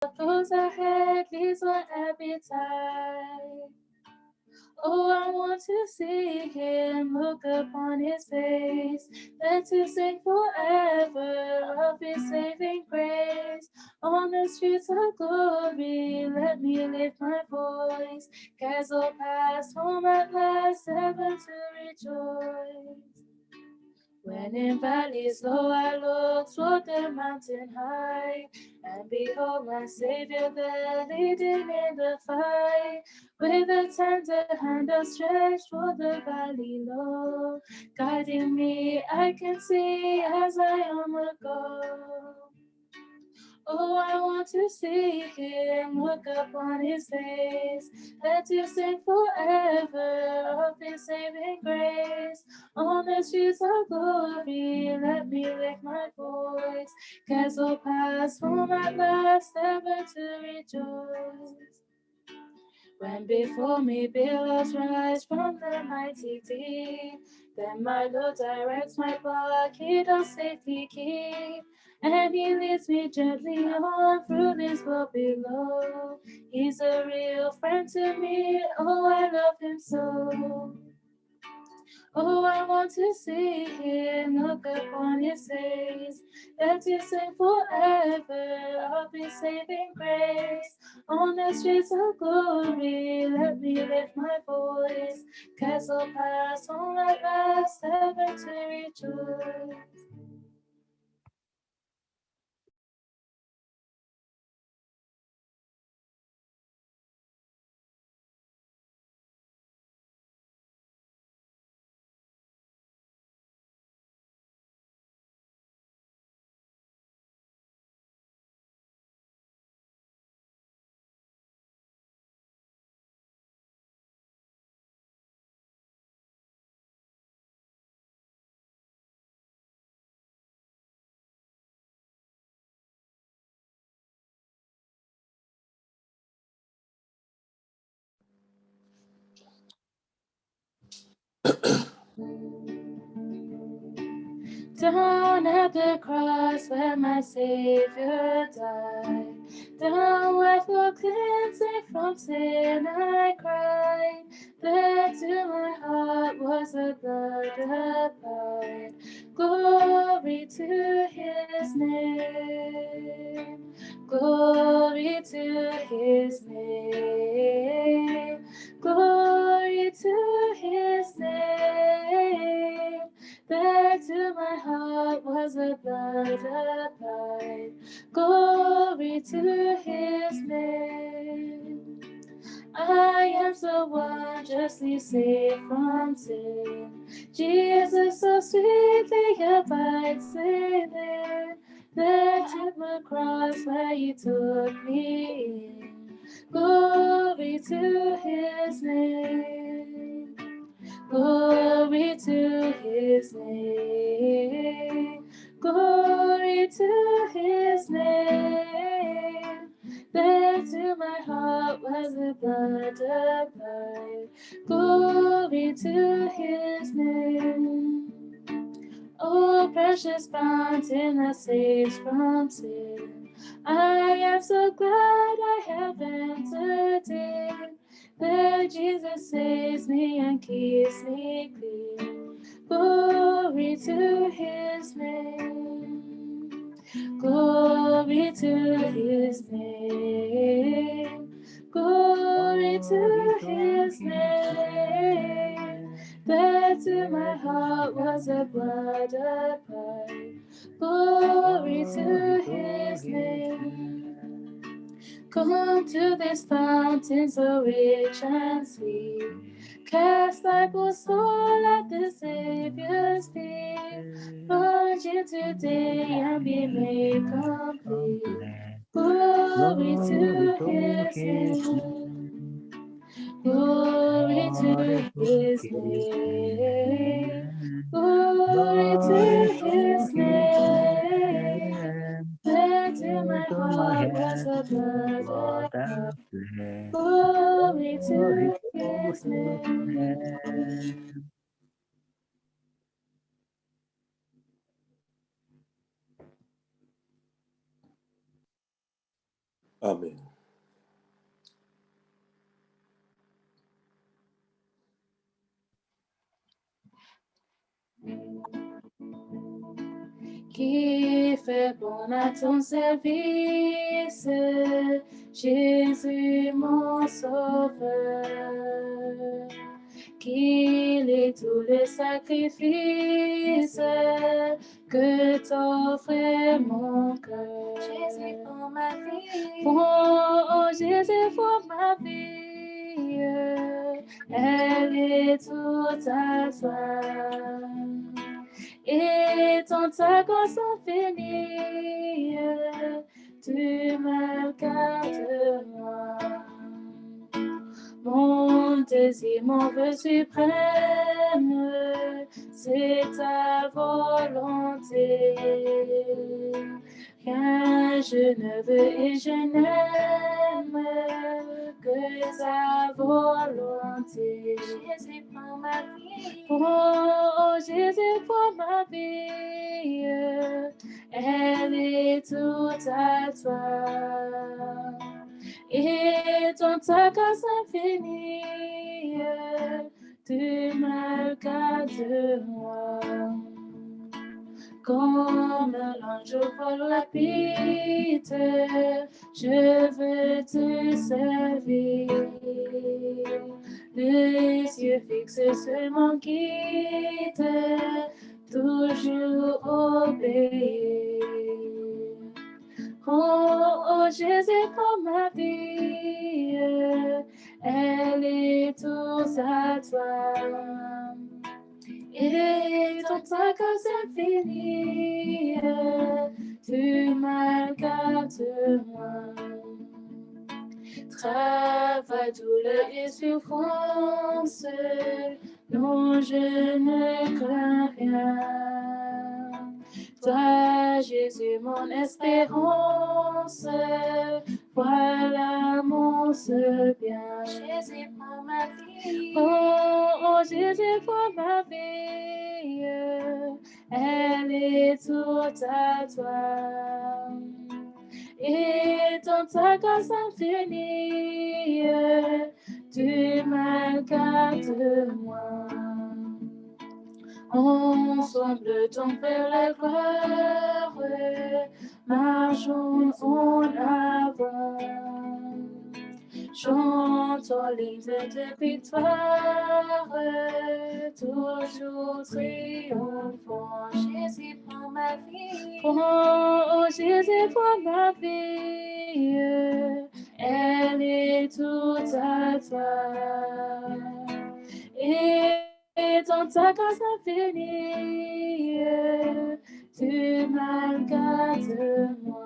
goes ahead leaves my appetite. Oh, I want to see him, look upon his face, then to sing forever of his saving grace. On the streets of glory, let me lift my voice, castle past, home at last, heaven to rejoice. When in valleys low I look toward the mountain high, and behold my Savior there leading in the fight. With a tender hand outstretched toward the valley low, guiding me I can see as I onward go. Oh, I want to see him, look upon his face, and to sing forever of his saving grace. On the streets of glory, let me lift my voice, castle past, home at last, ever to rejoice. When before me billows rise from the mighty deep, then my Lord directs my path, he does safely keep, and he leads me gently on through this world below. He's a real friend to me, oh I love him so. Oh, I want to see him, look upon his face, that to sing forever of his saving grace. On the streets of glory, let me lift my voice, castle past, home at last, heaven to rejoice. Down at the cross where my Savior died, down where for cleansing from sin I cried. There to my heart was the blood applied. Glory to his name, glory to his name, glory to his name. There to my heart was the blood applied. Glory to his name. I am so wondrously saved from sin. Jesus so sweetly abides within. There to the cross where he took me in. Glory to his name. Glory to his name. Glory to his name. There to my heart was the blood applied. Glory to his name. Oh, precious fountain that saves from sin. I am so glad I have entered in. There Jesus saves me and keeps me clean. Glory to his name. Glory to his name. Glory to his name. There to my heart was a blood applied. Glory to his name. Come to this fountain so rich and sweet. Cast thy poor soul at the Savior's feet. Plunge in today and be made complete. Glory to his name. Glory to his name. Glory to his name. There to my heart was a blood applied. Glory to his name. Amen. Qui fait bon à ton service, Jésus mon sauveur, qu'il est tout le sacrifice que t'offre mon cœur. Jésus pour ma vie, oh Jésus pour ma vie, elle est toute à toi. Et ton sacrifice sont finis, tu me gardes moi. Mon désir, mon vœu suprême, c'est ta volonté. Rien je ne veux et je n'aime que ta volonté. Jésus pour ma vie, oh Jésus pour ma vie, elle est toute à toi. Et ton sacrifice infini, tu me gardes moi. Comme l'ange vole rapide, je veux te servir. Les yeux fixés sur mon guide, toujours obéir. Oh Jésus, pour ma vie, elle est toute à toi. Et ton sacrifice infini, tu me gardes moi. Travail, douleur et souffrance, non, je ne crains rien. Toi, Jésus, mon espérance, voilà mon seul bien. Jésus pour ma vie, oh Jésus pour ma vie, elle est toute à toi. Et ton sacrifice infini, tu me gardes moi. Ensemble, ton Père la gloire, marchons en avant. Chantons l'hymne de victoire, toujours triomphant. Jésus pour ma vie, oh Jésus pour ma vie, elle est toute à toi. Et ton sacrifice infini, tu me gardes moi.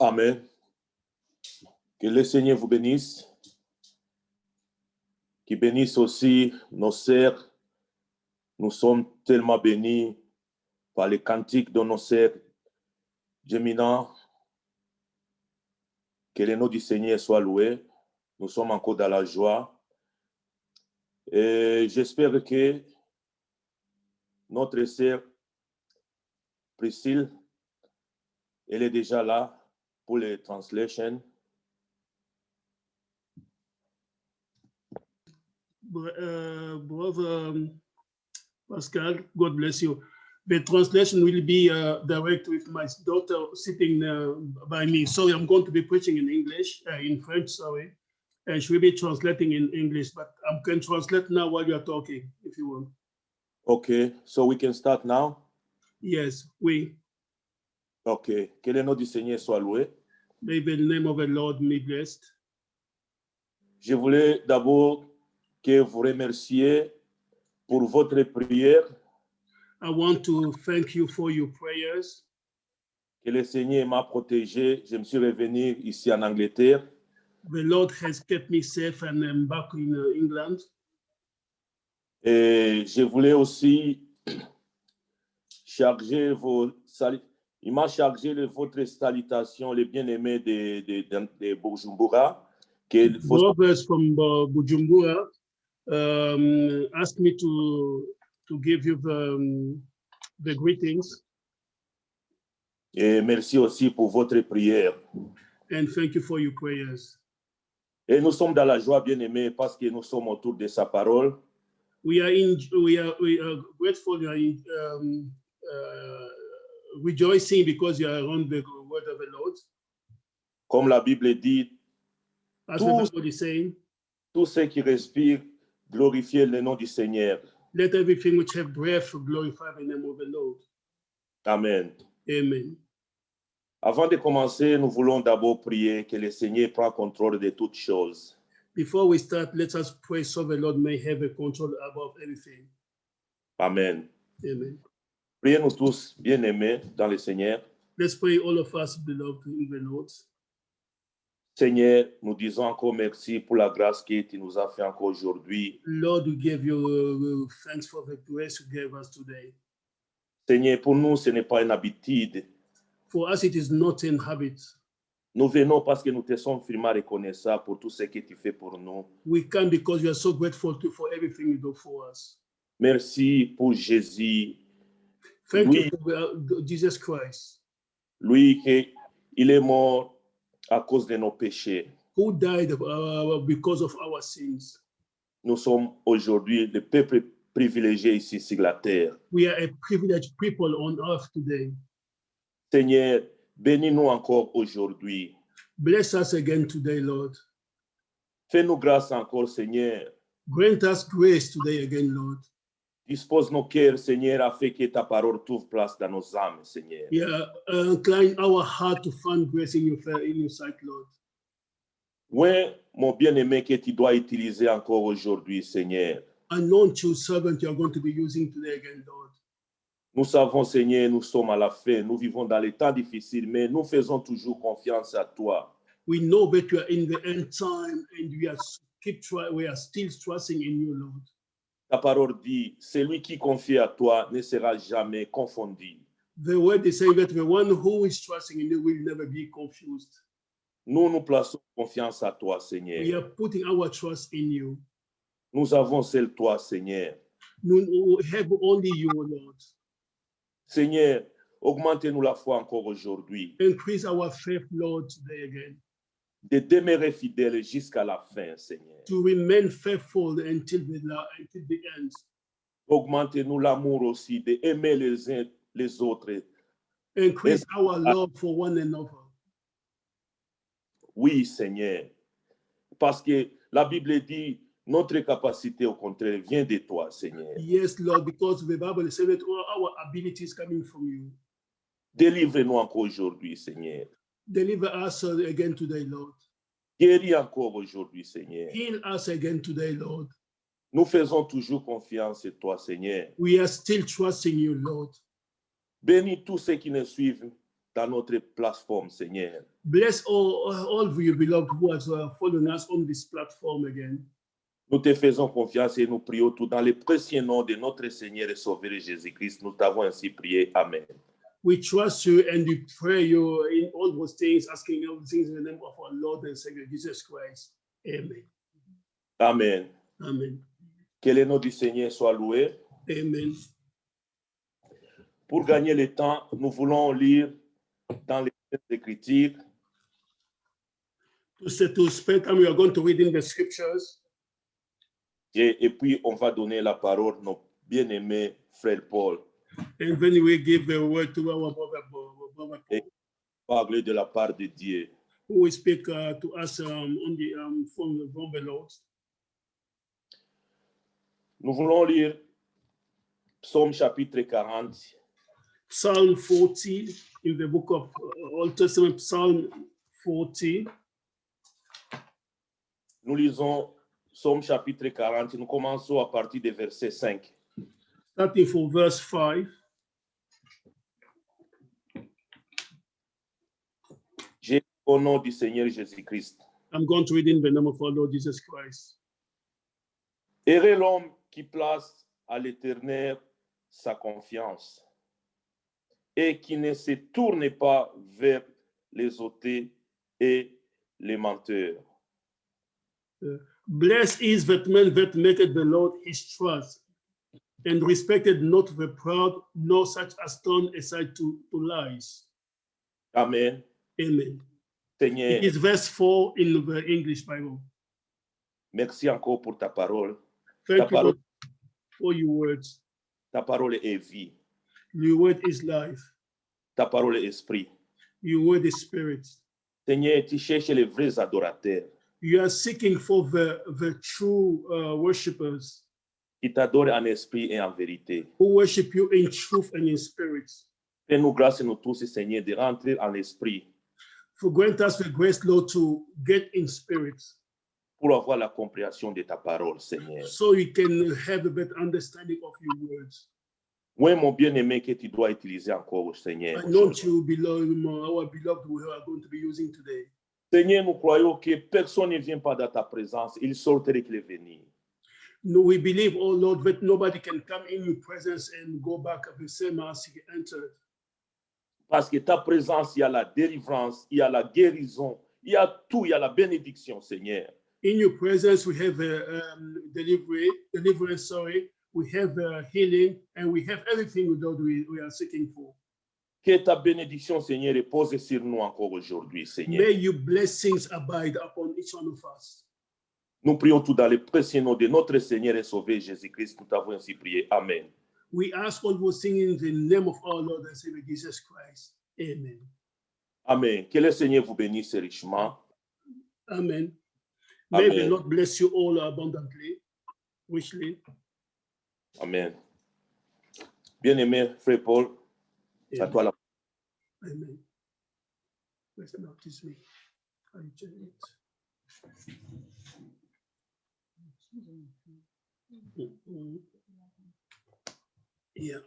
Amen. Que le Seigneur vous bénisse. Qu'il bénisse aussi nos sœurs. Nous sommes tellement bénis par les cantiques de nos sœurs Gemina. Que le nom du Seigneur soit loué. Nous sommes encore dans la joie. Et j'espère que notre sœur Priscille, elle est déjà là pour les translations. Brother Pascal, God bless you. The translation will be direct with my daughter sitting by me. Sorry, I'm going to be preaching in English, in French, sorry. She will be translating in English, but I can translate now while you're talking, if you want. Okay, so we can start now? Yes, we. Okay, que le nom du Seigneur soit loué. May the name of the Lord be blessed. Je voulais d'abord que vous remerciez pour votre prière. I want to thank you for your prayers. que le Seigneur m'a protégé. Je me suis revenu ici en Angleterre. The Lord has kept me safe and I'm back in England. Et je voulais aussi charger il m'a chargé de votre salutation, les bien-aimés de Bujumbura. Brothers from Bujumbura asked me to give you the greetings. Et merci aussi pour votre prière. And thank you for your prayers. Et nous sommes dans la joie, bien-aimés, parce que nous sommes autour de sa parole. We are grateful. We are rejoicing because you are around the word of the Lord. Comme la Bible dit, As the Bible is saying, tous ceux qui respirent glorifient le nom du Seigneur. let everything which have breath glorify the name of the Lord. Amen. Amen. Avant de commencer, nous voulons d'abord prier que le Seigneur prenne contrôle de toutes choses. Before we start, let us pray so the Lord may have a control above everything. Amen. Amen. Priez-nous tous, bien-aimés, dans le Seigneur. Let's pray, all of us, beloved in the Lord. Seigneur, nous disons encore merci pour la grâce que tu nous as fait encore aujourd'hui. Lord, we give you thanks for the grace you gave us today. Seigneur, pour nous, ce n'est pas une habitude. For us, it is not in habit. Nous venons parce que nous te sommes vraiment reconnaissants pour tout ce que tu fais pour nous. We come because we are so grateful for everything you do for us. Merci pour Jésus. Thank Oui. you for Jesus Christ, Lui, il est mort à cause de nos péchés. who died because of our sins. Nous sommes aujourd'hui le peuple privilégié ici sur la terre. We are a privileged people on earth today. Seigneur, bénis-nous encore aujourd'hui. Bless us again today, Lord. Fais-nous grâce encore, Seigneur. Grant us grace today again, Lord. Dispose nos cœurs, Seigneur, afin que ta parole trouve place dans nos âmes, Seigneur. Yeah, incline our heart to find grace in your sight, Lord. Oui, mon bien-aimé, que tu dois utiliser encore aujourd'hui, Seigneur. Unknown to servant you are going to be using today again, Lord. Nous savons, Seigneur, nous sommes à la fin. Nous vivons dans les temps difficiles, mais nous faisons toujours confiance à toi. We know that you are in the end time and we are still trusting in you, Lord. Ta parole dit, celui qui confie à toi ne sera jamais confondu. The word is saying that the one who is trusting in you will never be confused. Nous nous plaçons confiance à toi, We Seigneur. are putting our trust in you. Nous avons seul toi, Seigneur. We have only you, Lord. Seigneur, augmentez-nous la foi encore aujourd'hui. Increase our faith, Lord, today again. De demeurer fidèles jusqu'à la fin, Seigneur. To remain faithful until the end. Augmentez-nous l'amour aussi, d'aimer les uns les autres. Increase our love for one another. Oui, Seigneur. Parce que la Bible dit, notre capacité, au contraire, vient de toi, Seigneur. Yes, Lord, because the Bible says that all our ability is coming from you. Délivre-nous encore aujourd'hui, Seigneur. Deliver us again today, Lord. Guéris encore aujourd'hui, Seigneur. Heal us again today, Lord. Nous faisons toujours confiance en toi, Seigneur. We are still trusting you, Lord. Bénis tous ceux qui nous suivent dans notre plateforme, Seigneur. Bless all of you, beloved, who are following us on this platform again. Nous te faisons confiance et nous prions tout dans le précieux nom de notre Seigneur et Sauveur Jésus-Christ. Nous t'avons ainsi prié. Amen. We trust you and we pray you in all those things, asking all things in the name of our Lord and Savior Jesus Christ. Amen. Amen. Amen. Que le nom du Seigneur soit loué. Amen. Pour gagner le temps, nous voulons lire dans les Écritures. To spend time, we are going to read in the scriptures. Et puis, on va donner la parole à nos bien-aimés frères Paul. And then we give the word to our brother Paul, Parler de la part de Dieu. who will speak to us from the Lord. Nous voulons lire Psaume chapitre 40. Psalm 40 in the book of Old Testament, Psalm 40. Nous lisons Psaume chapitre 40. Nous commençons à partir du verset 5. Starting from verse 5. Au nom du Seigneur Jésus-Christ. I'm going to read in the name of our Lord Jesus Christ. Heureux l'homme qui place à l'Éternel sa confiance et qui ne se tourne pas vers les ôtés et les menteurs. Blessed is that man that maketh the Lord his trust, and respected not the proud, nor such as turn aside to lies. Amen. Amen. Seigneur, It is verse 4 in the English Bible. merci encore pour ta parole. Thank Ta you, Lord, for your words. Ta parole est vie. Your word is life. Ta parole est esprit. Your word is spirit. Seigneur, tu cherches les vrais adorateurs You are seeking for the true worshippers qui t'adorent en esprit et en vérité. who worship you in truth and in spirit. Fais-nous grâce, nous tous, Seigneur, de rentrer en esprit For grant us the grace, Lord, to get in spirit pour avoir la compréhension de ta parole, Seigneur. so you can have a better understanding of your words. Oui, mon bien-aimé, que tu dois utiliser encore, Seigneur. I know you, beloved, our beloved, we are going to be using today. Seigneur, nous croyons que personne ne vient pas dans ta présence. Il sortirait qu'il est venu. No, we believe, oh Lord, that nobody can come in your presence and go back the same as he entered. Parce que ta présence, il y a la délivrance, il y a la guérison, il y a tout, il y a la bénédiction, Seigneur. In your presence, we have deliverance, we have healing, and we have everything, Lord, we are seeking for. Que ta bénédiction, Seigneur, repose sur nous encore aujourd'hui, Seigneur. May your blessings abide upon each one of us. Nous prions tout dans le précieux nom de notre Seigneur et Sauveur Jésus-Christ. Nous t'avons ainsi prié. Amen. We ask all those things in the name of our Lord and Savior Jesus Christ. Amen. Amen. Que le Seigneur vous bénisse richement. Amen. May the Amen. Lord bless you all abundantly, richly. Amen. Bien-aimé, frère Paul, c'est à toi la Amen. Let's notice me. I change it. Yeah.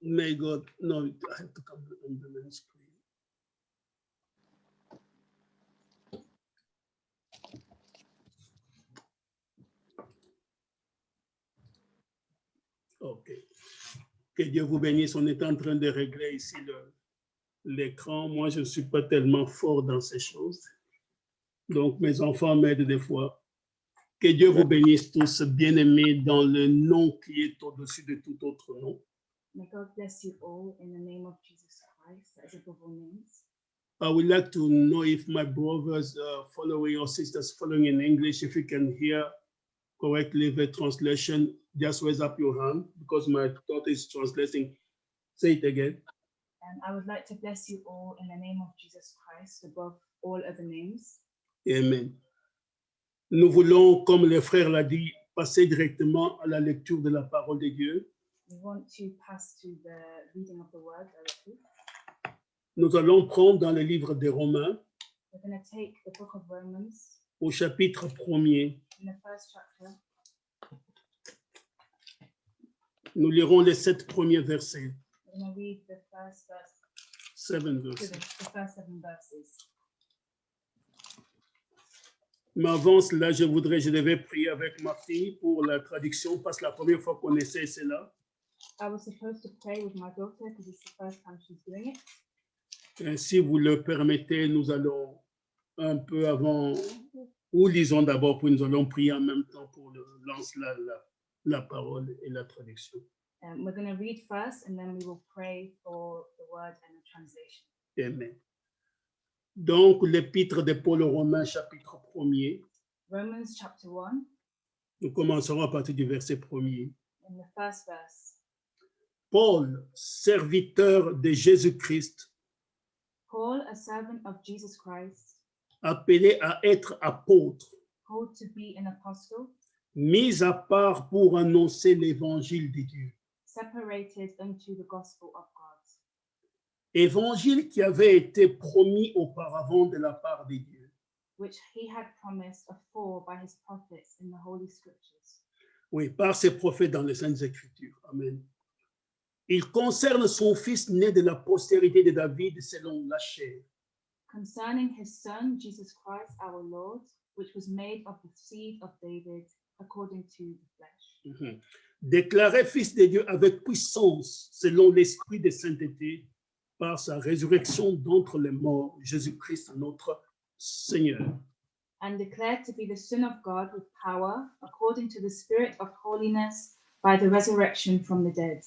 May God, no, I have to come on the main screen. OK. Que Dieu vous bénisse. On est en train de régler ici l'écran. Moi, je ne suis pas tellement fort dans ces choses. Donc, mes enfants m'aident des fois. Que Dieu vous bénisse tous, bien-aimés, dans le nom qui est au-dessus de tout autre nom. May God bless you all in the name of Jesus Christ, as above all names. I would like to know if my brothers following or sisters following in English, if you can hear correctly the translation, just raise up your hand because my daughter is translating. Say it again. And I would like to bless you all in the name of Jesus Christ, above all other names. Amen. Nous voulons, comme le frère l'a dit, passer directement à la lecture de la parole de Dieu. We want to pass to the reading of the word directly. Nous allons prendre dans le livre des Romains, We're going to take the book of Romans au chapitre 1er. in the first chapter. Nous lirons les 7 premiers versets. We're going to read the first verse, 7 versets. the first 7 verses. Mais avant cela, je devais prier avec ma fille pour la traduction parce que la première fois qu'on essaie cela. I was supposed to pray with my daughter because it's the first time she's doing it. Et si vous le permettez, nous allons un peu avant, ou lisons d'abord, puis nous allons prier en même temps pour lancer la parole et la traduction. We're going to read first and then we will pray for the word and the translation. Amen. Donc, l'épître de Paul aux Romains, chapitre 1er. Romans chapter 1, Nous commencerons à partir du verset 1er. in the first verse. Paul, serviteur de Jésus-Christ, Paul, a servant of Jesus Christ, appelé à être apôtre, called to be an apostle, mis à part pour annoncer l'évangile de Dieu. separated unto the gospel of God. Évangile qui avait été promis auparavant de la part de Dieu. Which he had promised afore by his prophets in the Holy Scriptures. Oui, par ses prophètes dans les Saintes Écritures. Amen. Il concerne son fils né de la postérité de David selon la chair. concerning his Son, Jesus Christ our Lord, which was made of the seed of David, according to the flesh. Déclaré fils de Dieu avec puissance, selon l'esprit de sainteté, par sa résurrection d'entre les morts, Jésus-Christ notre Seigneur. And declared to be the Son of God with power, according to the Spirit of holiness, by the resurrection from the dead.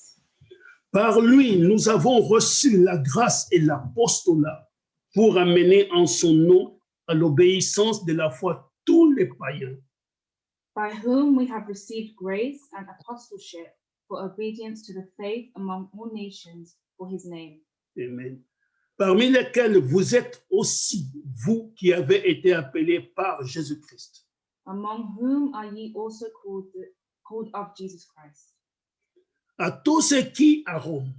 Par lui, nous avons reçu la grâce et l'apostolat pour amener en son nom à l'obéissance de la foi tous les païens. By whom we have received grace and apostleship for obedience to the faith among all nations for his name. Amen. Parmi lesquels vous êtes aussi, vous qui avez été appelés par Jésus-Christ. Among whom are ye also called of Jesus Christ. À tous ceux qui, à Rome,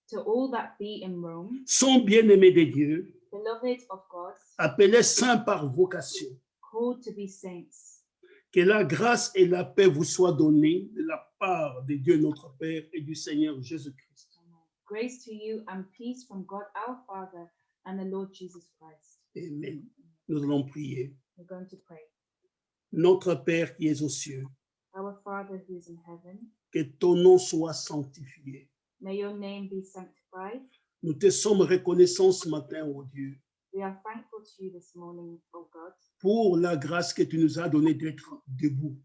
To all that be in Rome, sont bien-aimés de Dieu, beloved of God, appelés saints par vocation. called to be saints. Que la grâce et la paix vous soient données de la part de Dieu notre Père et du Seigneur Jésus-Christ. Grace to you and peace from God our Father and the Lord Jesus Christ. Amen. Nous allons prier. We're going to pray. Notre Père qui es aux cieux, Our Father who is in heaven, que ton nom soit sanctifié. may your name be sanctified. Nous te sommes reconnaissants ce matin, ô Dieu, We are thankful to you this morning, O God, pour la grâce que tu nous as donnée d'être debout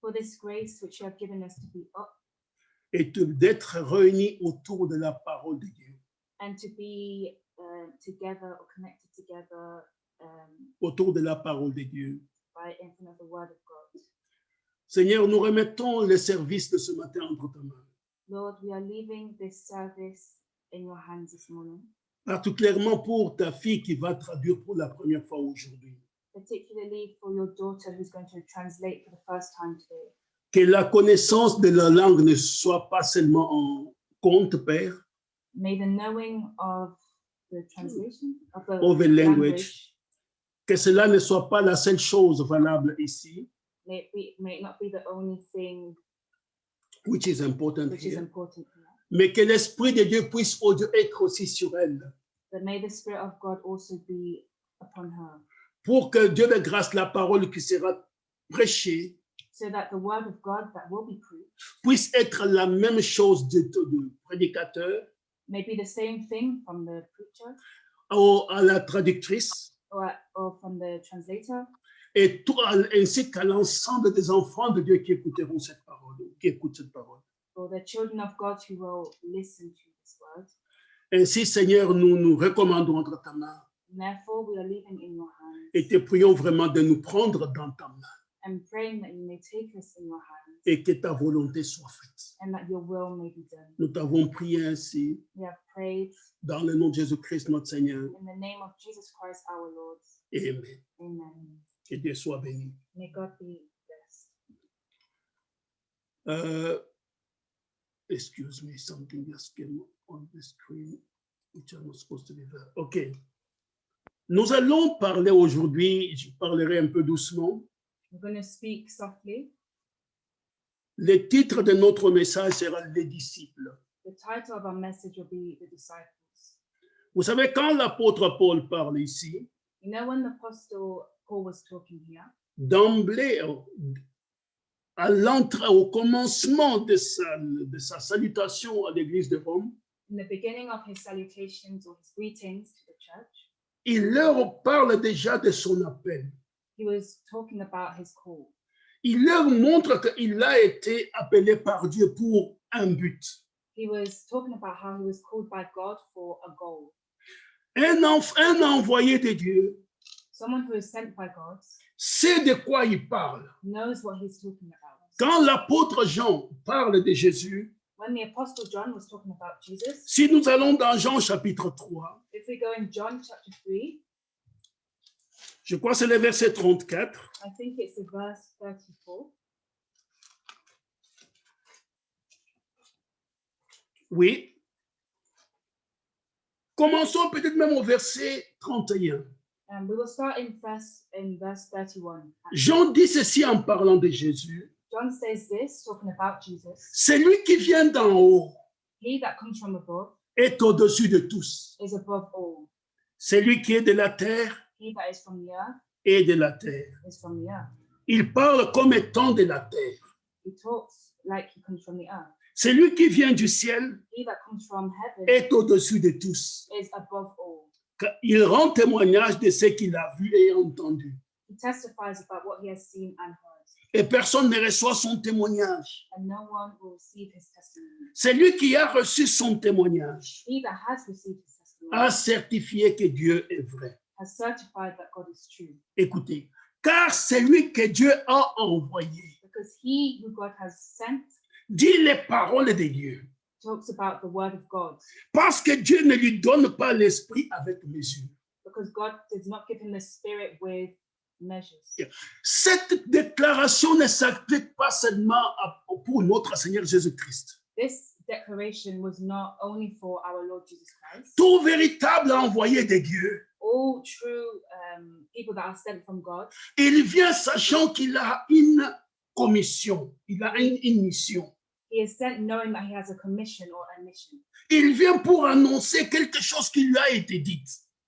for this grace which you have given us to be up et d'être réunis autour de la parole de Dieu, and to be together or connected together autour de la parole de Dieu. by in front of the word of God. Seigneur, nous remettons le service de ce matin entre ta main, Lord, we are leaving this service in your hands this morning, particulièrement pour ta fille qui va traduire pour la première fois aujourd'hui. particularly for your daughter who's going to translate for the first time today. Que la connaissance de la langue ne soit pas seulement en compte, Père, May the knowing of the translation of the language, que cela ne soit pas la seule chose valable ici, may it not be the only thing which is important which is here, important here, mais que l'Esprit de Dieu puisse, oh Dieu, être aussi sur elle, but may the Spirit of God also be upon her, pour que Dieu de grâce, la parole qui sera prêchée, so that the word of God that will be preached puisse être la même chose du prédicateur may be the same thing from the preacher à la traductrice, or from the translator, et tout, ainsi qu'à l'ensemble des enfants de Dieu qui écouteront cette parole, qui écoutent cette parole. or the children of God who will listen to this word. Ainsi, Seigneur, nous nous recommandons entre ta main And therefore, we are leaving in your hands et te prions vraiment de nous prendre dans ta main and praying that you may take us in your hands et que ta volonté soit faite. and that your will may be done. Nous t'avons prié ainsi We have prayed dans le nom de Jésus-Christ, notre Seigneur. in the name of Jesus Christ our Lord. Amen. Amen. Que Dieu soit béni. May God be blessed. Excuse me, something just came on the screen, which I'm not supposed to be there. OK. Nous allons parler aujourd'hui, je parlerai un peu doucement. We're going to speak softly. Le titre de notre message sera Les disciples. The title of our message will be The Disciples. Vous savez, quand l'apôtre Paul parle ici, You know, when the Apostle Paul was talking here, d'emblée, au commencement de sa salutation à l'église de Rome, in the beginning of his salutations or his greetings to the church, il leur parle déjà de son appel. he was talking about his call. Il leur montre qu'il a été appelé par Dieu pour un but. He was talking about how he was called by God for a goal. Un envoyé de Dieu Someone who is sent by God sait de quoi il parle. knows what he's talking about. Quand l'apôtre Jean parle de Jésus, When the Apostle John was talking about Jesus, si nous allons dans Jean chapitre 3, if we go in John chapter 3, je crois que c'est le verset 34, I think it's the verse 34. oui. Commençons peut-être même au verset 31. We will start in verse 31. Jean dit ceci en parlant de Jésus. John says this, talking about Jesus. Celui qui vient d'en haut He that comes from above est au-dessus de tous. is above all. Celui qui est de la terre He that is from the earth est de la terre. is from the earth. Il parle comme étant de la terre. He talks like he comes from the earth. Celui qui vient du ciel He that comes from heaven est au-dessus de tous. is above all. Il rend témoignage de ce qu'il a vu et entendu. He testifies about what he has seen and heard, Et personne ne reçoit son témoignage. and no one will receive his testimony. Celui qui a reçu son témoignage He that has received his testimony a certifié que Dieu est vrai. has certified that God is true, Écoutez, car celui que Dieu a envoyé because he who God has sent dit les paroles de Dieu. talks about the word of God, Parce que Dieu ne lui donne pas l'esprit avec mesure. because God does not give him the spirit with measures. Yeah. Cette déclaration ne s'applique pas seulement pour notre Seigneur Jésus-Christ. This declaration was not only for our Lord Jesus Christ. Tout véritable envoyé de Dieu, All true people that are sent from God, il vient sachant qu'il a une commission, il a une mission. he is sent knowing that he has a commission or a mission. Il vient pour annoncer quelque chose qui lui a été dit.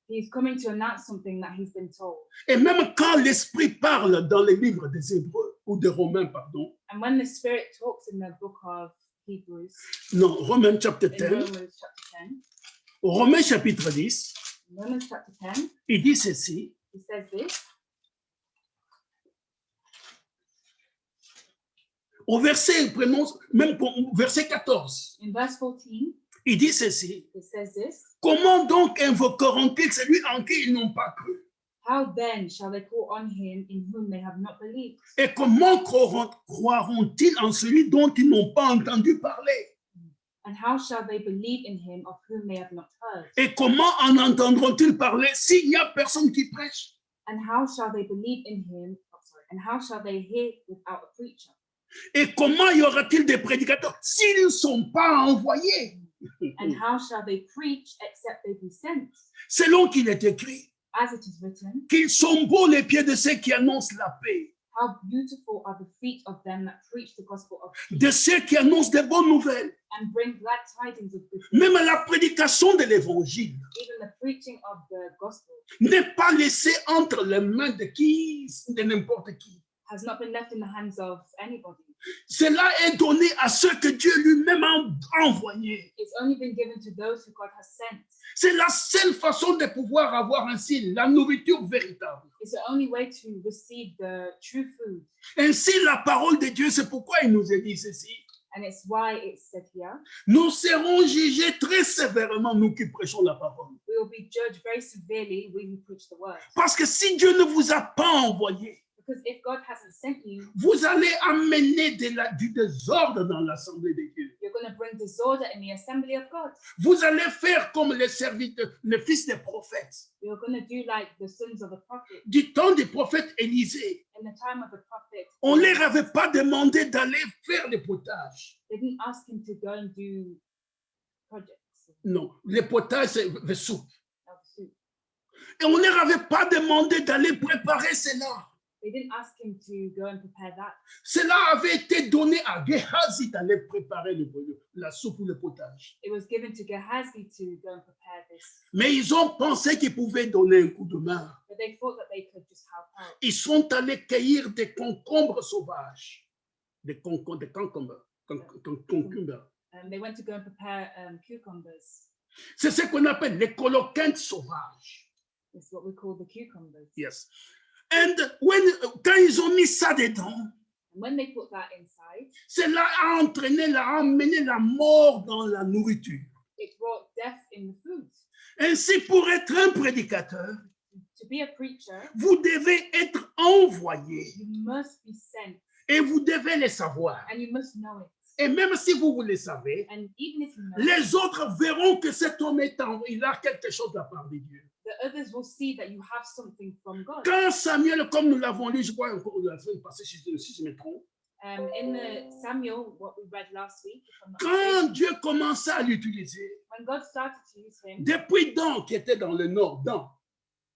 He's coming to announce something that he's been told. Et même quand l'Esprit parle dans les livres des Hébreux ou des Romains, pardon, And when the Spirit talks in the book of Hebrews, non, Romains chapitre in 10, Romans chapter 10, Romains chapitre 10, Romans chapter 10, il dit ceci, he says this, au verset, prenons, même verset 14, in verse 14, il dit ceci, it says this, comment donc invoqueront-ils celui en qui ils n'ont pas cru? how then shall they call on him in whom they have not believed? Et comment croiront-ils en celui dont ils n'ont pas entendu parler? And how shall they believe in him of whom they have not heard? Et comment en entendront-ils parler s'il n'y a personne qui prêche? And how shall they believe in him? And how shall they hear without a preacher? Et comment y aura-t-il des prédicateurs s'ils ne sont pas envoyés? And how shall they preach except they be sent? Selon qu'il est écrit, As it is written, qu'ils sont beaux les pieds de ceux qui annoncent la paix, how beautiful are the feet of them that preach the gospel of peace de ceux qui annoncent des bonnes nouvelles. and bring glad tidings of good Même news. la prédication de l'évangile Even the preaching of the gospel n'est pas laissée entre les mains de n'importe qui. has not been left in the hands of anybody. Cela est donné à ceux que Dieu lui-même a envoyés. It's only been given to those who God has sent. C'est la seule façon de pouvoir avoir ainsi la nourriture véritable. It's the only way to receive the true food. Ainsi, la parole de Dieu, c'est pourquoi il nous a dit ceci. And it's why it's said here, Nous serons jugés très sévèrement, nous qui prêchons la parole. we will be judged very severely when we preach the word. Parce que si Dieu ne vous a pas envoyé, Because if God hasn't sent you, vous allez amener du désordre dans l'assemblée de Dieu. you're going to bring disorder in the assembly of God. Vous allez faire comme les serviteurs, les fils des prophètes. You're going to do like the sons of the prophet. Du temps du prophète Élisée, In the time of the prophet, on ne leur avait pas demandé d'aller faire le potage. they didn't ask him to go and do projects Non, le potage, c'est le soupe. of soup. Et on ne leur avait pas demandé d'aller préparer cela. They didn't ask him to go and prepare that. Cela avait été donné à Géhazi d'aller préparer la soupe ou le potage. It was given to Gehazi to go and prepare this. Mais ils ont pensé qu'ils pouvaient donner un coup de main. But they thought that they could just help out. Ils sont allés cueillir des concombres sauvages. Des concombres. They went to go and prepare cucumbers. C'est ce qu'on appelle les coloquintes sauvages. It's what we call the cucumbers. Yes. And quand ils ont mis ça dedans, And when they put that inside, cela a amené la mort dans la nourriture. it brought death in the food. Ainsi, pour être un prédicateur, To be a preacher, vous devez être envoyé you must be sent et vous devez le savoir. and you must know it. Et même si vous le savez, And even if you know it, les autres verront que cet homme il a quelque chose de la part de Dieu. the others will see that you have something from God. Quand Samuel, comme nous l'avons lu, je crois encore la semaine passée, si je me trompe, In the Samuel, what we read last week, if I'm not quand mistaken, Dieu commença à l'utiliser, when God started to use him, depuis Dan qui était dans le nord,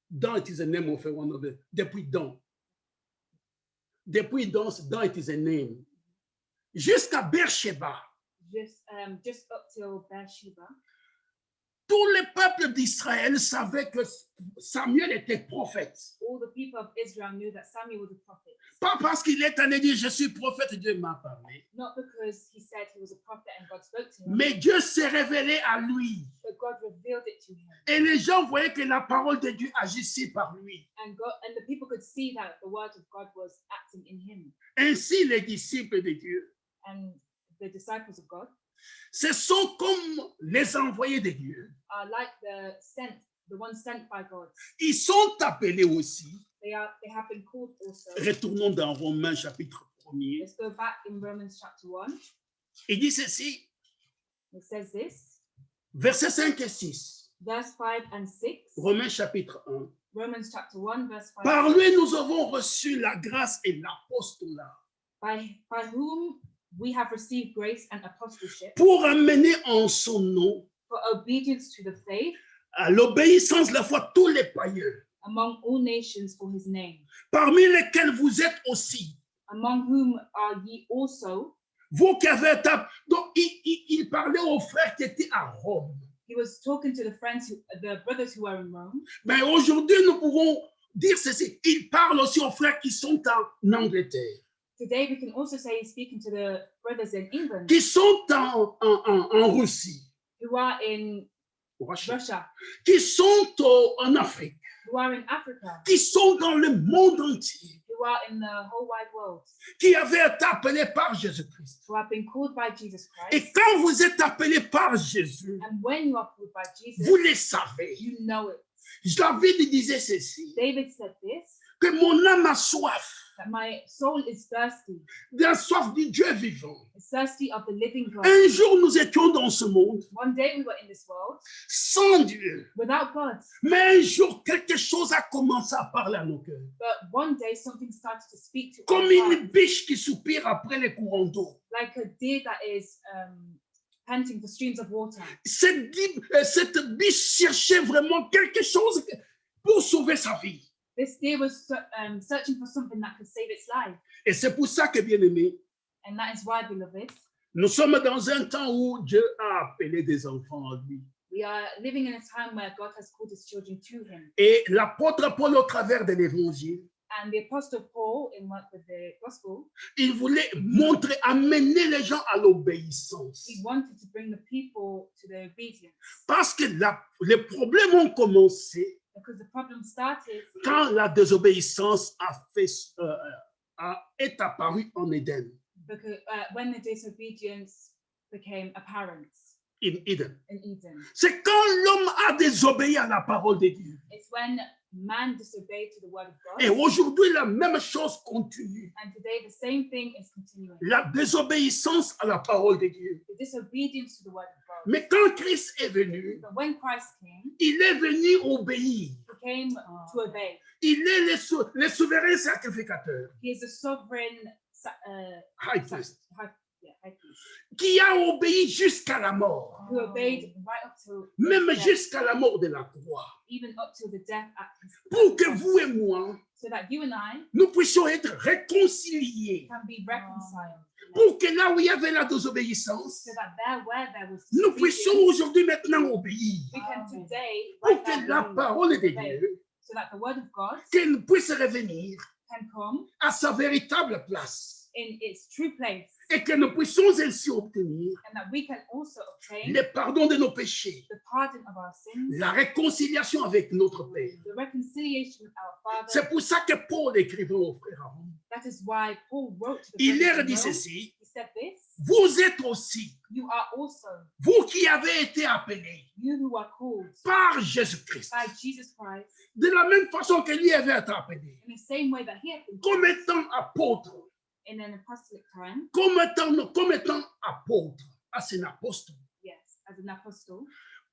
Dan it is a name of one of them, depuis Dan it is a name, jusqu'à Beersheba, just up till Beersheba, Tout le peuple d'Israël savait que Samuel était prophète. All the people of Israel knew that Samuel was a prophet. Pas parce qu'il est allé dire je suis prophète, Dieu m'a parlé. Not because he said he was a prophet and God spoke to him, Mais Dieu s'est révélé à lui. but God revealed it to him. Et les gens voyaient que la parole de Dieu agissait par lui. And the people could see that the word of God was acting in him. Ainsi, les disciples de Dieu, And the disciples of God ce sont comme les envoyés de Dieu. are like the ones sent by God. Ils sont appelés aussi. They have been called also. Retournons dans Romains chapitre 1er. Let's go back in Romans chapter 1. Il dit ceci, It says this, versets 5 et 6. verse 5 and 6. Romains chapitre 1. Romans chapter 1, verse 5. Par lui, nous avons reçu la grâce et l'apostolat By whom we have received grace and apostleship pour amener en son nom for obedience to the faith à l'obéissance de la foi tous les païens, among all nations for his name, parmi lesquels vous êtes aussi. among whom are ye also. Vous qui avez été... Donc, il parlait aux frères qui étaient à Rome. He was talking to the brothers who were in Rome. Mais aujourd'hui, nous pouvons dire ceci. Il parle aussi aux frères qui sont en Angleterre, Today we can also say he's speaking to the brothers in England qui sont en Russie, who are in Russia, qui sont en Afrique, who are in Africa, qui sont dans le monde entier, who are in the whole wide world, qui avaient été appelés par Jésus-Christ. who have been called by Jesus Christ. Et quand vous êtes appelés par Jésus, And when you are called by Jesus, vous les savez. you know it. David disait ceci, David said this, que mon âme a soif, that my soul is thirsty. la soif du Dieu vivant. It's thirsty of the living God. Un jour, nous étions dans ce monde One day we were in this world sans Dieu. without God, Mais un jour, quelque chose a commencé à parler à nos cœurs. but one day something started to speak to Comme our une heart, biche qui soupire après les courants d'eau. like a deer that is panting for streams of water. Cette biche cherchait vraiment quelque chose pour sauver sa vie. This deer was searching for something that could save its life. Et c'est pour ça que, bien aimé, And that is why, beloved, nous sommes dans un temps où Dieu a appelé des enfants à lui. we are living in a time where God has called his children to him. Et l'apôtre Paul, au travers de l'évangile, And the Apostle Paul, in what with the gospel, il voulait montrer, amener les gens à l'obéissance. he wanted to bring the people to their obedience. Parce que les problèmes ont commencé Because the problem started quand la désobéissance est apparue en Éden. because when the disobedience became apparent In Eden. in Eden. C'est quand l'homme a désobéi à la parole de Dieu. It's when man disobeyed to the word of God. Et aujourd'hui, la même chose continue. And today the same thing is continuing. La désobéissance à la parole de Dieu. The disobedience to the word of God. Mais quand Christ est venu, But when Christ came, il est venu obéir. he came to obey. Il est le souverain sacrificateur, He is a sovereign high priest, high priest, qui a obéi jusqu'à la mort, who obeyed right up to même death, jusqu'à la mort de la croix, even up to the death at his pour que cross, vous et moi, so that you and I nous puissions être réconciliés, can be reconciled. pour que là où il y avait la désobéissance, So that where there was nous puissions disobedience, aujourd'hui maintenant obéir, we can today pour right que now la parole de obey, Dieu, so that the word of God qu'elle puisse revenir can come à sa véritable place, in its true place, et que nous puissions ainsi obtenir and that we can also obtain le pardon de nos péchés, the pardon of our sins, la réconciliation avec notre Père. the reconciliation with our Father. C'est pour ça que Paul écrivant aux frères à Rome, That is why Paul wrote to the il brothers leur in dit Rome. ceci, He said this, vous êtes aussi, you are also, vous qui avez été appelés you who are called par Jésus-Christ, by Jesus Christ, de la même façon que lui avait été appelé, in the same way that he had been comme called étant apôtre, in an apostolic time, comme étant apôtre, c'est un apôtre, yes, as an apostle,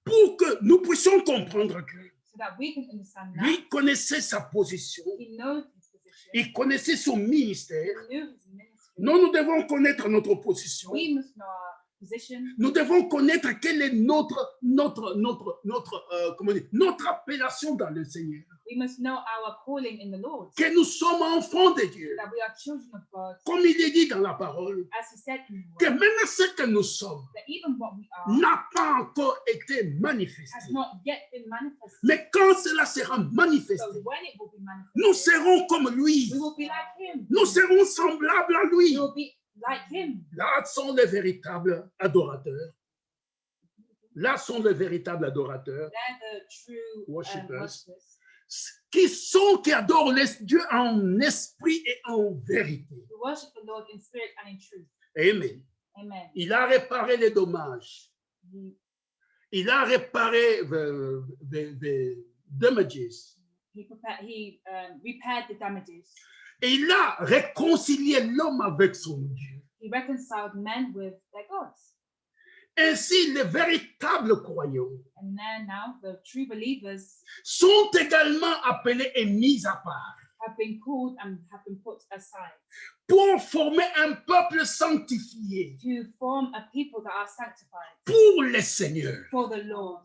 pour que nous puissions comprendre que so that we can understand that lui connaissait sa position, he knows his position, il connaissait son ministère. he knew his ministry. Nous devons connaître notre position We must know position. Nous devons connaître quelle est notre appellation dans le Seigneur. We must know our calling in the Lord, Que nous sommes enfants de Dieu. that we are children of God, Comme il est dit dans la parole, as he said in que the word, même ce que nous sommes that even what we are n'a pas encore été has manifesté. not yet been manifested. Mais quand cela sera So manifesté, when it will be manifested, nous serons comme lui. we will be like him. Nous serons semblables à lui. We will be like him. Là sont les véritables adorateurs. Là sont les véritables adorateurs They're the true Worshippers. worshippers, qui adorent Dieu en esprit et en vérité. who worship the Lord in spirit and in truth. Amen. Amen. Il a réparé les dommages. He, Il a réparé les damages. repaired the damages. Et il a réconcilié l'homme avec son Dieu. He reconciled men with their gods. Ainsi, les véritables croyants And then now the true believers sont également appelés et mis à part have been called and have been put aside pour former un peuple sanctifié to form a people that are sanctified pour le Seigneur, for the Lord,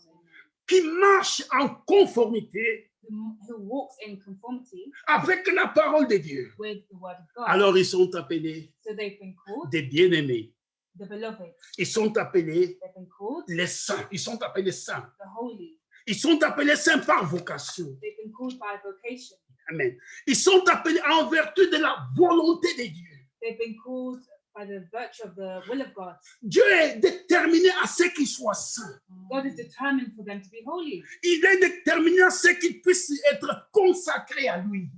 qui marche en conformité who walks in conformity avec la parole de Dieu. with the word of God. Alors, ils sont appelés So they've been called des bien-aimés. the beloved. Ils sont appelés They've been called les saints. Ils sont appelés saints. the holy. Ils sont appelés saints par vocation. They've been called by vocation. Amen. Ils sont appelés en vertu de la volonté de Dieu. They've been called by the virtue of the will of God. Dieu est déterminé à ce qu'ils soient saints. God is determined for them to be holy. Il est déterminé à ce qu'ils puissent être consacrés à lui.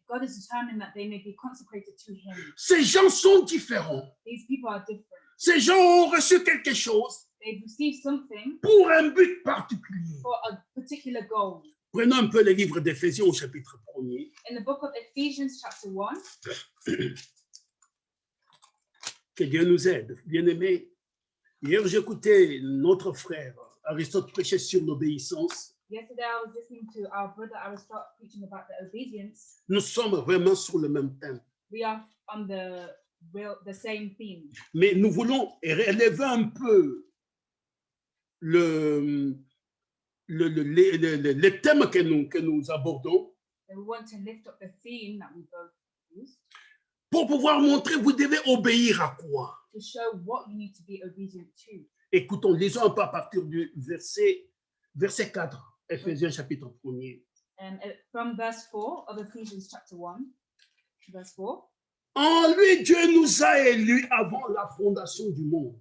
God is determined that they may be consecrated to him. Ces gens sont différents. These people are different. Ces gens ont reçu quelque chose They've received something pour un but particulier. for a particular goal. Prenons un peu le livre d'Éphésiens au chapitre 1er. In the book of Ephesians chapter 1, Que Dieu nous aide. Bien-aimés, hier j'écoutais notre frère Aristote prêcher sur l'obéissance. yesterday I was listening to our brother Aristotle preaching about the obedience. Nous sommes vraiment sur le même thème. We are on the same theme. Mais nous voulons élever un peu le thème que nous abordons And we want to lift up the theme that we both use pour pouvoir montrer vous devez obéir à quoi. to show what you need to be obedient to. Écoutons, lisons un peu à partir du verset 4, Éphésiens chapitre 1er. And from verse 4 of Ephesians chapter 1, verse 4. En lui, Dieu nous a élus avant la fondation du monde.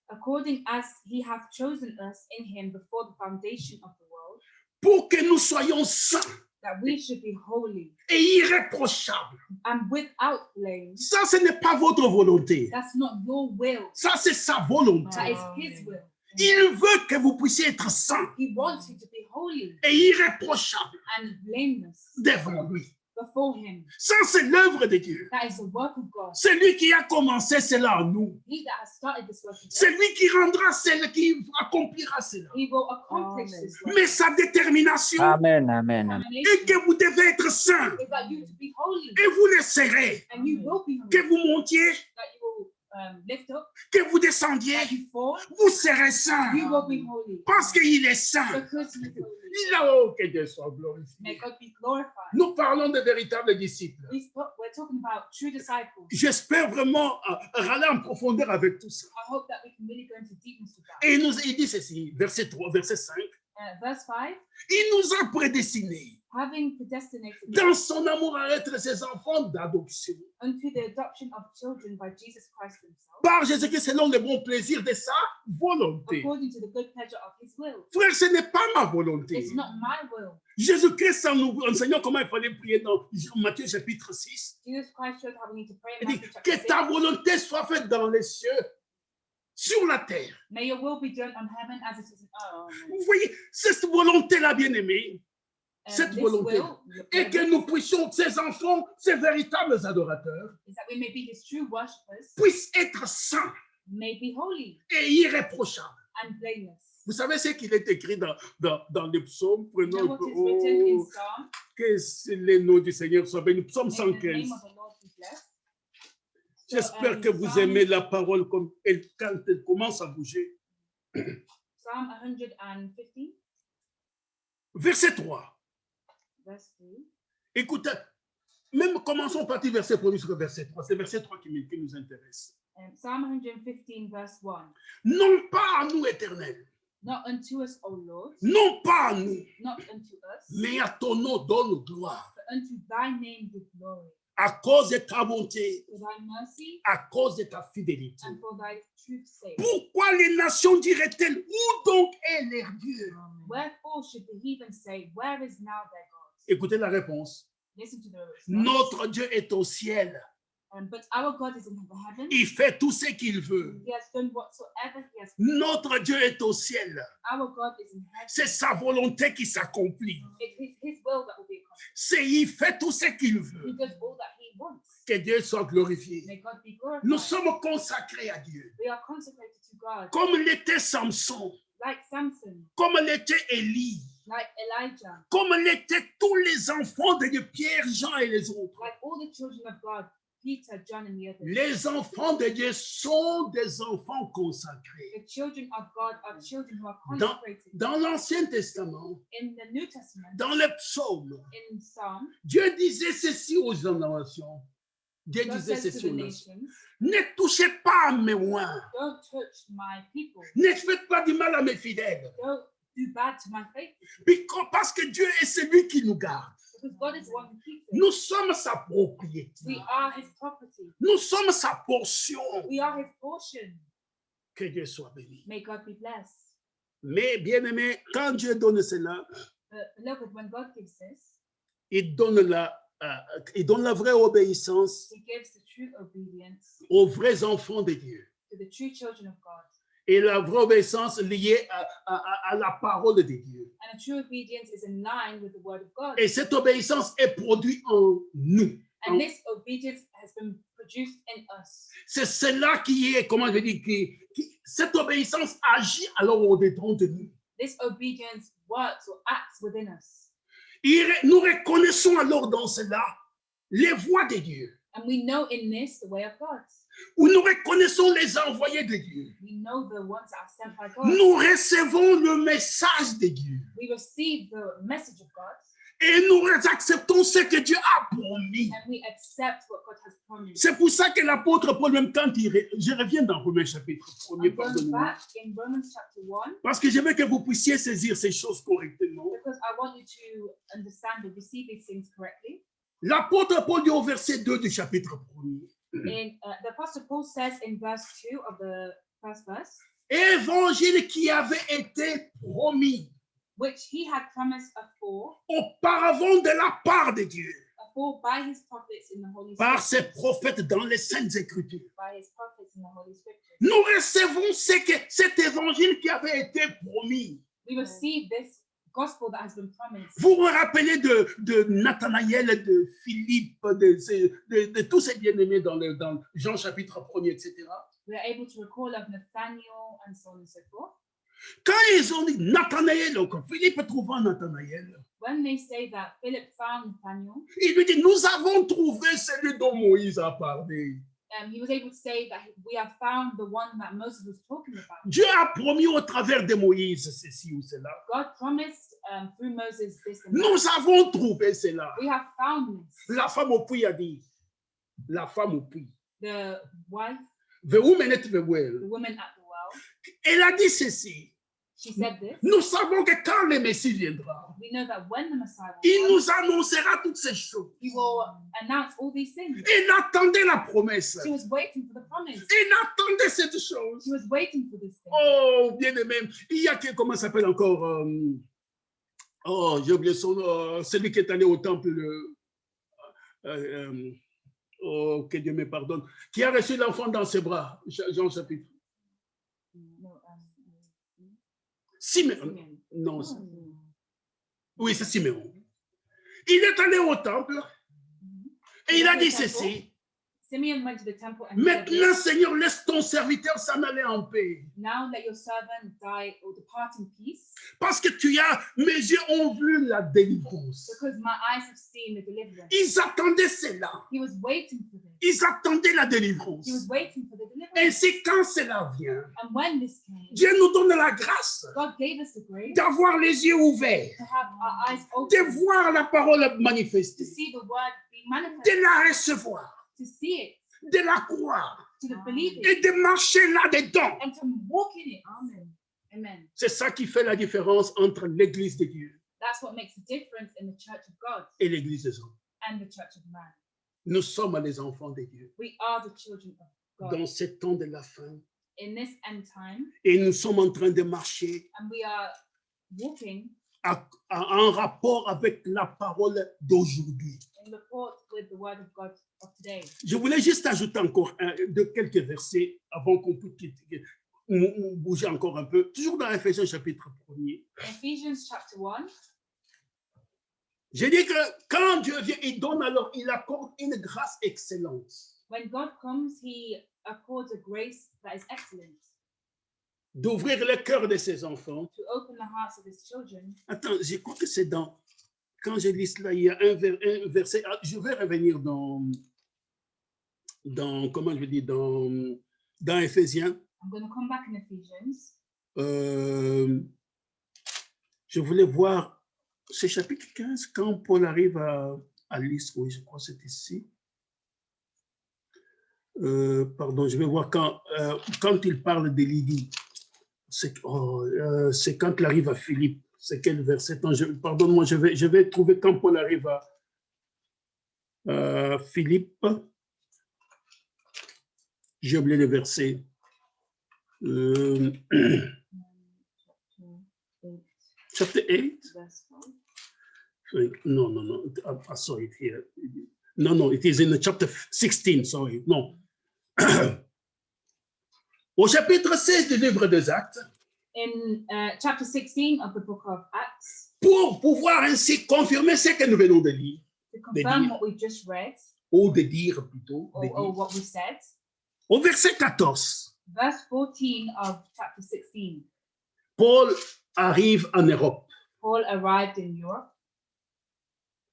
According as he hath chosen us in him before the foundation of the world, Pour que nous soyons saints that we should be holy et irréprochables. and without blame. Ça, ce n'est pas votre volonté. That's not your will. Ça, c'est sa volonté. That is his will. Il veut que vous puissiez être saints He wants you to be holy et irréprochables and blameless devant lui. before him. Ça, c'est l'œuvre de Dieu. That is the work of God. C'est lui qui a commencé cela en nous. He that has started this work in C'est us, lui qui rendra cela, qui accomplira cela. he will accomplish this work. Mais sa détermination Amen, amen, amen. est que vous devez être saints Is that you to be holy et vous le serez. and you will be Que holy. vous montiez, That you will lift up, que vous descendiez, that you fall, vous serez saints. you will be holy. Parce qu'il est saint. Because he is holy. Il a que Dieu soit glorifié. May God be glorified. Nous parlons de véritables disciples. We're talking about true disciples. J'espère vraiment râler en profondeur avec tout ça. I hope that we can really go into deepness with that. Et il dit ceci, verset 3, verset 5. Verse 5, Il nous a prédestinés having predestinated dans son amour à être ses enfants d'adoption. unto the adoption of children by Jesus Christ himself, Par Jésus-Christ, selon le bon plaisir de sa volonté. according to the good pleasure of his will. Frère, ce n'est pas ma volonté. It's not my will. Jésus-Christ en nous enseignant comment il fallait prier dans Matthieu chapitre 6. Jesus Christ showed how we need to pray in Il dit Matthew chapter que 6. ta volonté soit faite dans les cieux, sur la terre. May your will be done on heaven as it is in earth. Vous voyez, cette volonté-là, bien-aimée, cette This volonté, will et que nous puissions, ces enfants, ces véritables adorateurs, is that we may be his true worshippers, puissent être saints may be holy et irréprochables. and blameless. Vous savez ce qu'il est écrit dans les psaumes? You Prenons know what is written in Psalm? que les noms du Seigneur soient bénis. Psaume May the 115. name of the Lord be blessed. J'espère que vous aimez la parole quand elle commence à bouger. Psalm 115, Verset 3. verse 3. Écoutez, même commençons par verset 1 sur le verset 3. C'est verset 3 qui nous intéresse. Psalm 115, verse 1. Non pas à nous, Éternel. Not unto us, O Lord, Non pas à nous, not unto us, mais à ton nom donne gloire. but unto thy name give glory, À cause de ta bonté, for thy mercy à cause de ta fidélité. and for thy truth's sake. Pourquoi les nations diraient-elles, où donc est leur Dieu? Wherefore should the heathen say, where is now their God? Écoutez la réponse. Listen to the response. Notre Dieu est au ciel. But our God is in the heavens. Il fait tout ce qu'il veut. He has done whatsoever he has done. Notre Dieu est au ciel. Our God is in heaven. C'est sa volonté qui s'accomplit. It is his will that will be accomplished. Il fait tout ce qu'il veut. He does all that he wants. Que Dieu soit glorifié. May God be glorified. Nous sommes consacrés à Dieu. We are consecrated to God. Comme l'était Samson, Like Samson, comme l'était Élie, like Elijah, comme l'étaient tous les enfants de Dieu, Pierre, Jean et les autres. like all the children of God, Peter, John, and the others. Les enfants de Dieu sont des enfants consacrés. The children of God are children who are consecrated. Dans l'Ancien Testament, In the New Testament, dans les psaumes, in Psalm, Dieu disait ceci aux nations. Dieu God disait says to ceci the aux nations. nations, Ne touchez pas à mes oins. don't touch my people. Ne faites pas du mal à mes fidèles. Don't do bad to my faithful people. Parce que Dieu est celui qui nous garde. Because God is the one who keeps us. Nous sommes sa propriété. We are his property. Nous sommes sa portion. We are his portion. Que Dieu soit béni. May God be blessed. Mais bien aimé, quand Dieu donne cela, Beloved, when God gives this, il donne la vraie obéissance he gives the true obedience aux vrais enfants de Dieu. to the true children of God. Et la vraie obéissance liée à la parole de Dieu. And a true obedience is in line with the word of God. Et cette obéissance est produite en nous. And this obedience has been produced in us. C'est cela qui est, comment je dis, cette obéissance agit alors au-dedans de nous. This obedience works or acts within us. Nous reconnaissons alors dans cela les voies de Dieu. And we know in this the way of God. Où nous reconnaissons les envoyés de Dieu. We know the ones that are sent by God. Nous recevons le message de Dieu. We receive the message of God. Et nous acceptons ce que Dieu a promis. And we accept what God has promised. C'est pour ça que l'apôtre Paul, même quand je reviens dans Romains chapitre 1er, I'm going pardonnez-moi, back in Romans chapter 1 parce que je veux que vous puissiez saisir ces choses correctement. because I want you to understand and receive these things correctly. L'apôtre Paul dit au verset 2 du chapitre 1er, The Apostle Paul says in verse 2 of the first verse, évangile qui avait été promis which he had promised afore auparavant de la part de Dieu, by his prophets in the Holy par Scriptures. ses prophètes dans les Saintes Écritures. By his prophets in the Holy Scriptures. Nous recevons cet évangile qui avait été promis. We receive this gospel that has been promised. Vous vous rappelez de Nathanaël, de Philippe, de tous ces bien-aimés dans Jean chapitre 1er, etc. We are able to recall of Nathaniel and so on and so forth. Quand ils ont dit Nathanaël, quand Philippe trouvant Nathanaël, When they say that Philip found Nathaniel, il lui dit, nous avons trouvé celui dont Moïse a parlé. he was able to say that we have found the one that Moses was talking about. Dieu a promis au travers de Moïse ceci ou cela. God promised through Moses this and that. Nous avons trouvé cela. We have found this. La femme au puits a dit, la femme au puits, The wife, the woman at the well, the woman at the well, elle a dit ceci. she said this. Nous savons que quand le Messie viendra, We know that when the Messiah will il come, nous annoncera toutes ces choses. he will announce all these things. Il attendait la promesse. She was waiting for the promise. Il attendait cette chose. She was waiting for this thing. Oh, bien aimé. Il y a comment ça s'appelle encore oh, j'ai oublié son nom. Celui qui est allé au temple. Oh, que Dieu me pardonne. Qui a reçu l'enfant dans ses bras. Jean chapitre. No, Simeon. Simeon. Non. Oh. Oui, c'est Simeon. Il est allé au temple et il a dit ceci. Simeon went to the temple and said Maintenant, this, Seigneur, laisse ton serviteur s'en aller en paix. now let your servant die or depart in peace, Parce que mes yeux ont vu la délivrance. because my eyes have seen the deliverance. Ils attendaient cela. He was waiting for this. Ils attendaient la He délivrance. was waiting for the Et deliverance. c'est quand cela vient, And when this came, Dieu nous donne la grâce God gave us the grace d'avoir les yeux ouverts, to have our eyes de open, voir la parole to manifestée, see the word being de manifested, la recevoir, to see it, de la croire to believe et it, de marcher là-dedans. and to walk in it. Amen. Amen. C'est ça qui fait la différence entre l'église de Dieu That's what makes a difference in the church of God et l'église des hommes. and the church of man. Nous sommes les enfants de Dieu We are the children of God. dans ce temps de la fin In this end time, et nous sommes en train de marcher and we are walking en rapport avec la parole d'aujourd'hui. in rapport with the word of God of today. Je voulais juste ajouter encore quelques versets avant qu'on puisse bouger encore un peu. Toujours dans Ephésiens chapitre 1er. Ephesians chapter 1. J'ai dit que quand Dieu vient, il donne alors, il accorde une grâce excellente. When God comes, he accords a grace that is excellent D'ouvrir le cœur de ses enfants. to open the hearts of his children. Attends, je crois que c'est dans, quand je lis cela, il y a un verset, je vais revenir dans comment je dis, dans Éphésiens. I'm going to come back in Ephesians. Je voulais voir, c'est chapitre 15, quand Paul arrive à Lys, oui, je crois que c'est ici. Pardon, je vais voir quand il parle de Lydie. C'est quand il arrive à Philippe. C'est quel verset? Pardonne-moi, je vais trouver quand Paul arrive à Philippe. J'ai oublié le verset. Chapter 8? No. I saw it here. No, it is in the chapter 16, sorry. No. Au chapitre 16 du livre des Actes, In chapter 16 of the book of Acts, pour pouvoir ainsi confirmer ce que nous venons de lire, to confirm what we just read, ou de dire plutôt, or what we said, au verset 14, verse 14 of chapter 16, Paul arrive en Europe. Paul arrived in Europe.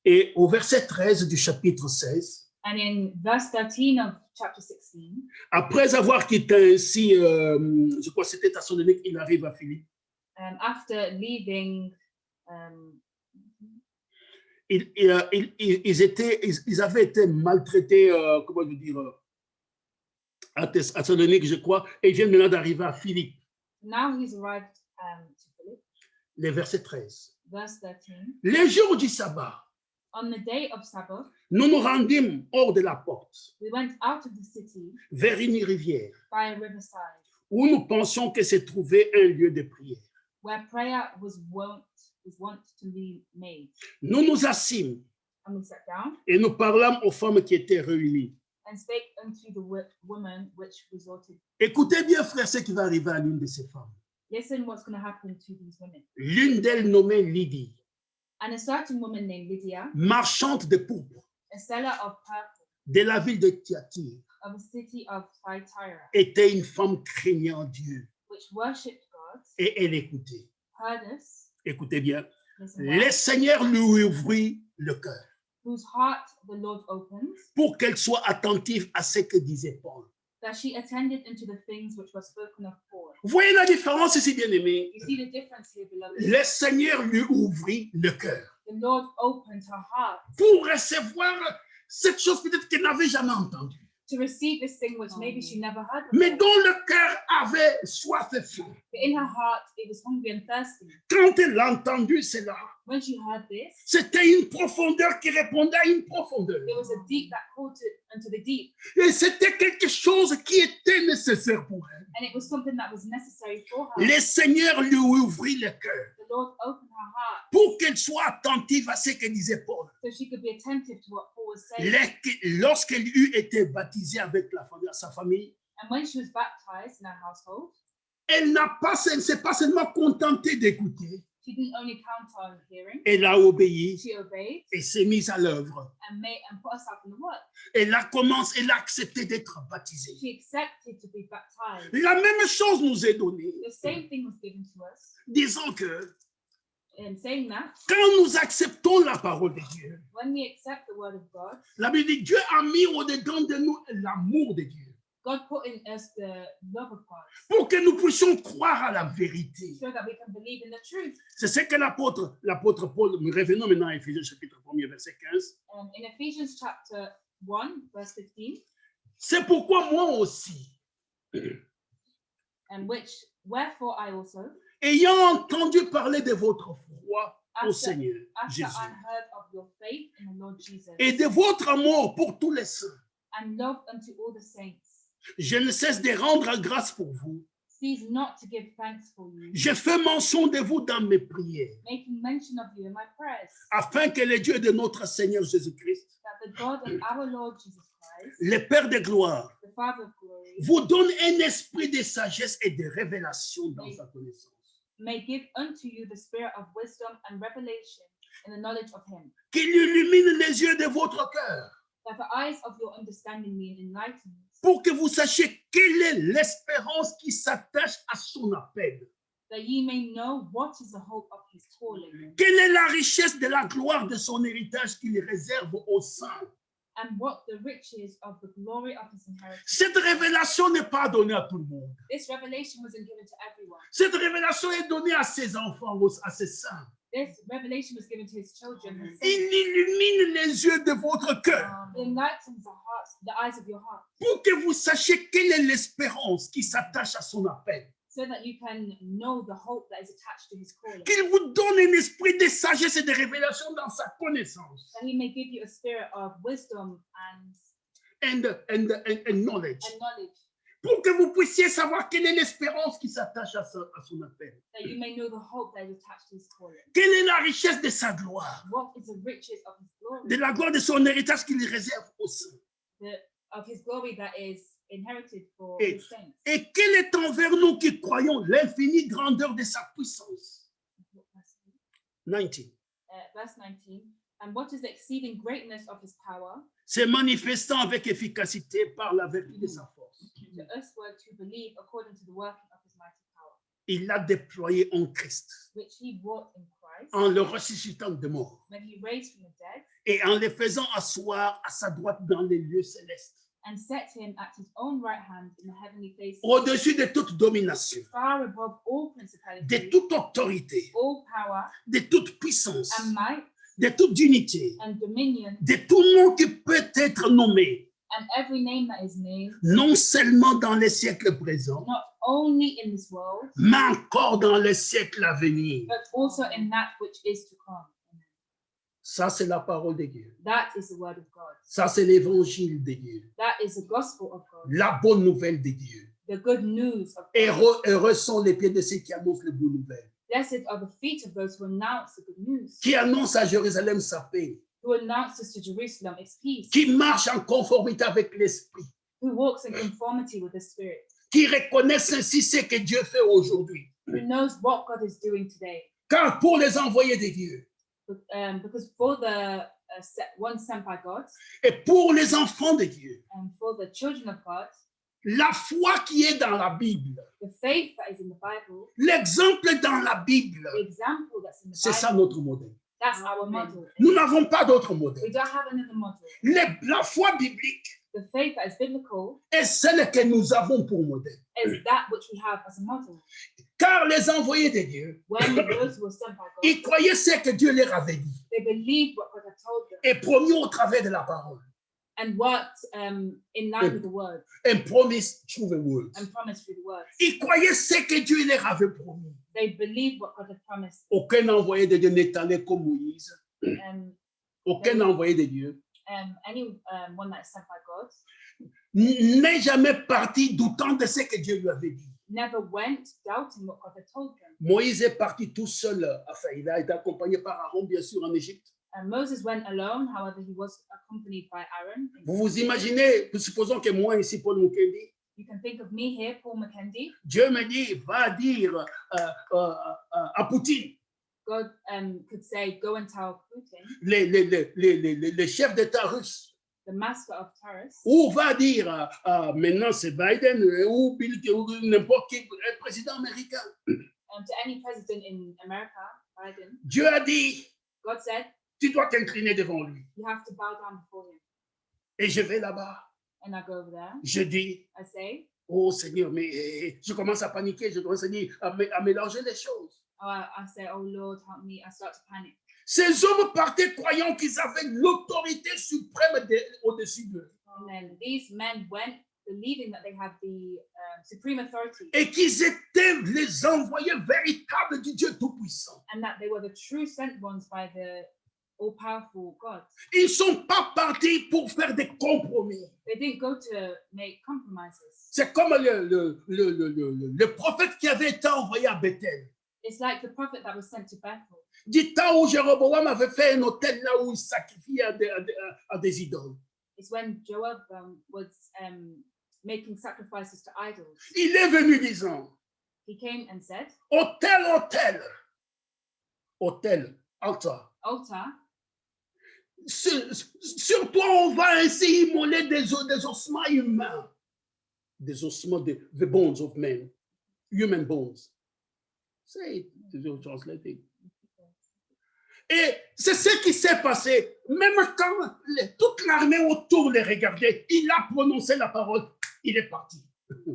Et au verset 13 du chapitre 16, And in verse 13 of chapter 16, après avoir quitté ainsi, je crois que c'était Thessalonique, il arrive à Philippe. after leaving, ils avaient été maltraités, comment je dire, à Thessalonique, je crois, et ils viennent maintenant d'arriver à Philippe. now he's arrived to Philip. Les versets 13. Verse 13, Les jours du sabbat, on the day of Sabbath, nous nous rendîmes hors de la porte, we went out of the city vers une rivière, by a riverside, où nous pensions que se trouvait un lieu de prière. where prayer was wont to be made. Nous nous assîmes And we sat down et nous parlâmes aux femmes qui étaient réunies. and spake unto the woman which resorted. Écoutez bien, frère, ce qui va arriver à l'une de ces femmes. Listen what's going to happen to these women. L'une d'elles nommée Lydie, And a certain woman named Lydia, marchande de pourpre a seller of purple de la ville de Thyatire, of a city of Thyatira, était une femme craignant Dieu. which worshipped God, Et elle écoutait. heard us, Écoutez bien. listen well, Le Seigneur lui ouvrit le cœur whose heart the Lord opened, pour qu'elle soit attentive à ce que disait Paul. that she attended unto the things which were spoken of Paul. Vous voyez la différence ici, bien-aimé? You see the difference here, beloved? Le Seigneur lui ouvrit le cœur The Lord opened her heart pour recevoir cette chose peut-être qu'elle n'avait jamais entendue, to receive this thing which maybe she never heard mais before. dont le cœur avait soif et faim. But in her heart, it was hungry and thirsty. Quand elle a entendu cela, When she heard this, c'était une profondeur qui répondait à une profondeur. it was a deep that called unto the deep. Et c'était quelque chose qui était nécessaire pour elle. And it was something that was necessary for her. Le Seigneur lui ouvrit le cœur The Lord opened her heart pour qu'elle soit attentive à ce que disait Paul. so she could be attentive to what Paul was saying. Lorsqu'elle eut été baptisée avec sa famille, And when she was baptized in her household, elle ne s'est pas seulement contentée d'écouter, she didn't only count on hearing, elle a obéi she obeyed et s'est mise à l'œuvre. and put herself in the work. Elle a accepté d'être baptisée. She accepted to be baptized. La même chose nous est donnée. The same thing was given to us. Disons que in saying that, quand nous acceptons la parole de Dieu, when we accept the word of God, la Bible dit Dieu a mis au-dedans de nous l'amour de Dieu God put in us the love of God pour que nous puissions croire à la vérité. so that we can believe in the truth. C'est ce que l'apôtre Paul, revenons maintenant à Éphésiens chapitre 1er, verset 15. In Ephesians chapter 1, verse 15, C'est pourquoi moi aussi, and wherefore I also, ayant entendu parler de votre foi au after, Seigneur after Jésus I heard of your faith in the Lord Jesus, et de votre amour pour tous les saints, and love unto all the saints, je ne cesse de rendre grâce pour vous. cease not to give thanks for you, Je fais mention de vous dans mes prières, making mention of you in my prayers, afin que le Dieu de notre Seigneur Jésus-Christ, that the God of our Lord Jesus Christ, le Père de gloire, the Father of glory, vous donne un esprit de sagesse et de révélation dans sa connaissance. may give unto you the spirit of wisdom and revelation in the knowledge of him, Qu'il illumine les yeux de votre cœur, that the eyes of your understanding be enlightened, pour que vous sachiez quelle est l'espérance qui s'attache à son appel. that ye may know what is the hope of his calling, Quelle est la richesse de la gloire de son héritage qu'il réserve aux saints. and what the riches of the glory of his inheritance. Cette révélation n'est pas donnée à tout le monde. This revelation wasn't given to everyone. Cette révélation est donnée à ses enfants, à ses saints. This revelation was given to his children. His Il saints. illumine les yeux de votre cœur It enlightens the hearts, the eyes of your heart, pour que vous sachiez quelle est l'espérance qui s'attache à son appel. so that you can know the hope that is attached to his calling. Qu'il vous donne un esprit de sagesse et de révélation dans sa connaissance That he may give you a spirit of wisdom and knowledge. and knowledge, Pour que vous puissiez savoir quelle est l'espérance qui s'attache à son appel. that you may know the hope that is attached to his calling. Quelle est la richesse de sa gloire, What is the riches of his glory? de la gloire de son héritage qu'il réserve aux saints. Of his glory that is inherited for Et- his saints. Et quelle est envers nous qui croyons l'infinie grandeur de sa puissance. 19. Verse 19. And what is the exceeding greatness of his power Se manifestant avec efficacité par la vertu de sa force. to us were to believe according to the working of his mighty power, Il l'a déployé en Christ, which he wrought in Christ en le ressuscitant de mort when he raised from the dead et en le faisant asseoir à sa droite dans les lieux célestes, and set him at his own right hand in the heavenly places, au-dessus de toute domination, far above all de principality, toute autorité, all power de toute puissance, and might de toute unité, and dominion, de tout nom qui peut être nommé, and every name that is named, non seulement dans les siècles présents, not only in this world, mais encore dans les siècles à venir. but also in that which is to come. Amen. Ça, c'est la parole de Dieu. That is the word of God. Ça, c'est l'évangile de Dieu. That is the gospel of God, La bonne nouvelle de Dieu. the good news of God. Heureux sont les pieds de ceux qui annoncent les bonnes nouvelles, Blessed are the feet of those who announce the good news, qui annoncent à Jérusalem sa paix, who announces to Jerusalem its peace, qui marchent en conformité avec l'Esprit, who walks in conformity with the Spirit, qui reconnaissent ainsi ce que Dieu fait aujourd'hui. who knows what God is doing today. Car pour les envoyés de Dieu Because for the one sent by God et pour les enfants de Dieu, and for the children of God, la foi qui est dans la Bible, the faith that is in the Bible, l'exemple dans la Bible, the example that's in the c'est ça Bible, notre modèle. that's our model. Nous n'avons pas d'autre modèle. We don't have another model. La foi biblique The faith that is biblical est celle que nous avons pour modèle. is that which we have as a model. Car les envoyés de Dieu, When those who were sent by God, ils croyaient ce que Dieu leur avait dit they believed what God had told them et promis au travers de la parole. and worked in line with the word And promise through the words. and promised through the word. Ils croyaient ce que Dieu leur avait promis. They believed what God had promised. Aucun envoyé de Dieu n'est allé comme Moïse. Um, Aucun envoyé de Dieu one that is sent by God n'est jamais parti doutant de ce que Dieu lui avait dit. never went doubting what God had told them. Moïse est parti tout seul. Enfin, il a été accompagné par Aaron, bien sûr, en Égypte. And Moses went alone, however, he was accompanied by Aaron. Vous vous imaginez, supposons que moi, ici, Paul Mukendi, You can think of me here, Paul Mackenzie. Dieu me dit, va dire à Poutine, God could say, go and tell Putin, les chefs d'État russes, the master of terrorists, ou va dire, maintenant c'est Biden, ou Bill, ou n'importe quel président américain, to any president in America, crucified him, Dieu a dit, God said, tu dois t'incliner devant lui. you have to bow down before him. Et je vais là-bas. And I go over there. Je dis, I say, oh Seigneur, mais je commence à paniquer, je commence à mélanger les choses. I say, oh Lord, help me. I start to panic. Ces hommes partaient croyant qu'ils avaient l'autorité suprême au-dessus d'eux. And then these men went believing that they had the supreme authority Et qu'ils étaient les envoyés véritables du Dieu Tout-Puissant. and that they were the true sent ones by the all-powerful God. Ils ne sont pas partis pour faire des compromis. They didn't go to make compromises. C'est comme le prophète qui avait été envoyé à Bethel. It's like the prophet that was sent to Bethel. Du temps où Jéroboam avait fait un hôtel là où il sacrifiait à des idoles. It's when Joab was making sacrifices to idols. Il est venu disant, He came and said, hôtel, altar. altar, Sur toi, on va ainsi immoler des ossements humains. Des ossements, the bones of men. Human bones. Say it, translating. Et c'est ce qui s'est passé. Même quand toute l'armée autour les regardait, il a prononcé la parole, il est parti.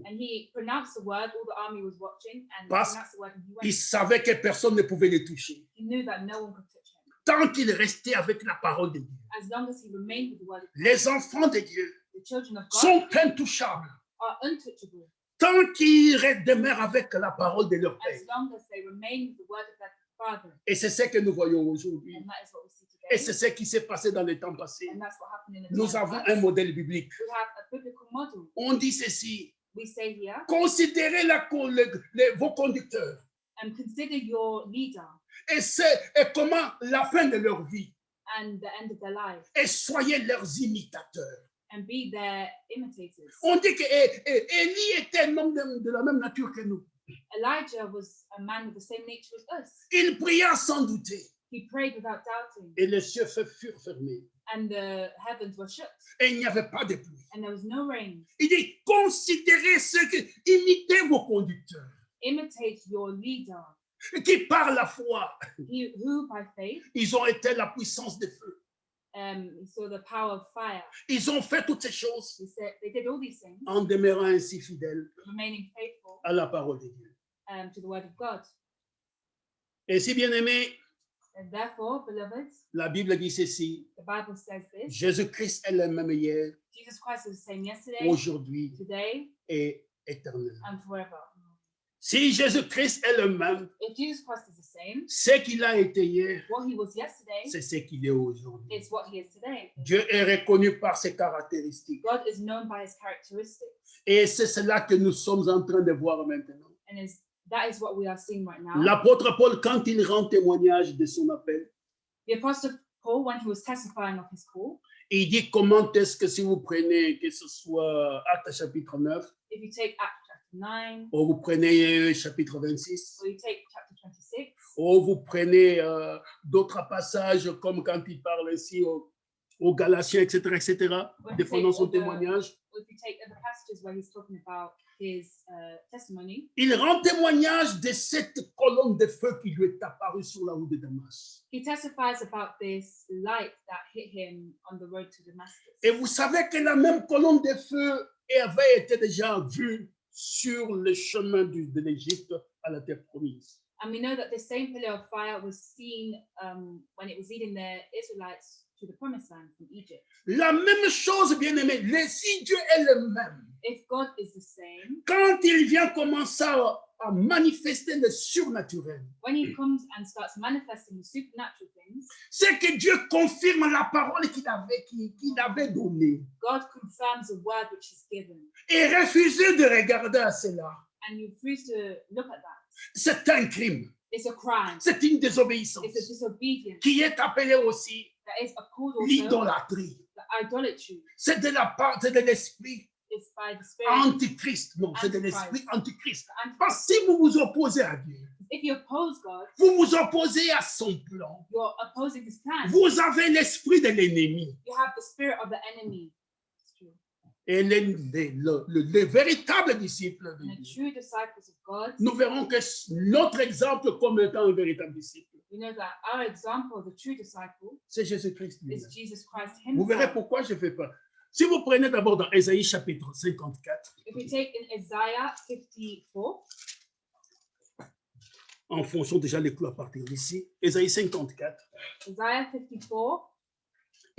and he pronounced the word. All the army was watching, and he Parce pronounced the word, and he went. Il savait que personne ne pouvait les toucher. He knew that no one could touch him Tant qu'il restait avec la parole de Dieu. as long as he remained with the word of God. Les enfants de Dieu The children of God sont intouchables. are untouchable Tant qu'ils demeurent avec la parole de leur Père. as long as they remain with the word of their Father. Et c'est ce que nous voyons aujourd'hui. And that is what we see Et today. c'est ce qui s'est passé dans les temps passés. And that's what happened in the Nous time avons past. un modèle biblique. We have a biblical model. On dit ceci, We say here, considérez vos conducteurs and consider your leader et comment la fin de leur vie and the end of their life, et soyez leurs imitateurs. and be their imitators. On dit que Élie était un homme de la même nature que nous. Elijah was a man with the same nature as us. Il pria sans douter He prayed without doubting, et les cieux furent fermés and the heavens were shut, et il n'y avait pas de pluie. and there was no rain. Il dit, considérez imitez vos conducteurs Imitate your leader, qui par la foi, who by faith ils ont été la puissance de feu. saw the power of fire. Ils ont fait toutes ces choses They did all these things, en demeurant ainsi fidèles remaining faithful à la parole de Dieu. to the word of God. Et si bien aimé, And therefore, beloved, la Bible dit ceci, the Bible says this: Jésus-Christ est le même hier, Jesus Christ is the same yesterday, aujourd'hui today, et éternellement. and forever. Si Jésus-Christ est le même, If Jesus Christ is the same, ce qu'il a été hier, what he was yesterday c'est ce qu'il est aujourd'hui. is what he is today. Dieu est reconnu par ses caractéristiques. God is known by his characteristics, Et c'est cela que nous sommes en train de voir maintenant. and that is what we are seeing right now. L'apôtre Paul, quand il rend témoignage de son appel, The Apostle Paul, when he was testifying of his call, il dit comment est-ce que si vous prenez, que ce soit Actes chapitre 9, if you take Acts chapter 9, ou vous prenez chapitre 26, or you take chapter 26, ou vous prenez d'autres passages comme quand il parle ici aux Galatiens, etc., défendant son témoignage, or if you take other passages where he's talking about his testimony, il rend témoignage de cette colonne de feu qui lui est apparue sur la route de Damas. he testifies about this light that hit him on the road to Damascus. Et vous savez que la même colonne de feu avait été déjà vue sur le chemin de l'Égypte à la terre promise. And we know that the same pillar of fire was seen when it was leading the Israelites to the promised land from Egypt. La même chose, bien aimé, si Dieu est le même, If God is the same, quand il vient commencer à manifester le surnaturel, when he comes and starts manifesting the supernatural things, c'est que Dieu confirme la parole qu'il avait donnée. God confirms the word which is given. Et refuser de regarder à cela, And you refuse to look at that. c'est un crime, It's a crime. c'est une désobéissance It's a disobedience. qui est appelée aussi That is called also l'idolâtrie. the idolatry. C'est de la part de l'esprit It's by the spirit. antichrist. Non, c'est de l'esprit antichrist. The Antichrist. Parce que si vous vous opposez à Dieu, If you oppose God, vous vous opposez à son plan. you're opposing his plan. Vous avez l'esprit de l'ennemi. You have the spirit of the enemy. It's true. Et les véritables disciples de And the Dieu, true disciples of God, nous verrons que notre exemple comme étant un véritable disciple, We know that our example, the true disciple, c'est Jésus-Christ is lui-même. Jesus Christ Vous verrez himself. pourquoi je ne fais pas. Si vous prenez d'abord dans Ésaïe chapitre 54, If we take in Isaiah 54, en fonction déjà les clous à partir d'ici, Ésaïe 54, Isaiah 54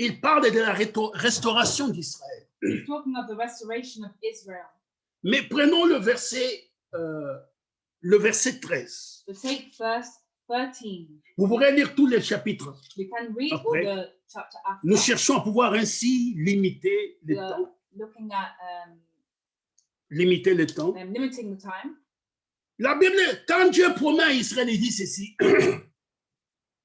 il parle de la restauration d'Israël. is talking of the restoration of Israel. Mais prenons le verset 13. So take verse 13. Vous pourrez lire tous les chapitres. We can read Après, all the chapter after. Nous cherchons à pouvoir ainsi limiter le We are temps. looking at Limiter le temps. limiting the time. La Bible, quand Dieu promet à Israël, il dit ceci.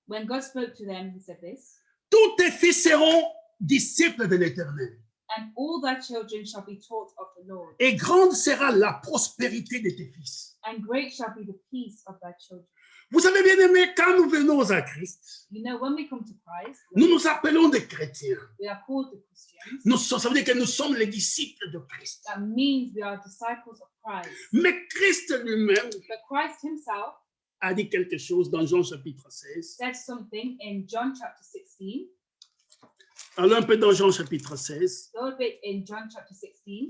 When God spoke to them, he said this, Tous tes fils seront disciples de l'Éternel. and all thy children shall be taught of the Lord, Et grande sera la prospérité de tes fils. and great shall be the peace of thy children. Vous savez bien aimé, quand nous venons à Christ, You know, when we come to Christ, nous nous appelons des chrétiens. we are called the Christians. Ça veut dire que nous sommes les disciples de Christ. That means we are disciples of Christ. Mais Christ lui-même But Christ himself a dit quelque chose dans Jean chapitre 16. said something in John chapter 16. Allons un peu dans Jean chapitre 16. Go a bit in John chapter 16.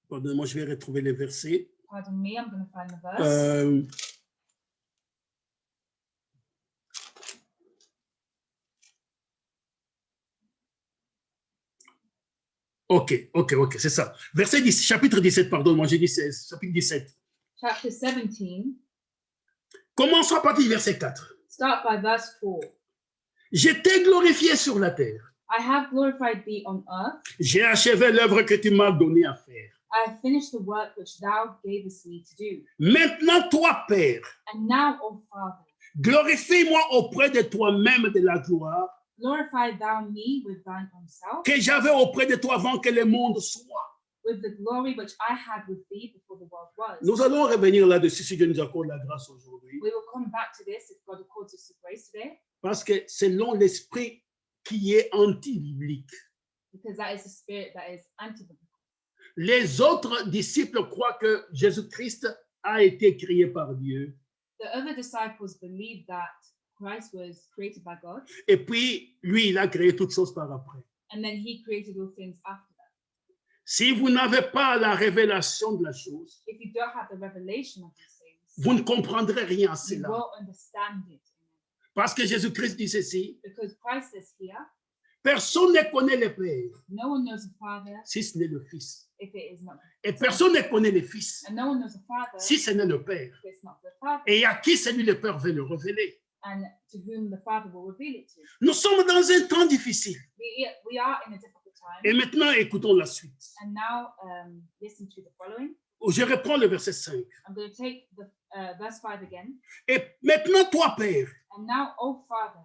Pardonnez-moi, je vais retrouver les versets. Pardon me, I'm going to find the verse. Ok, c'est ça. Verset 10, chapitre 17, pardon, moi j'ai dit 16, chapitre 17. Chapter 17. Commençons à partir du verset 4. Start by verse 4. Je t'ai glorifié sur la terre. I have glorified thee on earth. J'ai achevé l'œuvre que tu m'as donnée à faire. I have finished the work which thou gavest me to do. Maintenant, toi, Père, And now, O Father, glorifie-moi auprès de toi-même de la gloire glorify thou me with thine own self, que j'avais auprès de toi avant que le monde soit. with the glory which I had with thee before the world was. Nous allons revenir là-dessus si Dieu nous accorde la grâce aujourd'hui. We will come back to this if God accords us His grace today, Parce que selon l'esprit qui est anti-biblique, because that is the spirit that is anti-biblical. les autres disciples croient que Jésus-Christ a été créé par Dieu. The other disciples believed that Christ was created by God, Et puis, lui, il a créé toutes choses par après. and then He created all things after that. Si vous n'avez pas la révélation de la chose, If you don't have the revelation of these things, vous ne comprendrez rien à you cela. won't understand it. Parce que Jésus-Christ dit ceci, Because Christ is here, personne ne connaît le Père, no one knows the Father si ce n'est le Fils. if it is not, Et personne ne connaît le Fils, and no one knows the Father si ce n'est le Père. if it's not the Father, Et à qui celui le Père veut le révéler. and to whom the Father will reveal it to. Nous sommes dans un temps difficile. We are in a difficult Et time. maintenant, écoutons la suite. And now, listen to the following. Je reprends le verset 5. I'm going to take the verse 5 again. Et maintenant, toi, Père, And now, O Father,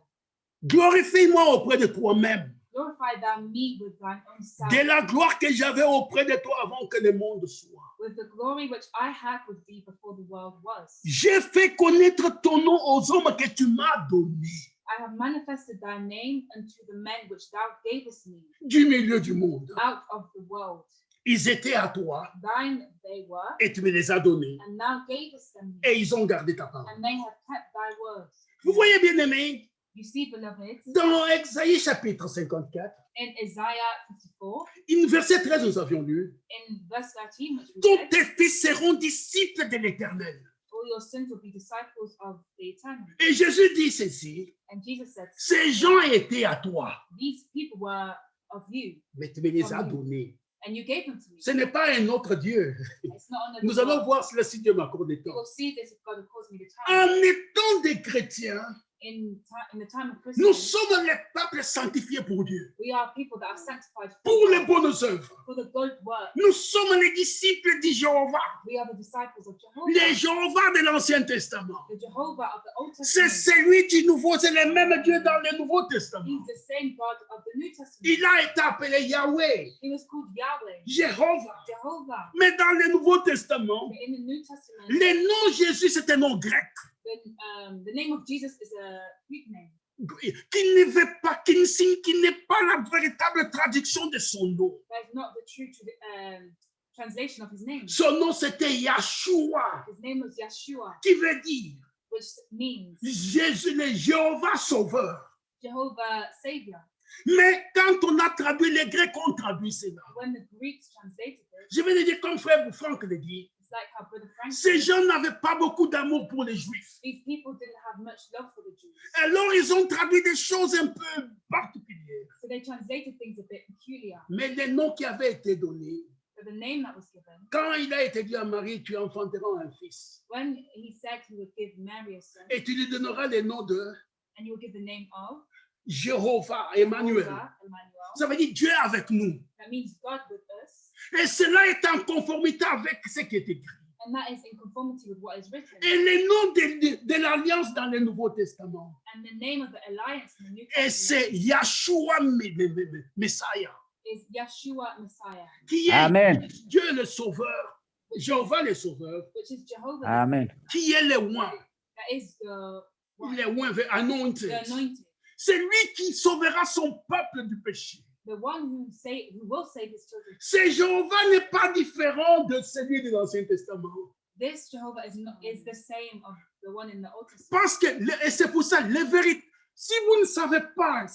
glorifie-moi auprès de toi-même, glorify thou me with thine own self, de la gloire que j'avais auprès de toi avant que le monde soit. with the glory which I had with thee before the world was. J'ai fait connaître ton nom aux hommes que tu m'as donnés I have manifested thy name unto the men which thou gavest me du milieu du monde. out of the world. Ils étaient à toi Thine they were, et tu me les as donnés. and thou gavest them me, Et ils ont gardé ta parole. and they have kept thy words. Vous voyez, bien aimé, You see, beloved, dans Exaïe chapitre 54, in Isaiah 54, in verset 13, nous avions lu, in verse 13, which we tous read, tes fils seront disciples de l'Éternel. all your sons will be disciples of the eternal. Et Jésus dit ceci, And Jesus said, ces gens étaient à toi, these people were of you, mais tu me les as donnés. and you gave them to me. Ce n'est pas un autre Dieu. It's not another Nous allons God. voir cela si Dieu m'accorde le We temps. will see this if God will cause me the En time. étant des chrétiens, In the time of nous Christmas, sommes les peuples sanctifiés pour Dieu, we are people that are sanctified pour les God, bonnes œuvres. for the good work. Nous sommes les disciples de Jéhovah, We are the disciples of les Jehovah, Jéhovah de l'Ancien Testament. the Jehovah of the Old C'est Testament. celui du Nouveau, c'est le même Dieu dans le Nouveau Testament. He's the same God of the New Testament. Il a été appelé Yahweh, He was called Yahweh, Jéhovah. Jehovah. Mais dans le Nouveau Testament, But in the New Testament, le nom Jésus, c'est un nom grec. the name of Jesus is a Greek name. qui n'est pas la véritable traduction de son nom. That's not the true translation of his name. Son nom, c'était Yahshua, His name was Yeshua, qui veut dire which means Jésus, le Jéhovah Sauveur. Jehovah Savior. Mais quand on a traduit, les Grecs ont traduit cela. When the Greeks translated it, Je vais le dire comme frère Franck le dit. it's like how Brother Frank Ces said, gens n'avaient pas beaucoup d'amour pour les Juifs. these people didn't have much love for the Jews. Alors, ils ont traduit des choses un peu particulières. So they translated things a bit peculiar. Mais les noms qui avaient été donnés, But the name that was given, quand il a été dit à Marie, tu enfanteras un fils, when he said he would give Mary a son, et tu lui donneras les noms de and you will give the name of Jéhovah, Emmanuel. Jehovah, Emmanuel, Ça veut dire Dieu avec nous. that means God with us, Et cela est en conformité avec ce qui est écrit. and that is in conformity with what is written. Et les noms de l'alliance dans le Nouveau Testament, And the name of the alliance in the New et Testament c'est Yahshua Messiah, is Yeshua Messiah, qui est Amen. Dieu le Sauveur, Jéhovah le Sauveur, which is Jehovah, Amen. qui est le oint, that is the one, le oint the anointed. anointed, C'est lui qui sauvera son peuple du péché. the one who will save his children. Ce Jéhovah n'est pas différent de celui de l'Ancien Testament. This Jehovah is the same of the one in the Old Testament. Parce que, et c'est pour ça, les vérités, si vous ne savez pas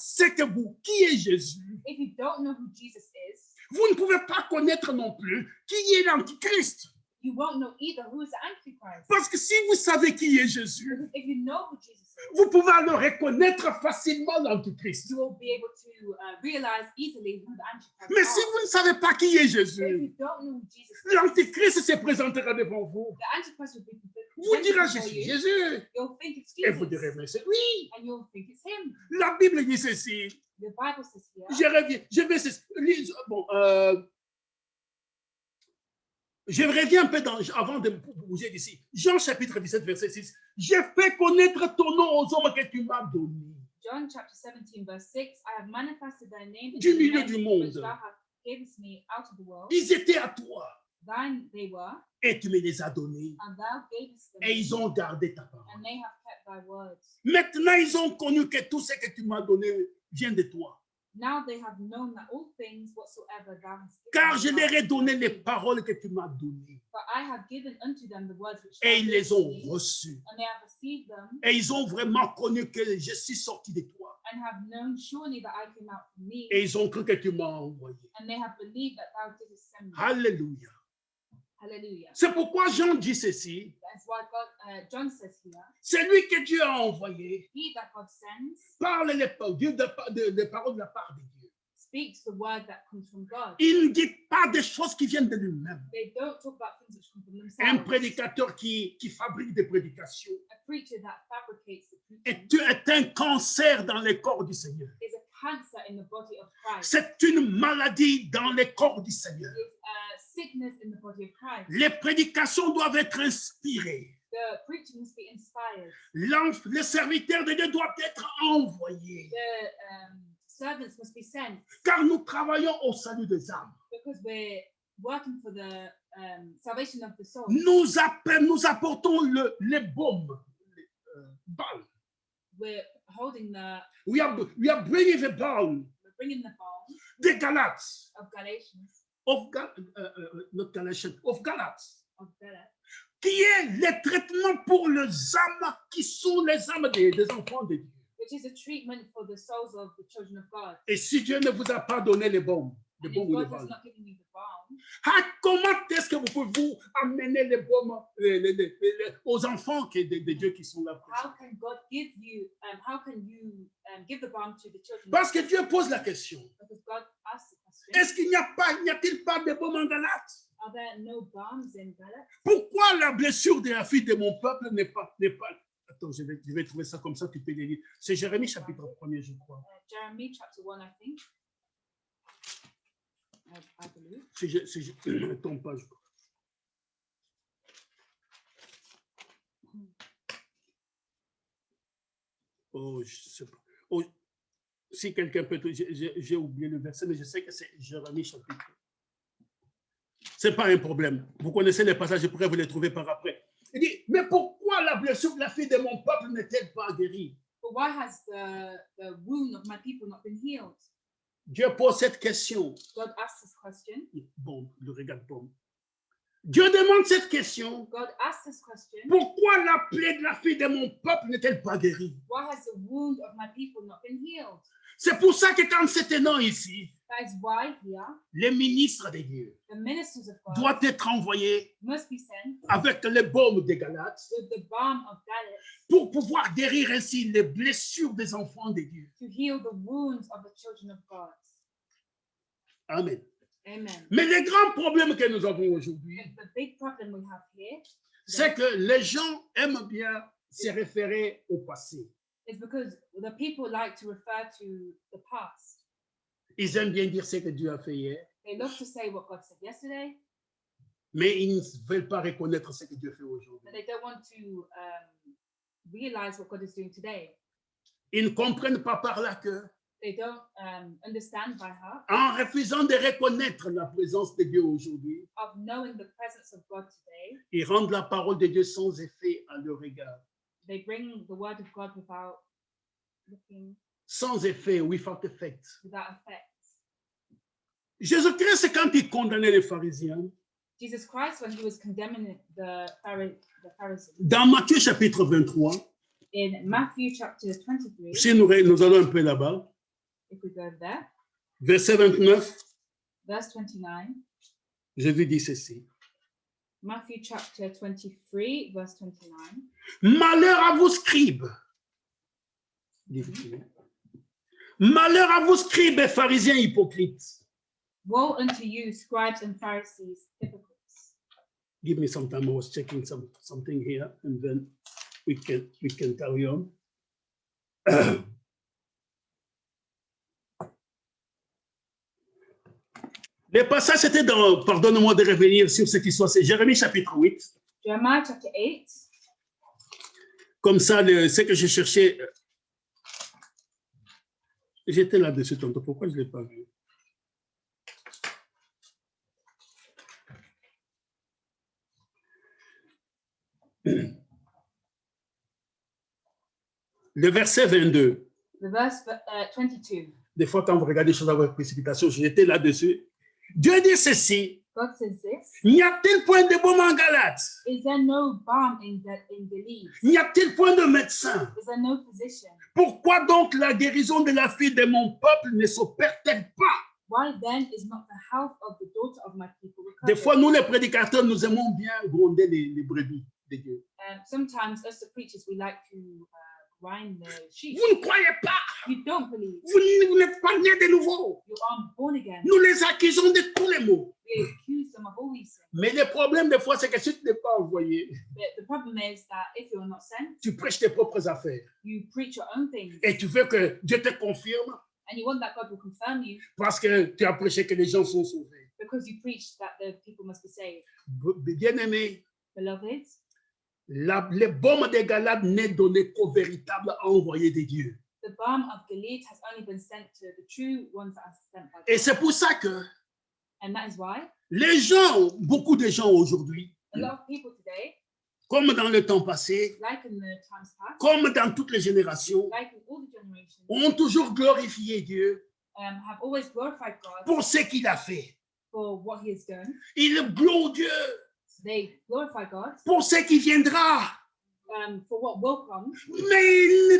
qui est Jésus, If you don't know who Jesus is, vous ne pouvez pas connaître non plus qui est l'Antichrist. you won't know either who is the Antichrist. Parce que si vous savez qui est Jésus, Because if you know who Jesus is, vous pouvez alors reconnaître facilement l'Antichrist. you will be able to realize easily who the Antichrist Mais si is. vous ne savez pas qui est But if Jésus, you don't know who Jesus is, l'Antichrist se présentera devant vous. the Antichrist will be Vous direz, presented je before suis you. Jésus. You'll think it's Et vous direz, Jesus, mais c'est lui. and you'll think it's him. La Bible dit ceci. The Bible says here. Je reviens un peu avant de bouger d'ici. Jean chapitre 17, verset 6. J'ai fait connaître ton nom aux hommes que tu m'as donnés. John chapter 17, verse 6. I have manifested thy name in Du the milieu men du monde. which thou hast gavest me out of the world. Ils étaient à toi Thine they were, et tu me les as donnés. and thou gavest them, Et ils ont gardé ta parole. and they have kept thy words. Maintenant, ils ont connu que tout ce que tu m'as donné vient de toi. Now they have known that all things whatsoever thou hast given Car me je are leur ai of donné les thee. paroles que tu m'as données. For I have given unto them the words which thou Et ils les gavest ont me, reçus. and they have received them, Et ils ont vraiment connu que je suis sorti de toi. and have known surely that I came out from thee, Et ils ont cru que tu m'as envoyé. and they have believed that thou didst send me. Alléluia. Hallelujah. C'est pourquoi Jean dit ceci. That's why John says here, Celui que Dieu a envoyé he that God sends parle les paroles de la part de Dieu. speaks the word that comes from God. Il ne dit pas des choses qui viennent de lui-même. They don't talk about things which come from Un themselves. prédicateur qui fabrique des prédications A preacher that fabricates the est, preaching est un cancer dans le corps du Seigneur. is a cancer in the body of Christ. C'est une maladie dans le corps du Seigneur. Is a sickness in the body of Christ. Les prédications doivent être inspirées. The preaching must be inspired. Le serviteur de Dieu doit être envoyé. The servants must be sent Car nous travaillons au salut des âmes. because we're working for the salvation of the soul. Nous apportons les baumes, balm. We're holding the, We are bringing the balm, we're bringing the balm the Galates, of Galatians, not Galatians, of Galates, of Galatians, qui est le traitement pour les âmes qui sont les âmes des enfants de Dieu. which is a treatment for the souls of the children of God. Et si Dieu ne vous a pas donné les baumes, les And baumes if ou les God has balmes, not given you the balm, comment est-ce que vous pouvez vous amener les baumes aux enfants de Dieu qui sont là? how can God give you, how can you give the balm to the children? Parce que Dieu pose la question. Because God asked the question, Est-ce qu'il n'y a-t-il pas de baume en Galates? are there no balms in Galatia? Pourquoi la blessure de la fille de mon peuple n'est pas... Attends, je vais trouver ça comme ça, tu peux les lire. C'est Jérémie chapitre 1er, je crois. Jeremy chapter 1, I think. I believe. Attends pas, je crois. Oh, je sais pas. Oh, si quelqu'un peut... J'ai oublié le verset, mais je sais que c'est Jérémie chapitre. Ce n'est pas un problème. Vous connaissez les passages, je pourrais vous les trouver par après. Il dit, mais pourquoi la blessure de la fille de mon peuple n'est-elle pas guérie? But why has the wound of my people not been healed? Dieu pose cette question. God asks this question. Bon, le regarde bon. Dieu demande cette question. God asks this question. Pourquoi la plaie de la fille de mon peuple n'est-elle pas guérie? Why has the wound of my people not been healed? C'est pour ça que quand c'est un nom ici, That is why here les ministres de Dieu the ministers of God doivent être envoyés must be sent avec le baume des Galates with the balm of Gilead pour pouvoir guérir ainsi les blessures des enfants de Dieu. to heal the wounds of the children of God. Amen. Amen. Mais le grand problème que nous avons aujourd'hui, The big problem we have here c'est que les gens aiment bien se référer au passé. is because the people like to refer to the past. Ils aiment bien dire ce que Dieu a fait hier, They love to say what God said yesterday, mais ils ne veulent pas reconnaître ce que Dieu fait but aujourd'hui. they don't want to realize what God is doing today. Ils ne comprennent pas par là que, They don't understand by heart en refusant de reconnaître la présence de Dieu aujourd'hui, of knowing the presence of God today. ils rendent la parole de Dieu sans effet à leur égard. They bring the word of God without looking, Sans effet, without effect. without effect. Jésus-Christ, quand il condamnait les pharisiens, Jesus Christ, when he was condemning the Pharisees, dans Matthieu chapitre 23, in Matthew chapter 23, si nous allons un peu là-bas, if we go there, verset 29, verse 29, Jésus dit ceci. Matthew chapter 23, verse 29. Malheur à vous, scribes. Malheur à vous, scribes et pharisiens hypocrites. Woe unto you, scribes and Pharisees, hypocrites. Give me some time. I was checking something here, and then we can carry on. Le passage était dans, pardonne-moi de revenir sur ce qui soit, c'est Jérémie chapitre 8. Jeremiah chapter 8. Comme ça, ce que je cherchais, j'étais là-dessus tantôt. Pourquoi je ne l'ai pas vu? Le verset 22. The verse 22. Des fois, quand vous regardez les choses avec précipitation, j'étais là-dessus. Dieu dit ceci. God says this. N'y a-t-il point de baume en Galate? Is there no balm in Gilead? N'y a-t-il point de médecin? Is there no physician? Pourquoi donc la guérison de la fille de mon peuple ne s'opère-t-elle pas? Why then is not the health of the daughter of my people Des recovered? fois, nous les prédicateurs, nous aimons bien gronder les brebis de Dieu. Sometimes us the preachers, we like to grind the sheep. Vous ne croyez pas? You don't believe. Vous n'êtes pas nés de nouveau. You aren't born again. Nous les accusons de tous les maux. We accuse them of all these sins. Mais le problème, des fois, c'est que si tu n'es pas envoyé, But the problem is that if you're not sent, tu prêches tes propres affaires. you preach your own things. Et tu veux que Dieu te confirme And you want that God will confirm you parce que tu as prêché que les gens sont sauvés. because you preach that the people must be saved. Bien-aimé, Beloved, le baume des Galades n'est donné qu'aux véritables envoyés de Dieu. the balm of Gilead has only been sent to the true ones that are sent by Et God. c'est pour ça que And that is why les gens, beaucoup de gens aujourd'hui, a lot of people today, comme dans le temps passé, like in the times past, comme dans toutes les générations, like in all the generations, ont toujours glorifié Dieu have always glorified God pour ce qu'il a fait. for what he has done. Ils glorifient Dieu They glorify God pour ce qui viendra. for what will come, Mais ils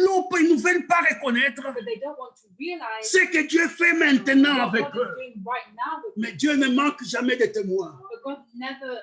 ne veulent pas reconnaître but they don't want to realize ce que Dieu fait maintenant what avec God is eux. doing right now with Mais them. Dieu ne manque jamais de témoins But God never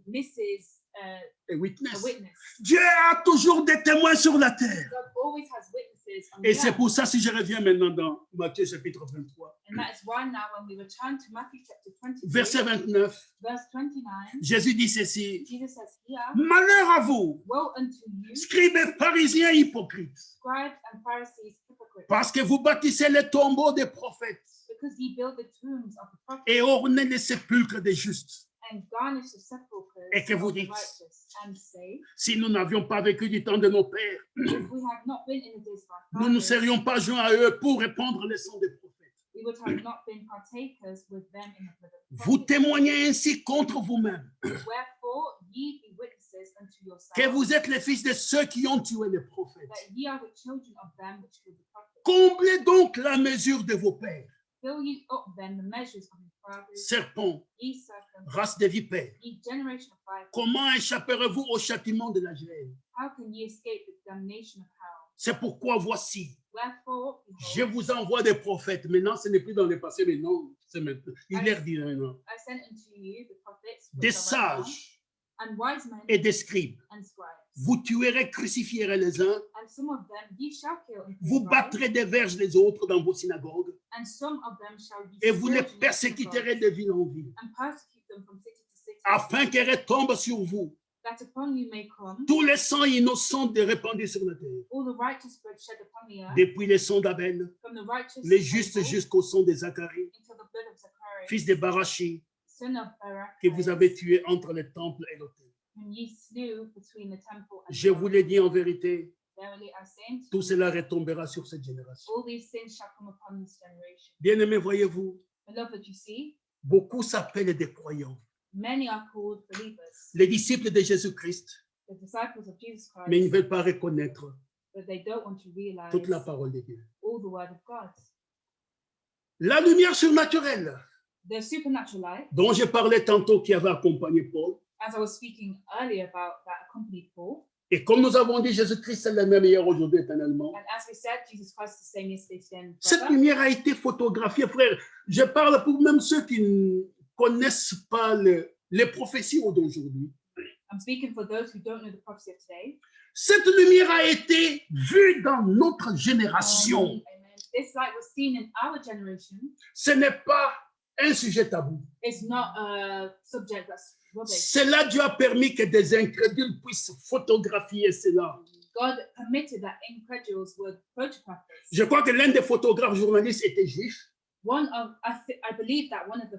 misses et a witness. witness. Dieu a toujours des témoins sur la terre. God always has witnesses on Et the c'est earth. pour ça, si je reviens maintenant dans Matthieu chapitre 23, And that is why now when we return to Matthew chapter 23, verset 29, verse 29, Jésus dit ceci. Jesus says here, Malheur à vous, woe unto you, scribes et pharisiens hypocrites, scribes and Pharisees, hypocrites, parce que vous bâtissez les tombeaux des prophètes because ye build the tombs of the prophets et ornez les sépulcres des justes. and garnish the sepulchres Et que vous of the dites, righteous, and say, si nous n'avions pas vécu du temps de nos pères, if we had not been in the days of our nous ne fathers, serions pas joints à eux pour répandre les sons des prophètes. we would have not been partakers with them in the blood of the Vous prophets. témoignez ainsi contre vous-même Wherefore ye be witnesses unto que yourselves vous êtes les fils de ceux qui ont tué les prophètes. that ye are the children of them which killed the prophets. Comblez donc la mesure de vos pères, Fill ye up then the measures of your fathers, serpents, ye serpents, race de vipères. ye generation of vipers. Comment échapperez-vous au châtiment de la géhenne? How can ye escape the damnation of hell? C'est pourquoi voici, Wherefore, je behold, vous envoie des prophètes. Maintenant, ce n'est plus dans le passé, mais non, c'est maintenant. Il est dit maintenant. I sent unto you the prophets, Des which are right now, sages and wise men et des scribes. and scribes. Vous tuerez, crucifierez les uns, And some of them ye shall kill and vous crucify, battrez des verges les autres dans vos synagogues, and some of them shall ye et vous les scourge in your persécuterez synagogues, de ville en ville, and persecute them from city to city, afin qu'elle retombe sur vous that upon you may come tous les sangs innocents de répandus sur la terre, all the righteous blood shed upon the earth, depuis les sangs d'Abel, from the righteous les justes Abel jusqu'au sang de Zacharie, until the blood of Zacharias, fils de Barachi, son of Barak, que vous avez tué entre le temple et l'autel. whom ye slew between the temple and Je the vous altar. l'ai dit en vérité, Verily I say unto tout you, cela retombera sur cette génération. all these sins shall come upon this generation. Bien-aimés, voyez-vous, Beloved, you see, beaucoup s'appellent des croyants, many are called believers, les disciples de Jésus-Christ, the disciples of Jesus mais ils ne Christ, veulent pas reconnaître but they don't want to realize toute la parole de Dieu. all the word of God. La lumière surnaturelle The supernatural light, dont je parlais tantôt qui avait accompagné Paul, as I was speaking earlier about that accompanied Paul, et comme nous avons dit, Jésus-Christ est le même hier, aujourd'hui, éternellement. and as we said, Jesus Christ is the same yesterday, today, and Cette forever. lumière a été photographiée, frère. Je parle pour même ceux qui ne connaissent pas les prophéties d'aujourd'hui. I'm speaking for those who don't know the prophecy of today. Cette lumière a été vue dans notre génération. Amen. This light was seen in our generation. Ce n'est pas un sujet tabou. It's not a subject that's rubbish. Cela, Dieu a permis que des incrédules puissent photographier cela. God permitted that incredules would photograph this. Je crois que l'un des photographes journalistes était juif. I believe that one of the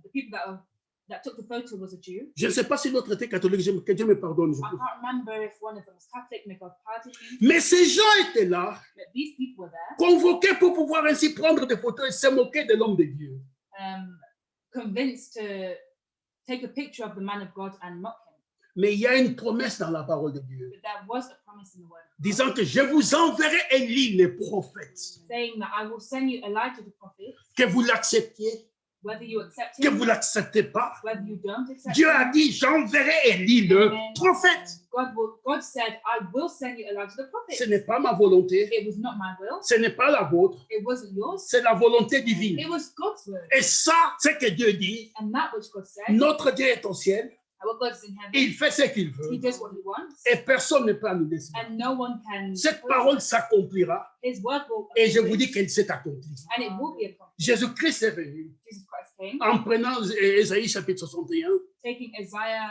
the people that took the photo was a Jew. Je ne sais pas si l'autre était catholique, que Dieu me pardonne. I can't remember if one of them was Catholic, may God pardon me. Mais ces gens étaient là, But these people were there, convoqués pour pouvoir ainsi prendre des photos et se moquer de l'homme de Dieu. convinced to take a picture of the man of God and mock him. Mais il y a une promesse dans la parole de Dieu, But there was a promise in the word of God, disant que je vous enverrai Élie, les prophètes, saying that I will send you Elijah the prophet, que vous l'acceptiez, whether you accept que him, vous l'acceptez pas. whether you don't accept Dieu him. a dit, j'enverrai Élie, le Amen. prophète. God said, I will send you Elijah the Ce prophet. n'est pas ma volonté, It was not my will. ce n'est pas la vôtre, It wasn't yours. c'est la volonté divine. It was God's word. Et ça, c'est que Dieu dit, And that which God said, notre Dieu est au ciel, our God is in heaven. il fait ce qu'il veut, He does what he wants. et personne ne peut annuler cela. And no one can. Cette parole s'accomplira, His word will. et je vous dis qu'elle s'est accomplie. And it will be accomplished. Jésus-Christ est venu Jesus Christ came, en prenant Ésaïe chapitre 61, taking Isaiah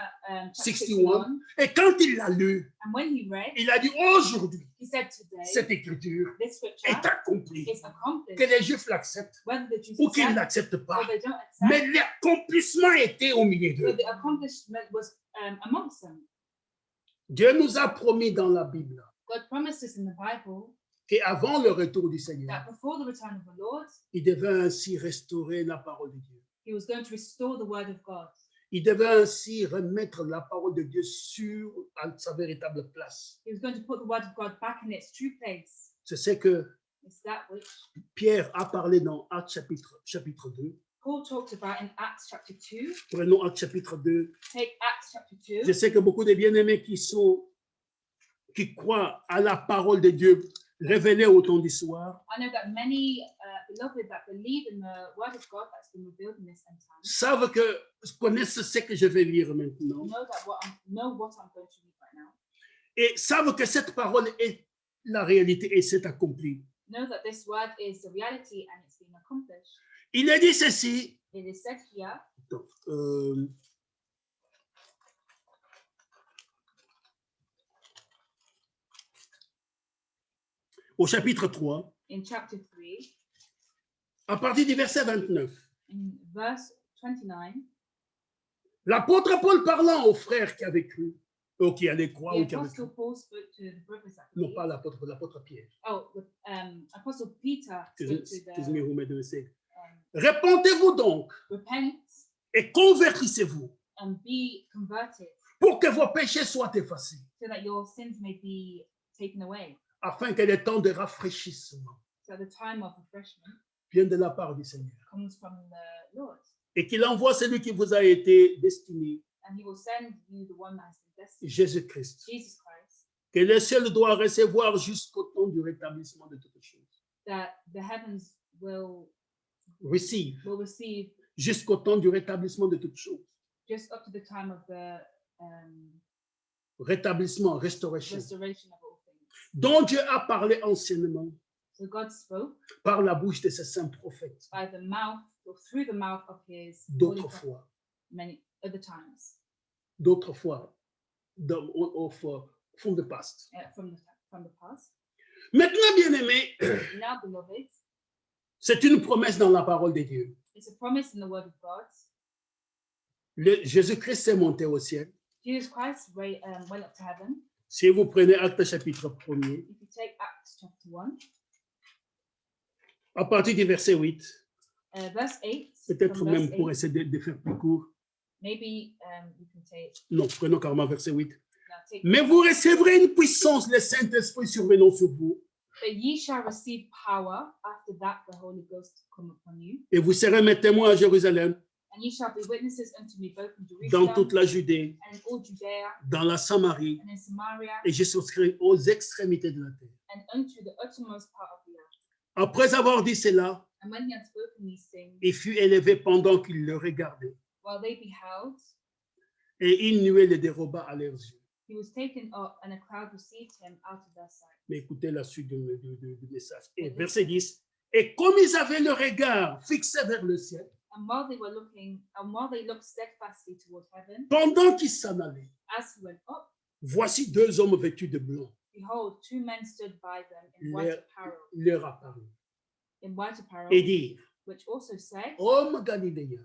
chapter 61. 61. Et quand il l'a lu, And when he read, il a dit, aujourd'hui, he said today, cette écriture this est scripture accomplie. is accomplished. Que les Juifs l'acceptent Whether the Jews ou qu'ils ne accept l'acceptent pas. or they don't accept, Mais l'accomplissement était au milieu but d'eux. the accomplishment was amongst them. Dieu nous a promis dans la Bible God promised us in the Bible qu'avant le retour du Seigneur, that before the return of the Lord, il devait ainsi restaurer la parole de Dieu. he was going to restore the word of God. Il devait ainsi remettre la parole de Dieu sur sa véritable place. He was going to put the word of God back in its true place. C'est ce que It's that which Pierre a parlé dans Actes chapitre 2. Paul talked about in Acts chapter 2. Prenons Actes chapitre 2. Take Acts chapter 2. Je sais que beaucoup de bien-aimés qui croient à la parole de Dieu révélée au temps du soir, I know that many beloved that believe in the word of God that's been revealed in this end time connaissent ce que je vais lire maintenant, know what I'm going to read right now. et savent que cette parole est la réalité et s'est accomplie. Know that this word is the reality and it's been accomplished. Il est dit ceci, It is said here donc, au chapitre 3, in chapter 3, à partir du verset 29. in verse 29, L'apôtre Paul parlant aux frères qui avaient cru, ou qui allaient croire, the ou qui avaient cru. apostle Paul spoke to the brothers that Non believed. pas l'apôtre Pierre. Oh, the apostle Peter spoke to Excuse me, the who made the mistake. Répentez-vous donc repent et convertissez-vous and be converted pour que vos péchés soient effacés, so that your sins may be taken away, afin que le temps de rafraîchissement So the time of refreshment vienne de la part du Seigneur. comes from the Lord, Et qu'il envoie celui qui vous a été destiné, and He will send you the one that has been destined, Jésus-Christ, Jesus Christ, que le ciel doit recevoir jusqu'au temps du rétablissement de toutes choses. that the heavens will Receive receive jusqu'au temps du rétablissement de toutes choses. just up to the time of the Rétablissement, restauration. restoration of all things. Dont Dieu a parlé anciennement So God spoke par la bouche de ses saints prophètes by the mouth or through the mouth of His holy d'autres prophets fois, many other times from the past. From the past. Maintenant, bien-aimés, Now, beloved, c'est une promesse dans la parole de Dieu. it's a promise in the Word of God. Jésus-Christ est monté au ciel. Jesus Christ went up to heaven. Si vous prenez Actes chapitre 1er, If you take Acts chapter 1, à partir du verset 8, verse 8, peut-être from même verse pour 8, essayer de faire plus court. maybe you can take, Non, prenons carrément verset 8. now take, Mais vous recevrez une puissance, le Saint-Esprit survenant sur vous, but ye shall receive power after that the Holy Ghost come upon you, et vous serez mes témoins à Jérusalem, and ye shall be witnesses unto me both in dans toute Jerusalem la Judée, and in all Judea dans la Samarie, and in Samaria et jusqu'aux extrémités de la terre. and unto the uttermost part of the earth. Après avoir dit cela, And when he had spoken these things, il fut élevé pendant qu'ils le regardaient, while they beheld, et une nuée le déroba à leurs yeux. he was taken up, and a cloud received him out of their sight. Mais écoutez la suite du message. Et verset 10. Et comme ils avaient le regard fixé vers le ciel, And while they were looking, and while they looked steadfastly toward heaven, pendant qu'ils s'en allaient, as he went up, voici deux hommes vêtus de blanc behold, two men stood by them in white leur, apparel, leur apparut et et dirent, which also said, hommes galiléens,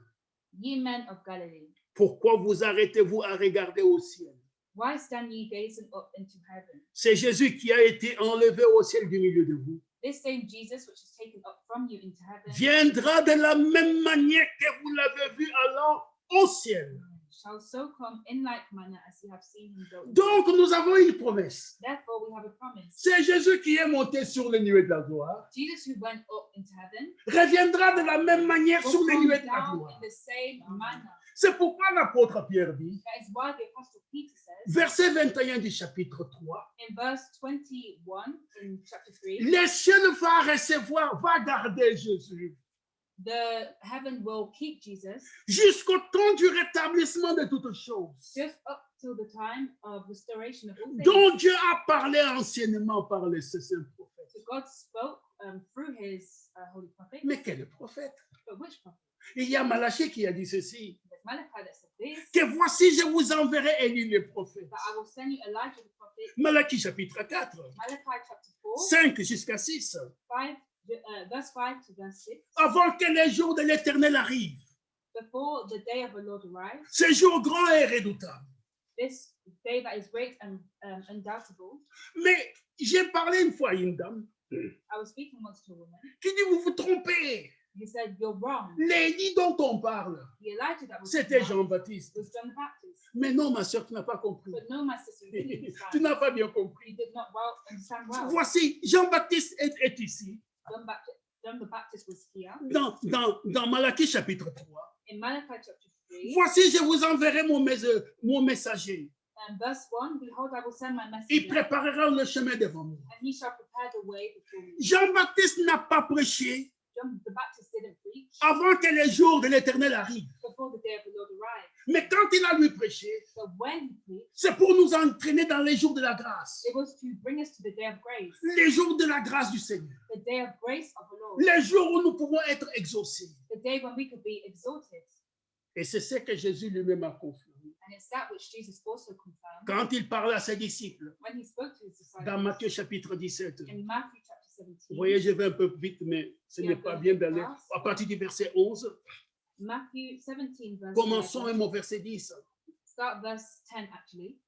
Ye men of Galilee, pourquoi vous arrêtez-vous à regarder au ciel? why stand ye gazing up into heaven? C'est Jésus qui a été enlevé au ciel du milieu de vous. This same Jesus, which is taken up from you into heaven, Viendra de la même manière que vous l'avez vu allant au ciel. shall so come in like manner as you have seen him go. Donc nous avons une promesse. Therefore, we have a promise. C'est Jésus qui est monté sur les nuées de la gloire. Jesus, who went up into heaven, Reviendra de la même manière will sur les come nuées de la down gloire. in the same manner. C'est pourquoi l'apôtre Pierre dit, That is why the Apostle Peter says, verset 21 du chapitre 3, in verse 21 in chapter 3, les cieux va recevoir, va garder Jésus the heaven will keep Jesus jusqu'au temps du rétablissement de toutes choses, just up till the time of restoration of all things. dont Dieu a parlé anciennement par les saints prophètes. So God spoke through his holy prophet. Mais quel prophète? But which prophet? Il y a Malachie qui a dit ceci, There's Malachi that said this, que voici je vous enverrai Élie le prophète. that I will send you Elijah the prophet. Malachie chapitre 4, Malachi chapter 4, 5 jusqu'à 6. 5, verse 5 to verse 6. Avant que les jours de l'Éternel arrivent, Before the day of the Lord arrives, ce jour grand et redoutable. this day that is great and undoubtable. Mais j'ai parlé une fois à une dame I was speaking once to a woman. qui dit, vous vous trompez. He said, You're wrong. L'élie dont on parle, The Elijah that was c'était talking about Jean-Baptiste. was John the Baptist. Mais non, ma soeur, tu n'as pas compris. But no, my sister, you didn't Tu understand. n'as pas bien compris. You did not understand well. Voici, Jean-Baptiste est ici, John the Baptist was here. dans Malachie chapitre 3. In Malachi chapter 3, Voici, je vous enverrai mon messager. and verse 1, Behold, I will send my Il messenger, préparera le chemin devant vous. and he shall prepare the way before me. Jean-Baptiste n'a pas prêché John the Baptist didn't preach avant que les jours de l'Éternel arrivent. before the day of the Lord arrived. Mais quand il a lui prêché, So when he preached, c'est pour nous entraîner dans les jours de la grâce. it was to bring us to the day of grace, Les jours de la grâce du Seigneur. the day of grace of the Lord, Les jours où nous pouvons être exaucés. the day when we could be exalted. Et c'est ce que Jésus lui-même a confirmé. And it's that which Jesus also confirmed Quand il parlait à ses disciples, when he spoke to his disciples dans Matthieu chapitre 17. in Matthew chapter 17. Vous voyez, je vais un peu vite, mais ce n'est pas bien d'aller à partir du verset 11. Matthew 17, verse Commençons 11. au verset 10. Start verse 10 actually.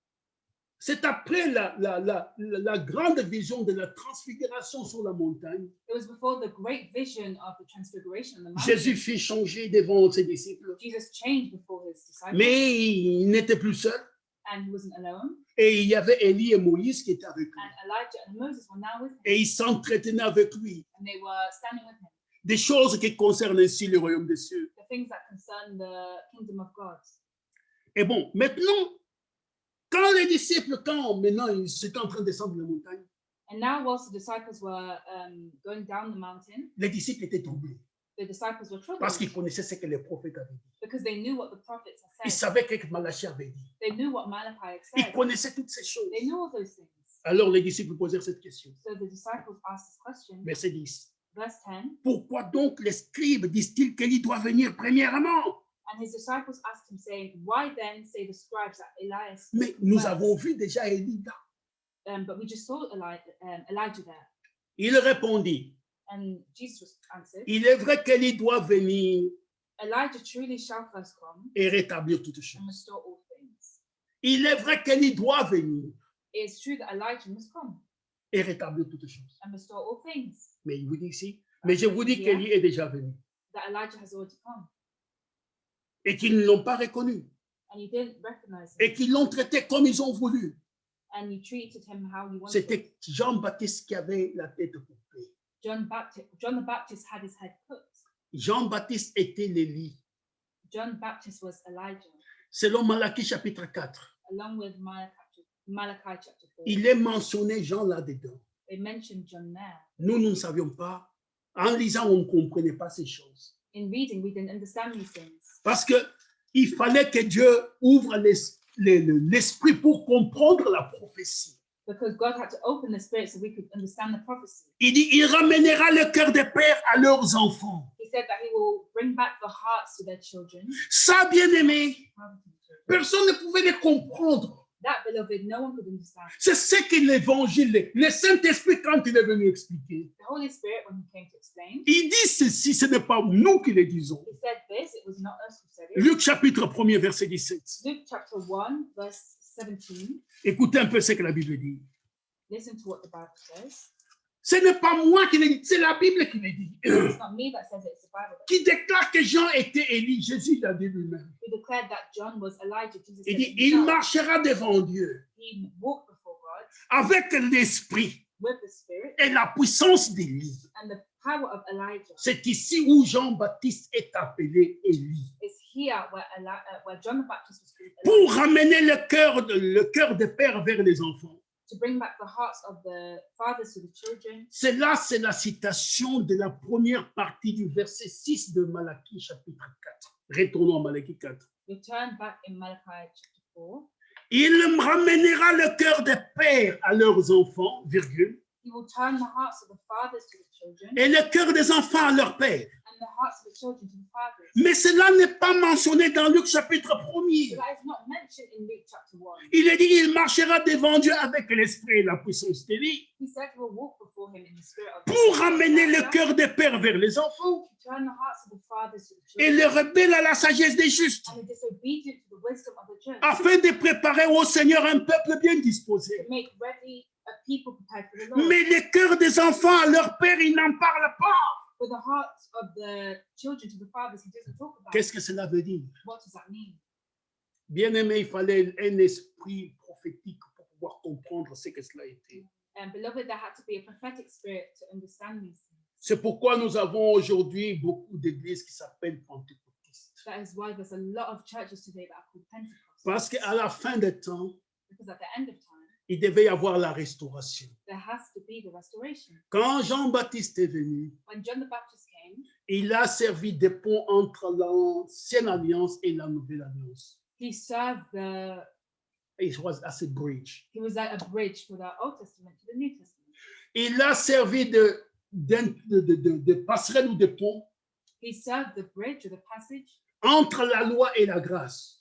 C'est après la grande vision de la transfiguration sur la montagne. It was before the great vision of the transfiguration on the mountain. Jésus fit changer devant ses disciples. Jesus changed before his disciples. Mais il n'était plus seul. and he wasn't alone. Et il y avait Élie et Moïse qui étaient avec lui. And Elijah and Moses were now with him, Et ils s'entretenaient avec lui and they were standing with him. des choses qui concernent ainsi le royaume des cieux. The things that concern the kingdom of God. Et bon, maintenant, quand les disciples, maintenant ils étaient en train de descendre la montagne, And now, whilst the disciples were going down the mountain, les disciples étaient troublés the disciples were troubled parce qu'ils connaissaient ce que les prophètes avaient dit. because they knew what the prophets Ils had said. savaient ce que Malachie avait dit. They knew what Malachi had Ils said. connaissaient toutes ces choses. They knew all those things. Alors les disciples posèrent cette question. So the disciples asked this question. Verset 10. Verse 10. Pourquoi donc les scribes disent-ils qu'Élie doit venir premièrement? And his disciples asked him, saying, Why then say the scribes that Elias? Mais nous first?" avons vu déjà Élie là. But we just saw Elijah there. Il répondit, And Jesus answered, il est vrai qu'Élie doit venir Elijah truly shall first come et rétablir toutes and choses. restore all things. Il est vrai qu'Élie doit venir It is true that Elijah must come et rétablir toutes choses. and restore all things. Mais il vous dit ici, mais je vous dis qu'Élie est déjà venu That Elijah has already come. et qu'ils ne l'ont pas reconnu And you didn't recognize et him. qu'ils l'ont traité comme ils ont voulu. And you treated him how you wanted. C'était Jean-Baptiste qui avait la tête coupée. John the Baptist had his head cut. Jean-Baptiste était l'Élie. John Baptist was Elijah, Selon Malachie chapitre 4, along with Malachi chapter 4. il est mentionné Jean là-dedans. They mentioned John there. Nous ne savions pas. En lisant, on ne comprenait pas ces choses. In reading, we didn't understand these things Parce qu'il fallait que Dieu ouvre l'esprit pour comprendre la prophétie. because God had to open the spirit so we could understand the prophecy. Il dit, il ramènera le cœur des pères à leurs enfants. He said that he will bring back the hearts to their children. Ça, bien-aimé, personne ne pouvait les comprendre. That, beloved, no one could understand. C'est ce que l'évangile, le Saint-Esprit, quand il est venu expliquer, The Holy Spirit, when he came to explain, il dit ceci, ce n'est pas nous qui le disons. he said this, it was not us who said it. Luc chapitre 1er, verset 17. Luke chapter 1, verse 17. Écoutez un peu ce que la Bible dit. Listen to what the Bible says. Ce n'est pas moi qui le dis, c'est la Bible qui le dit. It's not me that says it, it's the Bible. Qui déclare que Jean était Élie. Jésus l'a dit lui-même. He declared that John was Elijah. Jesus Il said dit, it il himself. marchera devant Dieu He walked before God avec l'esprit with the Spirit et la puissance d'Élie. and the power of Elijah. C'est ici où Jean-Baptiste est appelé Élie. It's here where John the Baptist was called Pour Elijah, ramener le cœur des pères vers les enfants. to bring back the hearts of the fathers to the children. C'est la citation de la première partie du verset 6 de Malachie chapitre 4. Retournons à Malachie 4. Return back in Malachi chapter 4. Il ramènera le cœur des pères à leurs enfants, virgule, He will turn the hearts of the fathers to the children et le cœur des enfants à leurs pères. and the hearts of the children to the fathers. Mais cela n'est pas mentionné dans Luc chapitre 1er. So that is not mentioned in Luke chapter 1. Il est dit, il marchera devant Dieu avec l'esprit et la puissance d'Élie He said he will walk before him in the spirit of pour ramener le cœur des pères vers les enfants to turn the hearts of the fathers to the et children les rebelles à la sagesse des justes, and the disobedient to the wisdom of the just, afin de préparer au Seigneur un peuple bien disposé. to make ready a people prepared for the Lord. Mais les cœurs des enfants à leur père, ils n'en parlent pas. For the hearts of the children to the fathers, he doesn't talk about. Qu'est-ce que cela veut dire? What does that mean? Bien aimé, il fallait un esprit prophétique pour pouvoir comprendre ce que cela était. And beloved, there had to be a prophetic spirit to understand these things. C'est pourquoi nous avons aujourd'hui beaucoup d'églises qui s'appellent pentecôtistes. That is why there's a lot of churches today that are called Pentecost. Parce qu'à la fin des temps, Because at the end of time, il devait y avoir la restauration. there has to be the restoration. Quand Jean-Baptiste est venu, When John the Baptist came, il a servi de pont entre l'ancienne alliance et la nouvelle alliance. he served the, It was as a bridge. he was like a bridge for the Old Testament to the New Testament. Il a servi de passerelle ou de pont He served the bridge or the passage entre la loi et la grâce.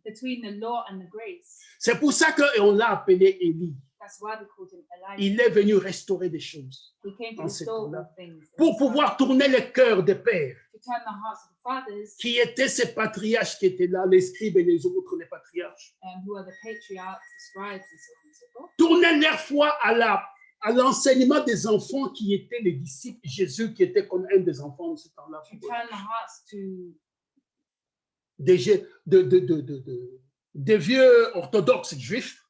between the law and the grace. C'est pour ça qu'on l'a appelé Élie. That's why we called him Elijah. Il est venu restaurer des choses He came to en ce restore temps-là, all things. pour pouvoir tourner le cœur des pères, To turn the hearts of the fathers, qui étaient ces patriarches qui étaient là, les scribes et les autres, les patriarches. who are the patriarchs, the scribes, and so on and so forth. Tourner leur foi à l'enseignement des enfants qui étaient les disciples. Jésus qui était comme un des enfants de ce temps-là. To turn the hearts to des vieux orthodoxes juifs,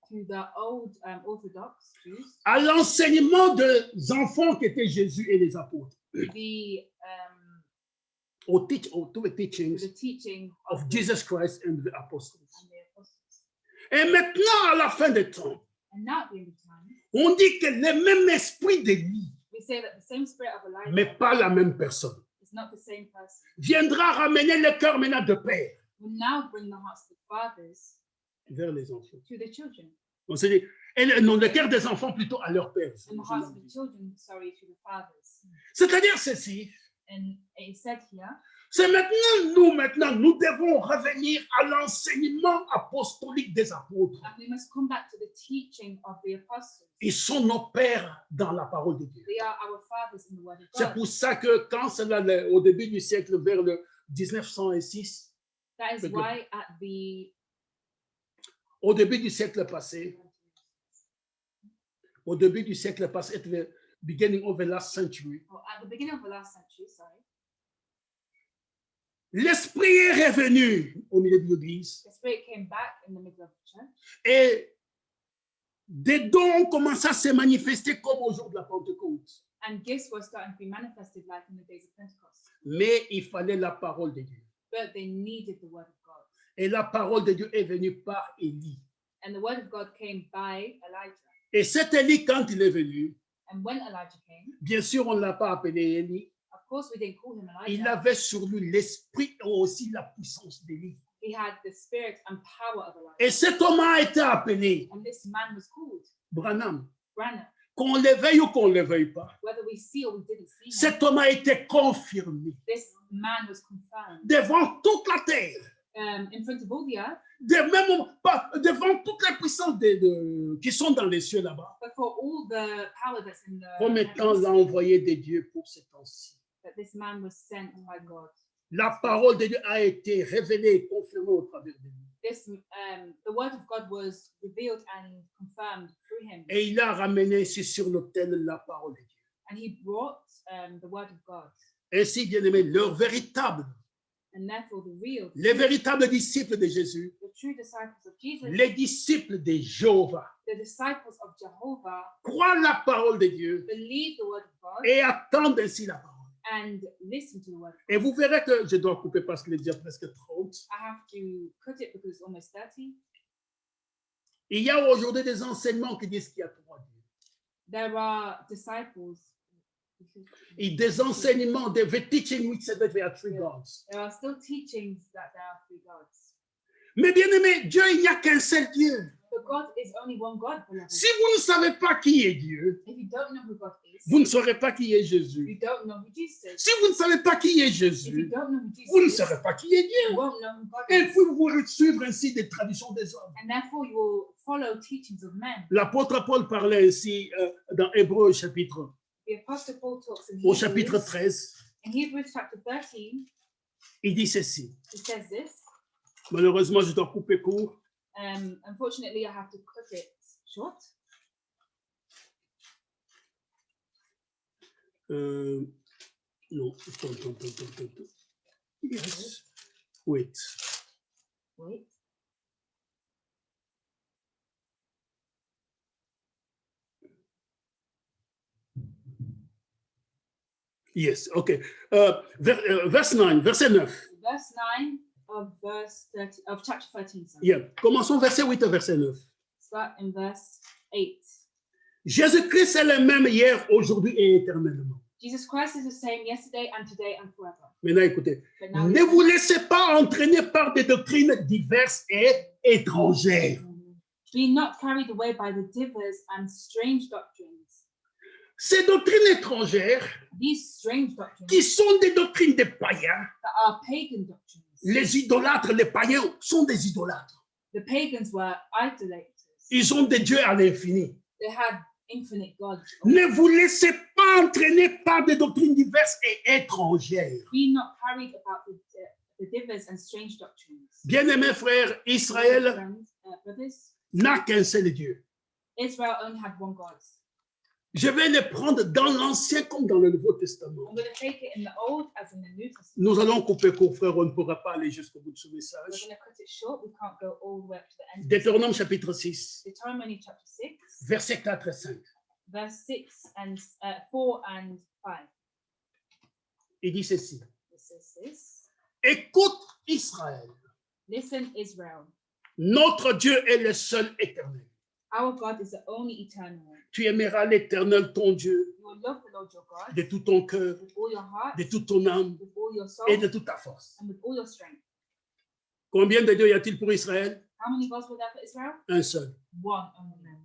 to the old Orthodox Jews, à l'enseignement des enfants qui étaient Jésus et les apôtres, the to the teachings teaching of the, Jesus Christ and the apostles. and the apostles. Et maintenant, à la fin des temps, And now at the end of time, on dit que le même esprit d'Élie, we say that the same spirit of Elijah mais pas la même personne, is not the same person. viendra ramener le cœur maintenant de père Will now bring the hearts of the fathers vers les enfants. to the children, On se dit, non, le cœur des enfants plutôt à leur père. and the hearts of the children, sorry, to the fathers. C'est-à-dire ceci, And it said here, c'est maintenant, nous devons revenir à l'enseignement apostolique des apôtres. and we must come back to the teaching of the apostles. Ils sont nos pères dans la parole de Dieu. They are our fathers in the word of C'est God. pour ça que quand c'est là, au début du siècle, vers le 1906, That is why at the au début du siècle passé, at the beginning of the last century, at the beginning of the last century, sorry, l'esprit est revenu au milieu de l'église the spirit came back in the middle of the church, et des dons ont commencé à se manifester comme au jour de la Pentecôte. and gifts were starting to be manifested like in the days of Pentecost. Mais il fallait la parole de Dieu. But they needed the word of God. Et la parole de Dieu est venue par Élie. And the word of God came by Elijah. Et cet Élie, quand il est venu, And when Elijah came, bien sûr, on ne l'a pas appelé Élie. of course we didn't call him Il Elijah. avait sur lui l'esprit et aussi la puissance d'Élie. He had the spirit and power of Elijah. Et cet homme a été appelé And this man was called Branham. Branham. Qu'on le veuille ou qu'on ne le veuille pas. Whether we see or we didn't see him, Cet homme a été confirmé this man was confirmed devant toute la terre. in front of all the earth, Devant toutes les puissances qui sont dans les cieux là-bas. but for all the power that's in the Comme étant heavens, l'envoyé de Dieu pour ces temps-ci. that this man was sent by God. La parole de Dieu a été révélée et confirmée au travers de lui. This the word of God was revealed and confirmed through him, Et il a ramené ici sur l'autel la parole de Dieu. and he brought the word of God, Ainsi, bien aimé, and therefore les véritables disciples de Jésus, the true disciples of Jesus, les disciples de Jéhovah, the disciples of Jehovah, croient la parole de Dieu believe the word of God et attendent ainsi la parole. and listen to the word. Et vous verrez que je dois couper parce qu'il est déjà presque 30. I have to cut it because it's almost 30. Il y a aujourd'hui des enseignements qui disent qu'il y a 3 dieux. There are disciples. Et des enseignements, des teaching which said that there are 3 gods. There are still teachings that there are 3 gods. Mais bien aimé, Dieu, il n'y a qu'un seul Dieu. But God is only one God, beloved. Si vous ne savez pas qui est Dieu, If you don't know who God is, vous ne saurez pas qui est if Jésus. you don't know who Jesus is, Si vous ne savez pas qui est if you Jésus, don't know who Jesus vous ne is, saurez pas qui est you Dieu. won't know who God Et is. puis vous suivre ainsi des traditions des hommes. And therefore you will follow teachings of men. L'apôtre Paul parlait ainsi dans Hébreux chapitre, The Apostle Paul talks in au chapitre Hebrews, 13. in Hebrews chapter 13, Il dit ceci. he says this. Malheureusement, je dois couper court. Unfortunately, I have to cut it short. Non, attends. Yes. Wait. Wait. Yes, okay. Verse 9, verset 9. Verse 9 of verse 30, of chapter 13. Sorry. Yeah. Commençons verset 8 et verset 9. Start in verse 8. Jésus-Christ est le même hier, aujourd'hui et éternellement. Jesus Christ is the same yesterday and today and forever. Maintenant, écoutez. But now Ne vous laissez pas entraîner par des doctrines diverses et étrangères. be not carried away by the divers and strange doctrines. Ces doctrines étrangères, These strange doctrines qui sont des doctrines des païens, that are pagan doctrines. les idolâtres, les païens sont des idolâtres. The pagans were idolaters. Ils ont des dieux à l'infini. They had infinite gods. Ne vous laissez pas entraîner par des doctrines diverses et étrangères. Be not carried about the divers and strange doctrines. Bien-aimés frères, Israël Friends, brothers, n'a qu'un seul Dieu. Israel only had one God. Je vais les prendre dans l'Ancien comme dans le Nouveau Testament. I'm going to take it in the Old as in the New Testament. Nous allons couper court, frère, on ne pourra pas aller jusqu'au bout de ce We're message. going to cut it short. We can't go all the way up to the end. Deutéronome chapitre 6, Deuteronomy chapter 6, versets 4 et 5. verse 6 and 4 and 5. Il dit ceci. It says this. Écoute Israël, Listen, Israel. notre Dieu est le seul éternel. Our God is the only eternal one. Tu aimeras l'Éternel, ton Dieu, You will love the Lord your God de tout ton cœur, with all your heart, de toute ton âme with all your soul, et de toute ta force. and with all your strength. Combien de dieux y a-t-il pour Israël? How many gods were there for Israel? Un seul. One only.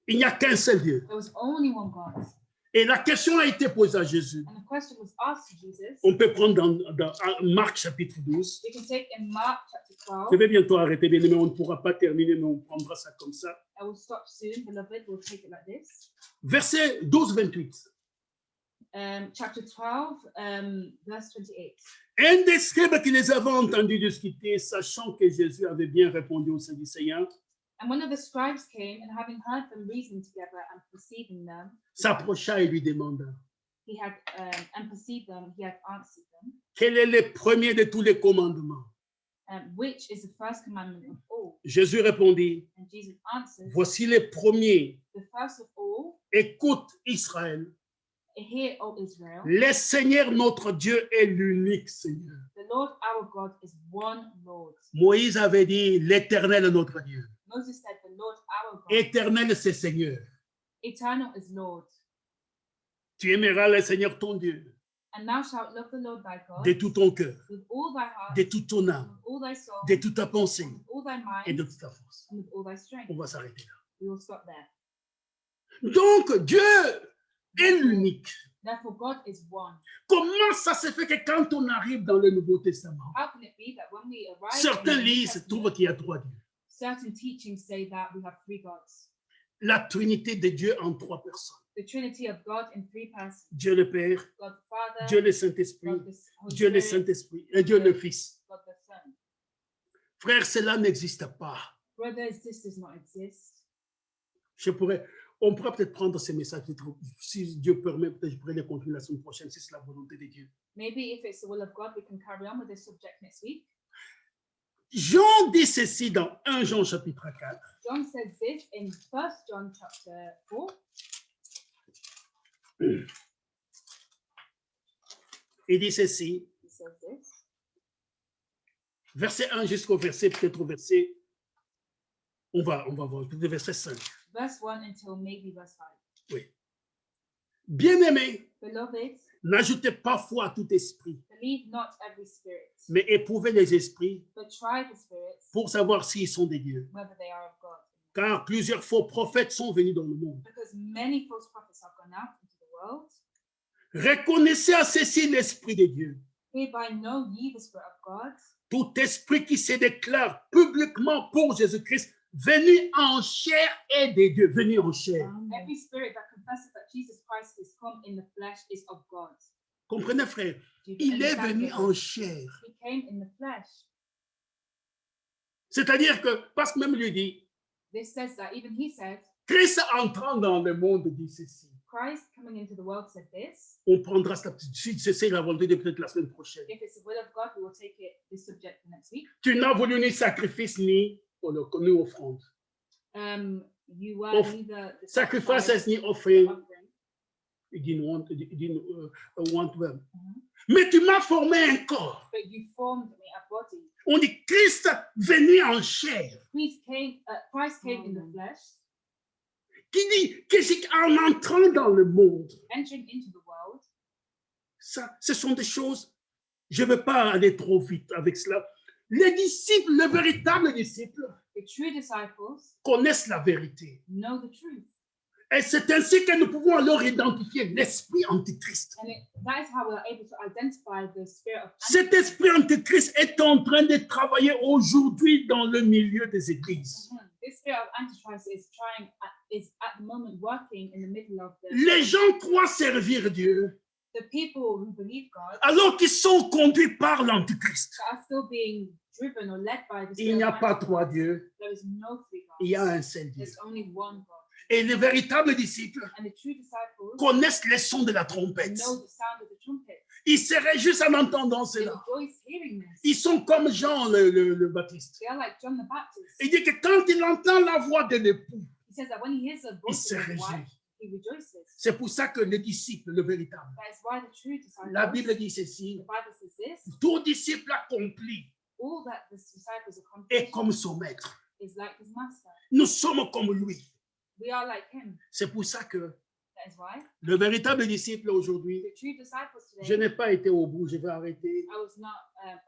Il n'y a qu'un seul Dieu. There was only one God. Et la question a été posée à Jésus. And the question was asked to Jesus. On peut prendre dans Marc chapitre 12. We can take in Mark chapter 12. Je vais bientôt arrêter, bien aimé, on ne pourra pas terminer, mais on prendra ça comme ça. I will stop soon, beloved. We'll take it like this. Verset 12-28. Chapter 12, verse 28. Un des scribes qui les avait entendus discuter, sachant que Jésus avait bien répondu aux Sadducéens, And one of the scribes came, and having heard them reason together and perceiving them, s'approcha et lui demanda, he had and perceived them, he had answered them, quel est le premier de tous les commandements? which is the first commandment of all? Jésus répondit, And Jesus answered, voici les premiers. the first of all, Écoute Israël, hear, O Israel, le Seigneur notre Dieu est l'unique Seigneur. the Lord our God is one Lord. Moïse avait dit, l'Éternel est notre Dieu. Moses said, the Lord our God, Éternel, c'est Seigneur. eternal is Lord. Tu aimeras le Seigneur ton Dieu And thou shalt love the Lord thy God de tout ton cœur, with all thy heart, de toute ton âme, with all thy soul, de toute ta pensée with all thy et mind, de toute ta force. and with all thy strength. On va s'arrêter là. We will stop there. Donc, Dieu est l'unique. Therefore, God is one. Comment ça se fait que quand on arrive dans le Nouveau Testament, How can it be that when we arrive in certains the New lisent, Testament, trouvent qu'il y a trois dieux. certain teachings say that we have three gods? La Trinité de Dieu en trois personnes. The Trinity of God in three persons: Dieu le Père, God the Father, Dieu le Saint-Esprit, God the Holy Dieu le Spirit, Saint-Esprit et Dieu le Fils. God the Son. Frère, cela n'existe pas. Brothers, this does not exist. On pourra peut-être prendre ces messages, si Dieu permet, peut-être je pourrais les continuer la semaine prochaine, si c'est la volonté de Dieu. Maybe if it's the will of God, we can carry on with this subject next week. Jean dit ceci dans 1 Jean chapitre 4. John says this in 1 John chapter 4. Il dit ceci, He says this. verset 1 jusqu'au verset, peut-être au verset, on va voir, peut-être verset 5. Verse 1 until maybe verse 5. Oui. Bien-aimés, Beloved, n'ajoutez pas foi à tout esprit, believe not every spirit, mais éprouvez les esprits but try the spirits, pour savoir s'ils sont des dieux. whether they are of God. Car plusieurs faux prophètes sont venus dans le monde. Because many false prophets have gone out into the world. Reconnaissez à ceci l'esprit de Dieu. Hereby know ye the Spirit of God. Tout esprit qui se déclare publiquement pour Jésus-Christ, venu en chair et des dieux, venu en chair. Every spirit that confesses that Jesus Christ is come in the flesh is of God. Comprenez, frère? Do you Il est understand venu this? en chair. He came in the flesh. C'est-à-dire que, parce que même lui dit, This says that even he said, Christ entrant dans le monde dit ceci. Christ coming into the world said this. On prendra ça, si c'est la volonté de peut-être la semaine prochaine. If it's the will of God, we will take it this subject for next week. Tu n'as voulu ni sacrifice ni offrande. You were Of- neither the Sacrifices ni nor offering. offering. Il didn't want them. Mais tu m'as formé un corps. But you formed me a body. On dit Christ venu en chair. Christ came in the flesh, Qui dit que c'est en entrant dans le monde. entering into the world. Ça, ce sont des choses, je ne veux pas aller trop vite avec cela. Les disciples, les véritables disciples, The true disciples connaissent la vérité. know the truth. Et c'est ainsi que nous pouvons alors identifier l'esprit antichrist. And that is how we're able to identify the spirit of Cet Antichrist. esprit antichrist est en train de travailler aujourd'hui dans le milieu des églises. This spirit of Antichrist is at the moment working in the middle of the Les gens croient servir Dieu the people who believe God alors qu'ils sont conduits par l'antichrist. are still being driven or led by the Il spirit n'y a of pas Antichrist. trois dieux, There is no three il y a gods. un seul Dieu. There's only one God. Et les véritables disciples And the true disciples connaissent les sons de la trompette. know the sound of the trumpet. Ils se réjouissent en entendant They cela. rejoice hearing this. Ils sont comme Jean le Baptiste. They are like John the Baptist. Il dit que quand il entend la voix de l'époux, He says that when he hears the il voice se of his réjouit. wife, he rejoices. C'est pour ça que les disciples, le véritable, That is why the true disciples, la Bible dit the ceci, Bible says this, tout disciple accompli all that the disciples est accomplish comme son maître. is like his master. Nous sommes comme lui. We are like him. C'est pour ça que That is why le véritable disciple aujourd'hui, the true disciples je today, n'ai pas été au bout, je vais arrêter. I was not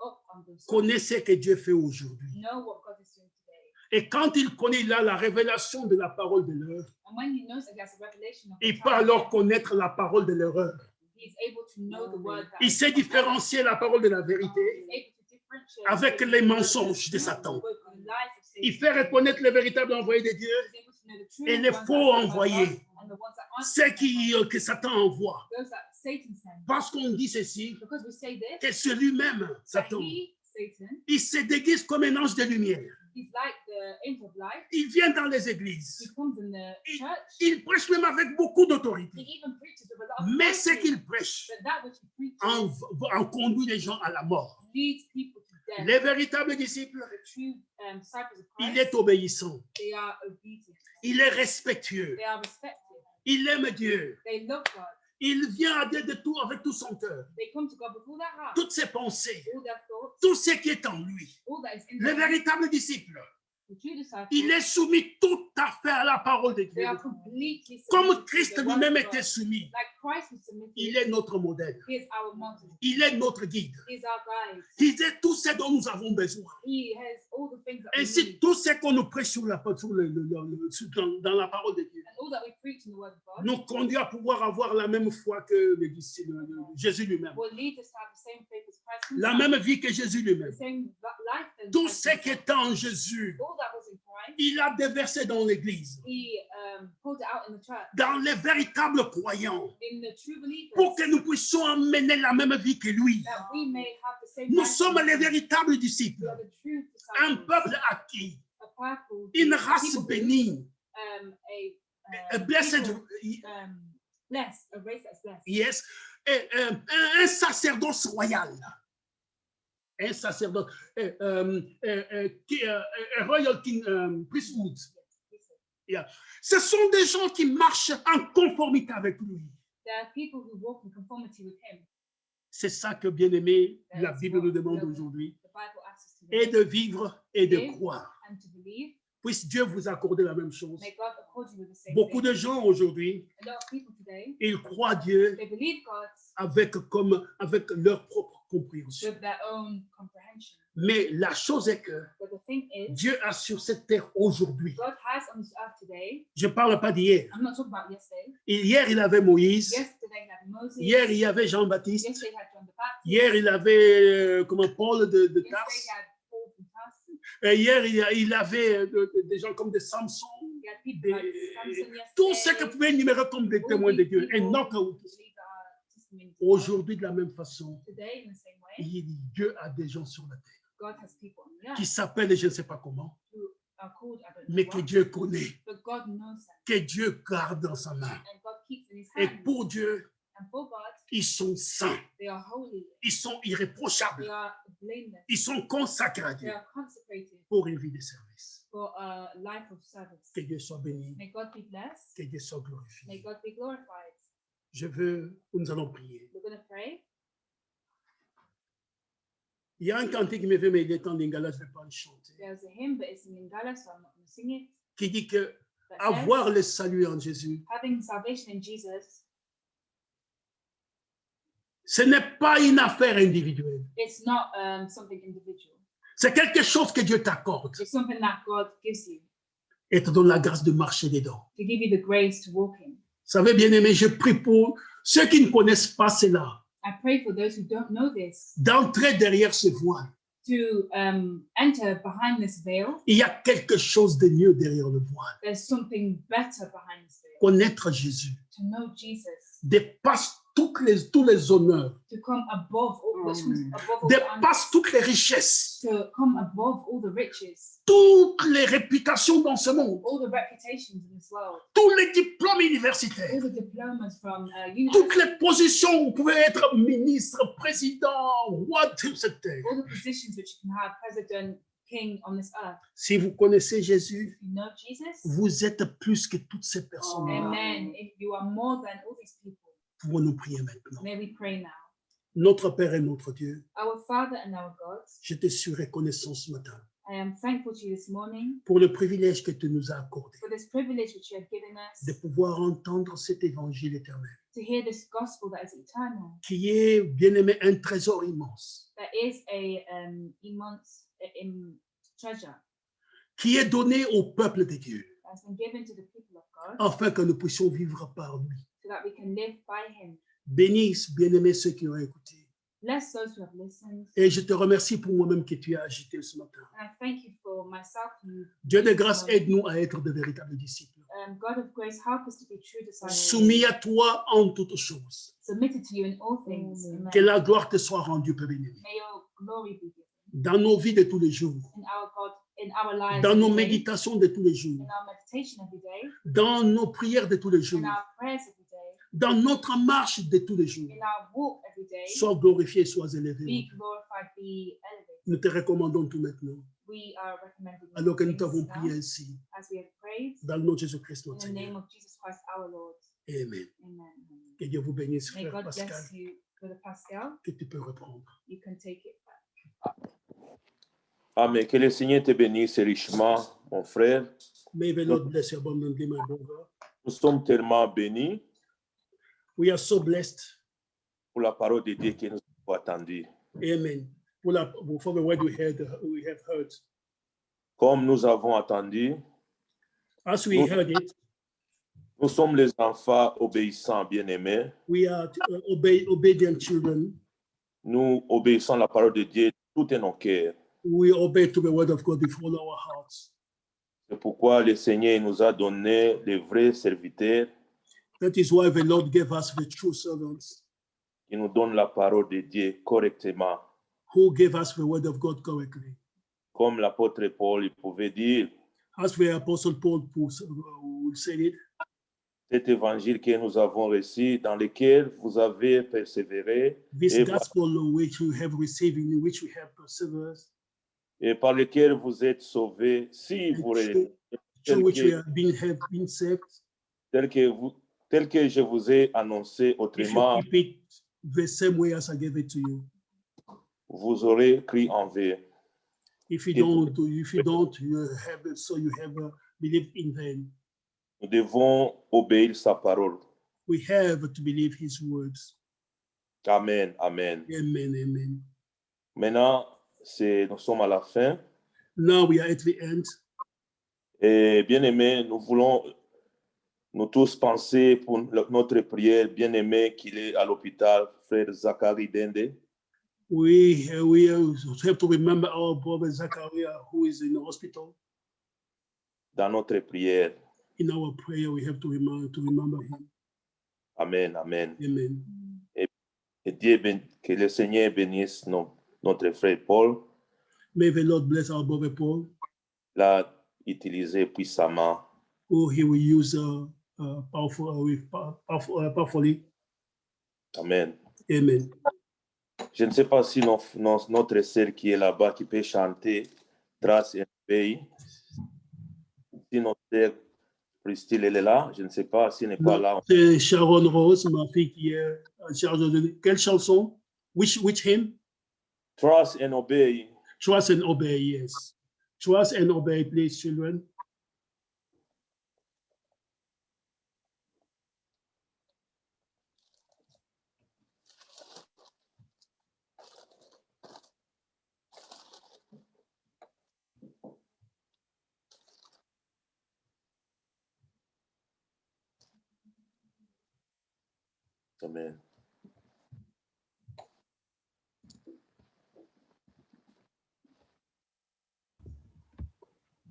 up on the Connais ce que Dieu fait aujourd'hui. know what God is doing today. Et quand il connaît, il a la révélation de la parole de l'heure. And when he knows that there's a revelation of the Il peut time, alors connaître la parole de l'erreur. he is able to know the word that Il sait différencier la parole de la vérité He is able to differentiate avec between les the word mensonges de of Satan. the lies of Satan. Il fait reconnaître les véritables envoyés de Dieu He is able to know the true et les ones faux that are envoyés. God and the ones that aren't ceux God. que Satan envoie. Those that Satan sends. Parce qu'on dit ceci, Because we say this, que c'est lui-même, that Satan, he, Satan, il se déguise comme un ange de lumière. he's like the angel of light. Il vient dans les He églises. comes in the church. Il prêche même avec beaucoup He d'autorité. even preaches with a lot of Mais ce authority. qu'il prêche But that which he preaches en conduit les gens à la mort. leads people to death. Les véritables disciples, The true disciples of il Christ, est obéissant. they are obedient. Il est respectueux. They are respected. Il aime Dieu. They love God. Il vient à Dieu de tout avec tout son cœur. They come to God with all their heart, Toutes ses pensées. all their thoughts, Tout ce qui est en lui. all that is in Le them. véritable disciple, The true disciples, il est soumis tout à fait à la parole de they Dieu. are completely Comme submitted to Christ the word lui-même of God. était soumis. Like Christ was submitted, Il est notre modèle. he is our model. Il est notre guide. He is our guide. Il est tout ce dont nous avons besoin. He has all the things that we Ainsi, need. tout ce qu'on nous prêche dans la parole de Dieu And all that we preach in the word of God nous conduit à pouvoir avoir la même foi que les disciples, Jésus lui-même. will lead us to have the same faith as Christ La himself, même vie que Jésus the lui-même. same life as Tout Christ ce qui himself. est en Jésus, All that was in Christ, il a déversé dans l'Église, he pulled it out in the church, dans les véritables croyants, in the true believers, pour que nous puissions emmener la même vie que lui. that we may have the same Nous life sommes as les him. véritables We disciples, are the true un disciples, peuple acquis, a people, une race people bénie, blessed, blessed, blessed, a race that's blessed. yes, et, un sacerdoce royal, un sacerdoce, royal king, priesthood. Yeah. Ce sont des gens qui marchent en conformité avec lui. There are people who walk in conformity with him. C'est ça que, bien aimé, That la is Bible what nous demande the aujourd'hui. Bible asks us to Et do, de vivre et de Live. croire. and to believe. Puisse Dieu vous accorder la même chose. May God accord you with the same Beaucoup thing. de gens aujourd'hui, A lot of people today, ils croient Dieu they believe God avec leur propre compréhension. with their own comprehension. Mais la chose est que But the thing is, Dieu a sur cette terre aujourd'hui. God has on this earth today, Je ne parle pas d'hier. I'm not talking about yesterday. Hier, il avait Moïse. Yesterday he had Moses. Hier, il y avait Jean-Baptiste. Yesterday he had John the Baptist. Hier, il avait Paul de Yesterday Tarse. he had Paul from Tarsus. Et hier, il avait des gens comme de Samson. He had people like Samson Tout ce que yesterday. pouvait énumérer comme des All témoins de these Dieu. people Et non que who believe are testimonies of God. aujourd'hui, de la même façon, Today, in the same way, Dieu a des gens sur la terre God has people on the earth qui s'appellent, je ne sais pas comment, who are called, I don't know mais que what, Dieu connaît, but God knows them, que Dieu garde dans sa main. and God keeps in his Et hand. pour Dieu, And for God, ils sont saints, they are holy, ils sont they irréprochables, are blameless, ils sont consacrés à they Dieu are consecrated pour une vie de service. for a life of service. Que Dieu soit béni, May God be blessed. que Dieu soit May glorifié. God be glorified. Nous allons prier. We're going to pray. Il y a un cantique qui me fait, mais il est en lingala, je ne vais pas le chanter, There's a hymn, but it's in Lingala, so I'm not going to sing it. qui dit que That avoir says, le salut en Jésus, having salvation in Jesus, ce n'est pas une affaire individuelle. it's not something individual. C'est quelque chose que Dieu t'accorde It's something that God gives you et te donne la grâce de marcher dedans. to give you the grace to walk in. Vous savez, bien aimé, je prie pour ceux qui ne connaissent pas cela, I pray for those who don't know this d'entrer derrière ce voile. to enter behind this veil. Il y a quelque chose de mieux derrière le voile. There's something better behind this veil. Connaître Jésus To know Jesus dépasse tous les honneurs, to come above all, which comes above all the dépasse toutes les richesses, to come above all the riches, toutes les réputations dans ce monde, all the reputations in this world, tous les diplômes all universitaires, the diplomas from toutes university, les positions. Vous pouvez être ministre, président, roi de cette terre. all the positions which you can have, president, king on this earth. Si vous connaissez Jésus, If you know Jesus, vous êtes plus que toutes ces personnes-là. amen. If you are more than all these people, Pouvons-nous prier maintenant? may we pray now. Notre Père et notre Dieu, Our Father and our God, je te suis reconnaissant ce matin I am thankful to you this morning pour le privilège que tu nous as accordé for this privilege which you have given us de pouvoir entendre cet évangile éternel, to hear this gospel that is eternal, qui est, bien-aimé, un trésor immense, that is a immense treasure qui est donné au peuple de Dieu, that's been given to the people of God, afin que nous puissions vivre par lui. so that we can live by him. Bénisse, bien-aimé, ceux qui ont écouté. Bless those who have listened. Et je te remercie pour moi-même que tu as agité ce matin. And I thank you for myself. Dieu de grâce, aide-nous à être de véritables disciples, God of grace, help us to be true disciples. soumis à toi en toutes choses. Submitted to you in all things. Amen. Que la gloire te soit rendue, Père bien-aimé, May your glory be given dans nos vies de tous les jours, in our God, in our lives, dans nos every day, méditations de tous les jours, in our meditation every day, dans nos prières de tous les jours, in our prayers every day, dans notre marche de tous les jours. in our walk every day. Sois glorifié, sois élevé. Be glorified, be elevated. Nous te recommandons tout maintenant, We are recommending alors que nous things t'avons now, prié ainsi, as we have prayed dans le nom de Jésus-Christ, in notre the name Seigneur. of Jesus Christ our Lord. Amen. Amen. Que Dieu vous bénisse, May frère God Pascal, bless you, Brother Pascal. que tu peux reprendre. You can take it back. Amen. Que le Seigneur te bénisse richement, mon frère. May the Lord bless you abundantly, my brother. Nous sommes tellement bénis We are so blessed. pour la parole de Dieu que nous avons attendue. Amen. For the word we have heard. Comme nous avons attendu, As we heard it, nous sommes les enfants obéissants, bien-aimés. we are obedient children. Nous obéissons à la parole de Dieu tout est nos cœurs. We obey to the word of God with all our hearts. C'est pourquoi le Seigneur nous a donné les vrais serviteurs That is why the Lord gave us the true servants qui nous donnent la parole de Dieu correctement. who gave us the word of God correctly. Comme l'apôtre Paul il pouvait dire, As the Apostle Paul said it, cet évangile que nous avons reçu, dans lequel vous avez persévéré this et, gospel which we have received, in which we have persevered, et par lequel vous êtes sauvés, si vous through tel which we que, have been saved, tel que je vous ai annoncé if you autrement, keep it the same way as I gave it to you. vous aurez cru en vain. If you don't, you have it, so you have believed in vain. Nous devons obéir sa parole. We have to believe his words. Amen, amen. Amen, amen. Maintenant, nous sommes à la fin. Now we are at the end. Et bien aimé, nous voulons nous tous penser pour notre prière, bien aimé qu'il est à l'hôpital, frère Zachary Dende. We have to remember our brother Zachariah, who is in the hospital. Dans notre prière. In our prayer, we have to remember him. Amen, amen. Amen. Et Dieu, que le Seigneur bénisse notre frère Paul. May the Lord bless our brother Paul. L'a utilisé puissamment. Who he will use powerfully. Amen. Amen. Je ne sais pas si notre sœur qui est là-bas, qui peut chanter Trace et Pays. Si notre sœur Christine, elle est là, je ne sais pas si elle n'est pas là. C'est Sharon Rose, ma fille, qui est en charge de quelle chanson? Which hymn? Trust and obey. Trust and obey, yes. Trust and obey, please, children. Amen.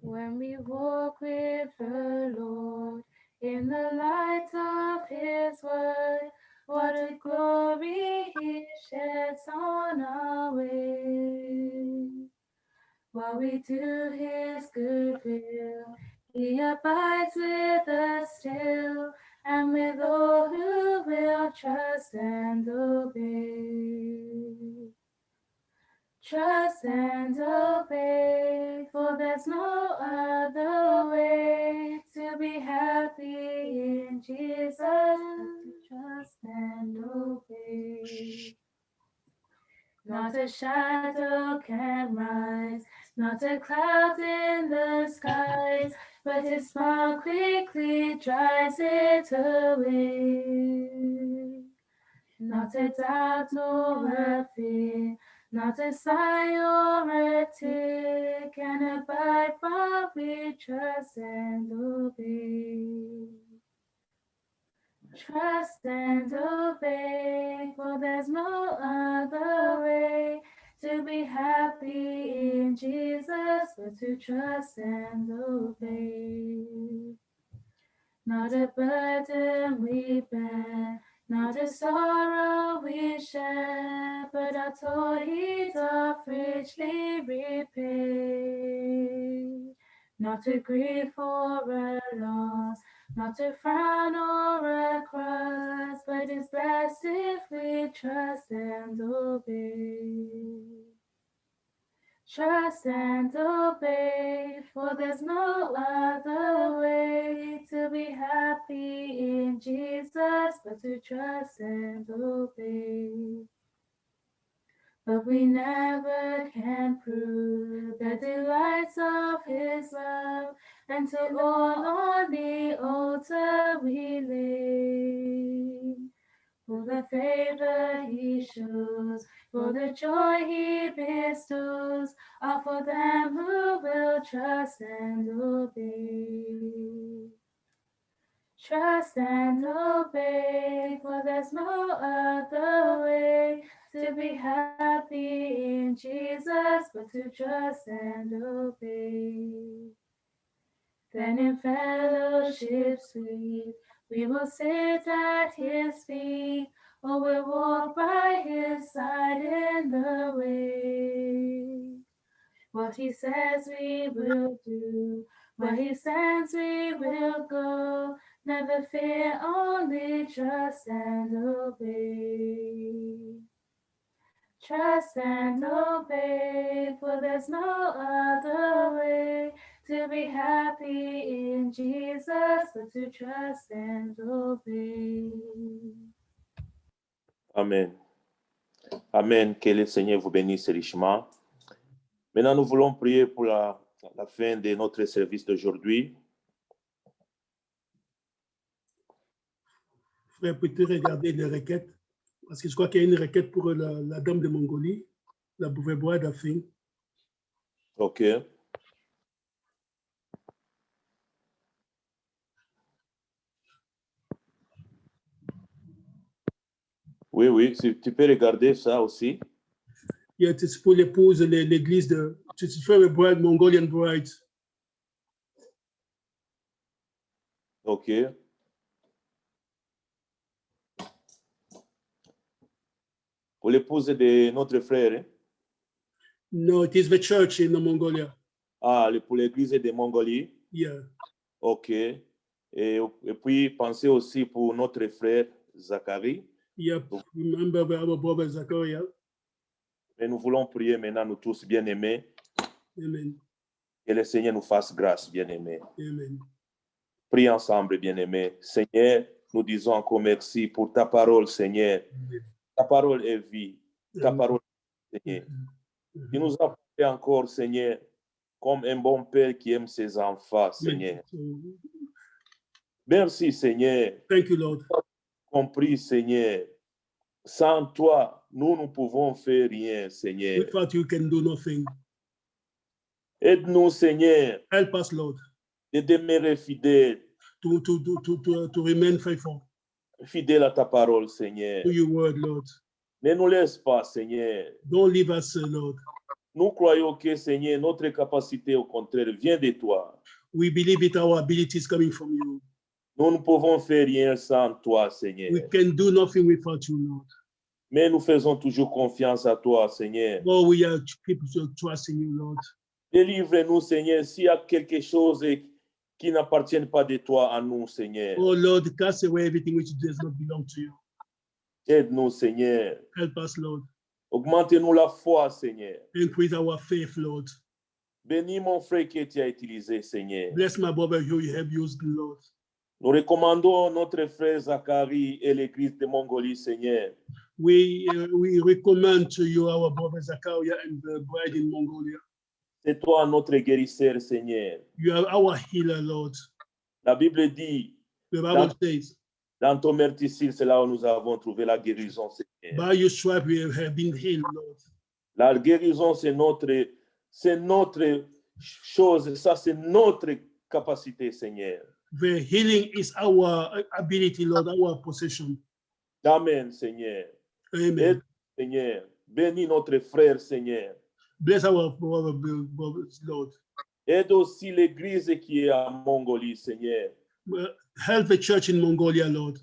When we walk with the Lord in the light of his word, What a glory he sheds on our way. While we do his good will, he abides with us still, and with all who will trust and obey. Trust and obey, for there's no other way to be happy in Jesus but to trust and obey. Not a shadow can rise, not a cloud in the skies, but his smile quickly drives it away. Not a doubt nor a fear, not a sigh or a tear can abide while we trust and obey. Trust and obey, for there's no other way to be happy in Jesus but to trust and obey. Not a burden we bear, not a sorrow we share, but our toil doth richly repay. Not a grief or a loss, not a frown or a cross, but is blessed if we trust and obey. Trust and obey, for there's no other way to be happy in Jesus but to trust and obey. But we never can prove the delights of his love until all on the altar we lay. For the favor he shows, for the joy he bestows, are for them who will trust and obey. Trust and obey, for there's no other way to be happy in Jesus but to trust and obey. Then in fellowship sweet, we will sit at his feet, or we'll walk by his side in the way. What he says we will do, where he sends we will go. Never fear, only trust and obey. Trust and obey, for there's no other way to be happy in Jesus but to trust and obey. Amen. Amen. Que le Seigneur vous bénisse richement. Maintenant, nous voulons prier pour la fin de notre service d'aujourd'hui. Frère, peux-tu regarder les requêtes? Parce que je crois qu'il y a une requête pour la dame de Mongolie, la Bouvet-Bois d'Afin. OK. Oui, oui, tu peux regarder ça aussi. Yeah, c'est pour l'épouse de l'église de Frère Bride, Mongolian Bride. OK. Pour l'épouse de notre frère. Hein? No, it is the church in Mongolia. Ah, pour l'église de Mongolie. Yeah. OK. Et puis, pensez aussi pour notre frère Zacharie. Yep, remember our brother Zachariah. Et nous voulons prier maintenant, nous tous bien-aimés. Amen. Que le Seigneur nous fasse grâce, bien-aimés. Amen. Priez ensemble, bien-aimés. Seigneur, nous disons encore merci pour ta parole, Seigneur. Amen. Ta parole est vie. Ta Amen. parole, Seigneur. Tu nous as parlé encore, Seigneur, comme un bon père qui aime ses enfants, Seigneur. Merci, Seigneur. Thank you, Lord. Compris, Seigneur. Sans toi, nous ne pouvons faire rien, Seigneur. Without you can do nothing. Aide-nous, Seigneur, Help us, Lord, de demeurer fidèles, to remain faithful fidèles à ta parole, Seigneur. to your word, Lord. Ne nous laisse pas, Seigneur. Don't leave us, Lord. Nous croyons que, Seigneur, notre capacité, au contraire, vient de toi. We believe that our ability is coming from you. Nous ne pouvons faire rien sans toi, We Seigneur. can do nothing without you, Lord. Mais nous faisons toujours confiance à toi, Seigneur. Lord, we are keep trusting you, Lord. Délivre-nous, Seigneur, s'il y a quelque chose qui n'appartient pas de toi à nous, Seigneur. Oh Lord, cast away everything which does not belong to you. Aide-nous, Seigneur. Help us, Lord. Augmente-nous la foi, Seigneur. Increase our faith, Lord. Bénis mon frère que tu as utilisé, Seigneur. Bless my brother who you have used, Lord. Nous recommandons notre frère Zacharie et l'église de Mongolie, Seigneur. We recommend to you our brother Zachariah and the bride in Mongolia. C'est toi notre guérisseur, Seigneur. You are our healer, Lord. La Bible dit, The Bible says, dans ton meurtrissure, c'est là où nous avons trouvé la guérison, Seigneur. by your stripe we have been healed, Lord. La guérison, c'est notre chose, ça c'est notre capacité, Seigneur. The healing is our ability, Lord, our possession. Amen, Seigneur. Amen. Aide, Seigneur. Bénis notre frère, Seigneur. Bless our brothers, Lord. Aide aussi l'église qui est à Mongolie, Seigneur. Help the church in Mongolia, Lord.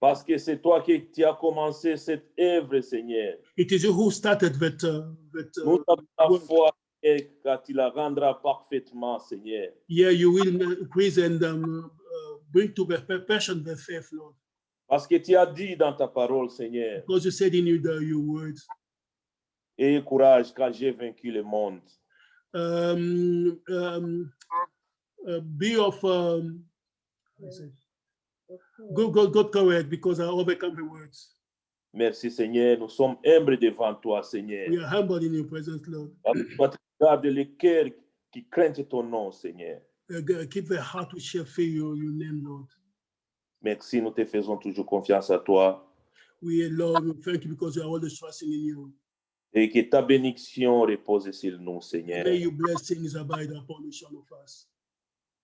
Parce que c'est toi qui as commencé cette œuvre, Seigneur. It is you who started that. Nous avons la foi et que tu la rendras parfaitement, Seigneur. Yeah, you will increase and bring to perfection the faith, Lord. Parce que tu as dit dans ta parole, Seigneur, Because you said in your words, ayez courage car j'ai vaincu le monde. Be of good courage because I overcome the words. Merci, Seigneur. Nous sommes humbles devant toi, Seigneur. We are humble in your presence, Lord. Toi, tu gardes le cœur qui craint ton nom, Seigneur. Keep the heart which shall fear your name, Lord. Merci, nous te faisons toujours confiance à toi. We, Lord, we thank you because we are always trusting in you. Et que ta bénédiction repose sur nous, Seigneur. May your blessings abide upon each one of us.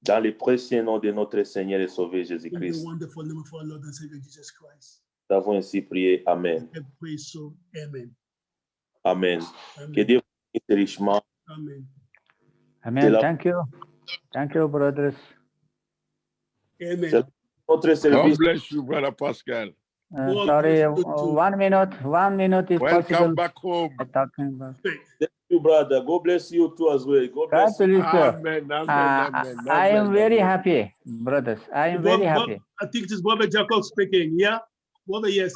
Dans le précieux nom de notre Seigneur et Sauveur In the Jésus-Christ, wonderful name of our Lord and Savior Jesus Christ. nous avons ainsi prié. Amen. I pray so. Amen. Amen. Que Amen. Dieu vous bénisse richement. Amen. Amen. la- Thank you. Thank you, brothers. Amen. C'est notre God service. bless you, Brother Pascal. God Sorry, bless you too. 1 minute. 1 minute is Welcome possible. back home. I'm talking about. Thank you, brother. God bless you too as well. God God bless you. bless you. Amen, amen, amen. I am amen, very amen. happy, brothers. I am very happy. I think this Brother Jacob speaking. Yeah? Brother, yes.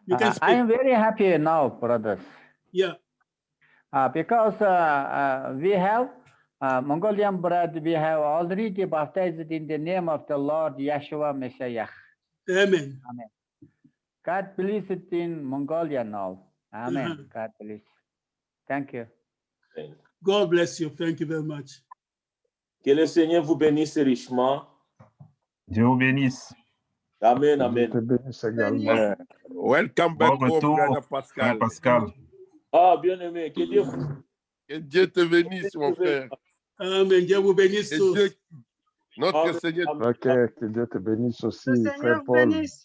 You can I speak. am very happy now, brothers, Yeah. because we have Mongolian brother. We have already baptized in the name of the Lord Yeshua Messiah. Amen. God bless it in Mongolia now. Amen. Mhm. God bless. Thank you. God bless you. Thank you very much. Que le Seigneur vous bénisse richement. Dieu vous bénisse. Amen, Dieu te amen. bénisse également. Welcome back Bon home, Brother retour, Pascal. frère Pascal. Ah, bien aimé. Que Dieu Que Dieu te bénisse, mon frère. Amen. Dieu vous bénisse Et tous. Dieu, notre Amen. Seigneur. Amen. Ok, que Dieu te bénisse aussi, Le Seigneur frère vous Paul. bénisse.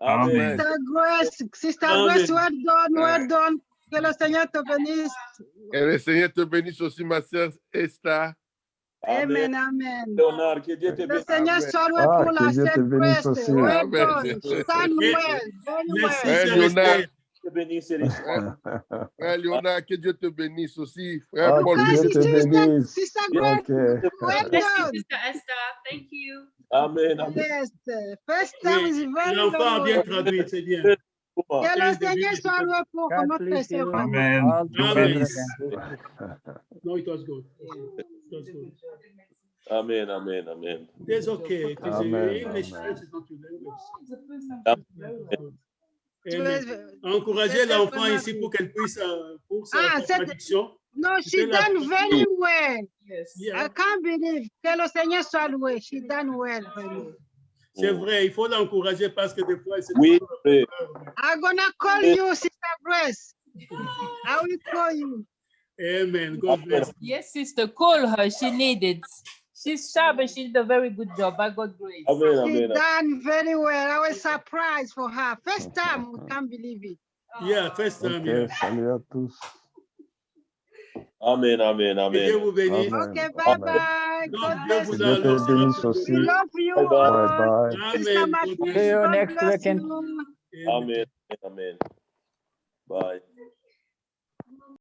Amen. Amen. Sister Amen. Grace, well done, well done. Que le Seigneur te bénisse. Et le Seigneur te bénisse aussi, ma sœur Esther. Amen, amen. Léonard, que Dieu te Le bénisse. Seigneur Amen. soit loué Ah, pour que la Dieu te Sainte bénisse Grace. aussi. Well Amen. done. Stand well, very Merci, well. Frère Sœur Léonard, Esther. Te bénisse richement. frère Léonard, que Dieu te bénisse aussi. Frère Ah, Paul, que que Dieu Dieu te te bénisse. bénisse. Sister Grace, Ok. well Bless you, done. Sister Esther. Thank you. Amen, amen. Yes, first time Oui, is very, l'enfant a very bien well. traduit, c'est bien. Que le Seigneur soit loué pour God notre bless sœur you. vraiment. Amen. All Dieu vous Amen. bénisse. No, it was good. It was good. Amen, amen, amen. It's okay. It is Amen, English. amen. French is not your language. Amen. Amen. Encouragez l'enfant ici pour qu'elle puisse, pour sa traduction. No, she C'est la- done very well. Yes. I Yeah. can't believe. Que le Seigneur soit loué. She done well. Really. C'est vrai, il faut l'encourager parce que des fois, elle se Oui, trompe. frère. I'm gonna call you, Sister Grace. I will call you. Amen. God bless. Yes, sister, call her. She needed. She's sharp and she did a very good job. By God's grace. Amen, She amen. done very well. I was surprised for her. First time, we can't believe it. Yeah, first time. Ok, Yeah. salut à tous. Amen, amen, Que Dieu amen. vous bénisse. Amen. Okay, bye Amen. bye. Bye. God Dieu bless vous Que a Dieu te reçu. bénisse aussi. We love you Bye bye. all. Bye bye. Sister Amen. Matthew, See you God next bless weekend. you. Amen. Amen. Bye.